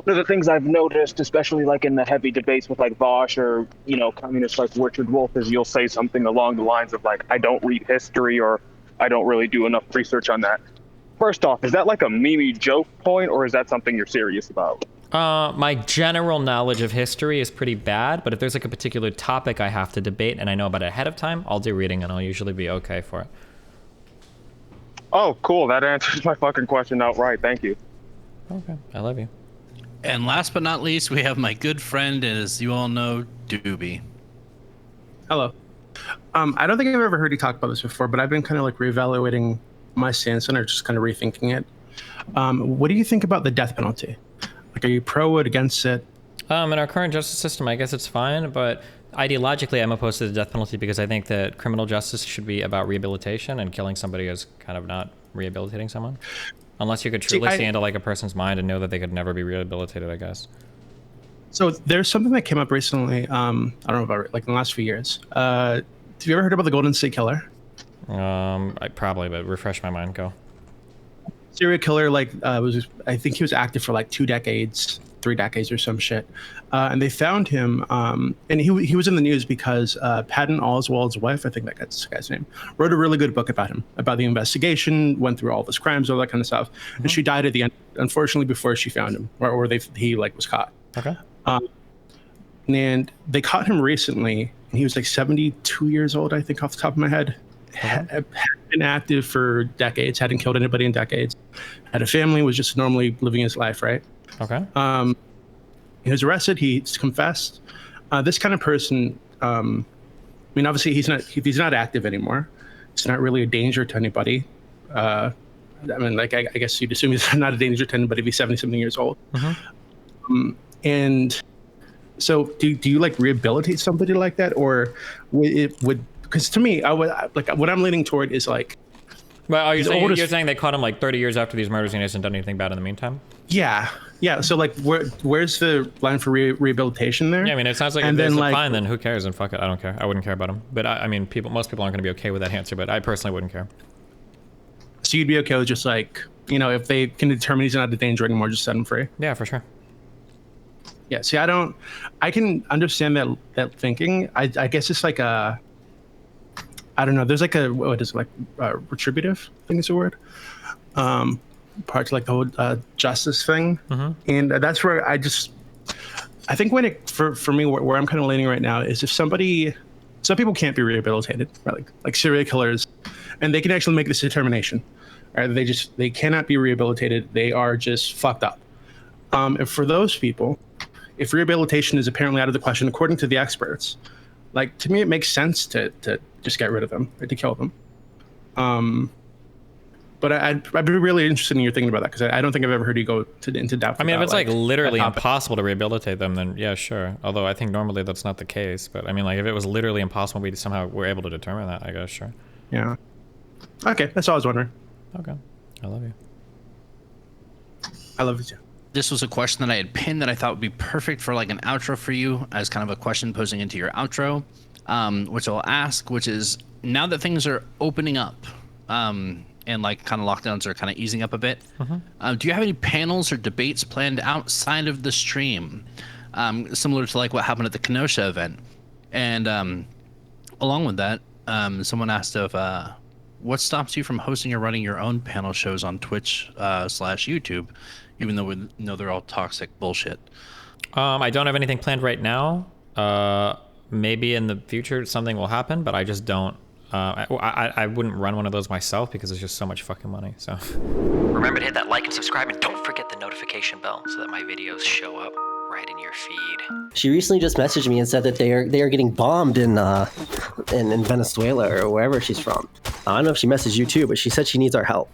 [SPEAKER 3] of the things I've noticed, especially like in the heavy debates with like Vosh or, communists like Richard Wolff, is you'll say something along the lines of like, I don't read history or I don't really do enough research on that. First off, is that like a meme joke point or is that something you're serious about?
[SPEAKER 2] My general knowledge of history is pretty bad, but if there's like a particular topic I have to debate and I know about it ahead of time, I'll do reading and I'll usually be okay for it.
[SPEAKER 3] Oh, cool. That answers my fucking question outright. Thank you.
[SPEAKER 2] Okay. I love you.
[SPEAKER 8] And last but not least, we have my good friend, as you all know, Doobie.
[SPEAKER 9] Hello. I don't think I've ever heard you talk about this before, but I've been kind of like reevaluating my stance on it, or just kind of rethinking it. What do you think about the death penalty? Like, are you pro it, against it?
[SPEAKER 2] In our current justice system, I guess it's fine, but ideologically, I'm opposed to the death penalty because I think that criminal justice should be about rehabilitation, and killing somebody is kind of not rehabilitating someone. Unless you could truly see into like a person's mind and know that they could never be rehabilitated, I guess.
[SPEAKER 9] So there's something that came up recently. I don't know about it, like in the last few years. Have you ever heard about the Golden State Killer?
[SPEAKER 2] I probably, but refresh my mind. Go.
[SPEAKER 9] Serial killer, I think he was active for like 2 decades, 3 decades or some shit. And they found him, and he was in the news because Patton Oswalt's wife, I think that's the guy's name, wrote a really good book about him, about the investigation, went through all of his crimes, all that kind of stuff. Mm-hmm. And she died at the end, unfortunately, before she found him, or he was caught.
[SPEAKER 2] Okay.
[SPEAKER 9] And they caught him recently, and he was like 72 years old, I think, off the top of my head. Okay. Had been active for decades, hadn't killed anybody in decades, had a family, was just normally living his life, right?
[SPEAKER 2] Okay.
[SPEAKER 9] He was arrested. He's confessed. This kind of person, obviously he's not active anymore. It's not really a danger to anybody. I guess you'd assume he's not a danger to anybody if he's 70-something years old. Mm-hmm. And so, do you like rehabilitate somebody like that, or would? Because to me, I would like what I'm leaning toward is like.
[SPEAKER 2] Well, are you saying you're saying they caught him like 30 years after these murders and he hasn't done anything bad in the meantime?
[SPEAKER 9] Yeah. So like, where's the line for rehabilitation there?
[SPEAKER 2] Yeah, I mean, it sounds like if it's fine, then who cares? And fuck it, I don't care. I wouldn't care about him. But most people aren't going to be okay with that answer. But I personally wouldn't care.
[SPEAKER 9] So you'd be okay with just like, if they can determine he's not a danger anymore, just set him free.
[SPEAKER 2] Yeah, for sure.
[SPEAKER 9] Yeah. See, I can understand that thinking. I guess it's like I don't know. There's like retributive, I think is the word. Part to like the whole justice thing. Mm-hmm. And that's where I think for me, where I'm kind of leaning right now is if some people can't be rehabilitated, right? Like serial killers, and they can actually make this determination. Right? They cannot be rehabilitated. They are just fucked up. And for those people, if rehabilitation is apparently out of the question, according to the experts, like to me, it makes sense to just get rid of them, or to kill them. But I'd be really interested in your thinking about that, because I don't think I've ever heard you go into depth.
[SPEAKER 2] I mean, if it's like literally impossible to rehabilitate them, then yeah, sure. Although I think normally that's not the case. But I mean, like if it was literally impossible, we somehow were able to determine that, I guess, sure.
[SPEAKER 9] Yeah. Okay, that's all I was wondering.
[SPEAKER 2] Okay, I love you.
[SPEAKER 9] I love you too.
[SPEAKER 8] This was a question that I had pinned that I thought would be perfect for like an outro for you, as kind of a question posing into your outro, which I'll ask, which is, now that things are opening up, and like kind of lockdowns are kind of easing up a bit, do you have any panels or debates planned outside of the stream, similar to like what happened at the Kenosha event? And along with that, someone asked if what stops you from hosting or running your own panel shows on Twitch / YouTube, even though we know they're all toxic bullshit?
[SPEAKER 2] I don't have anything planned right now. Maybe in the future something will happen, but I just don't. I wouldn't run one of those myself because it's just so much fucking money. So remember to hit that like and subscribe, and don't forget the notification bell so that my videos show up right in your feed.
[SPEAKER 1] She recently just messaged me and said that they are getting bombed in Venezuela or wherever she's from. I don't know if she messaged you too, but she said she needs our help.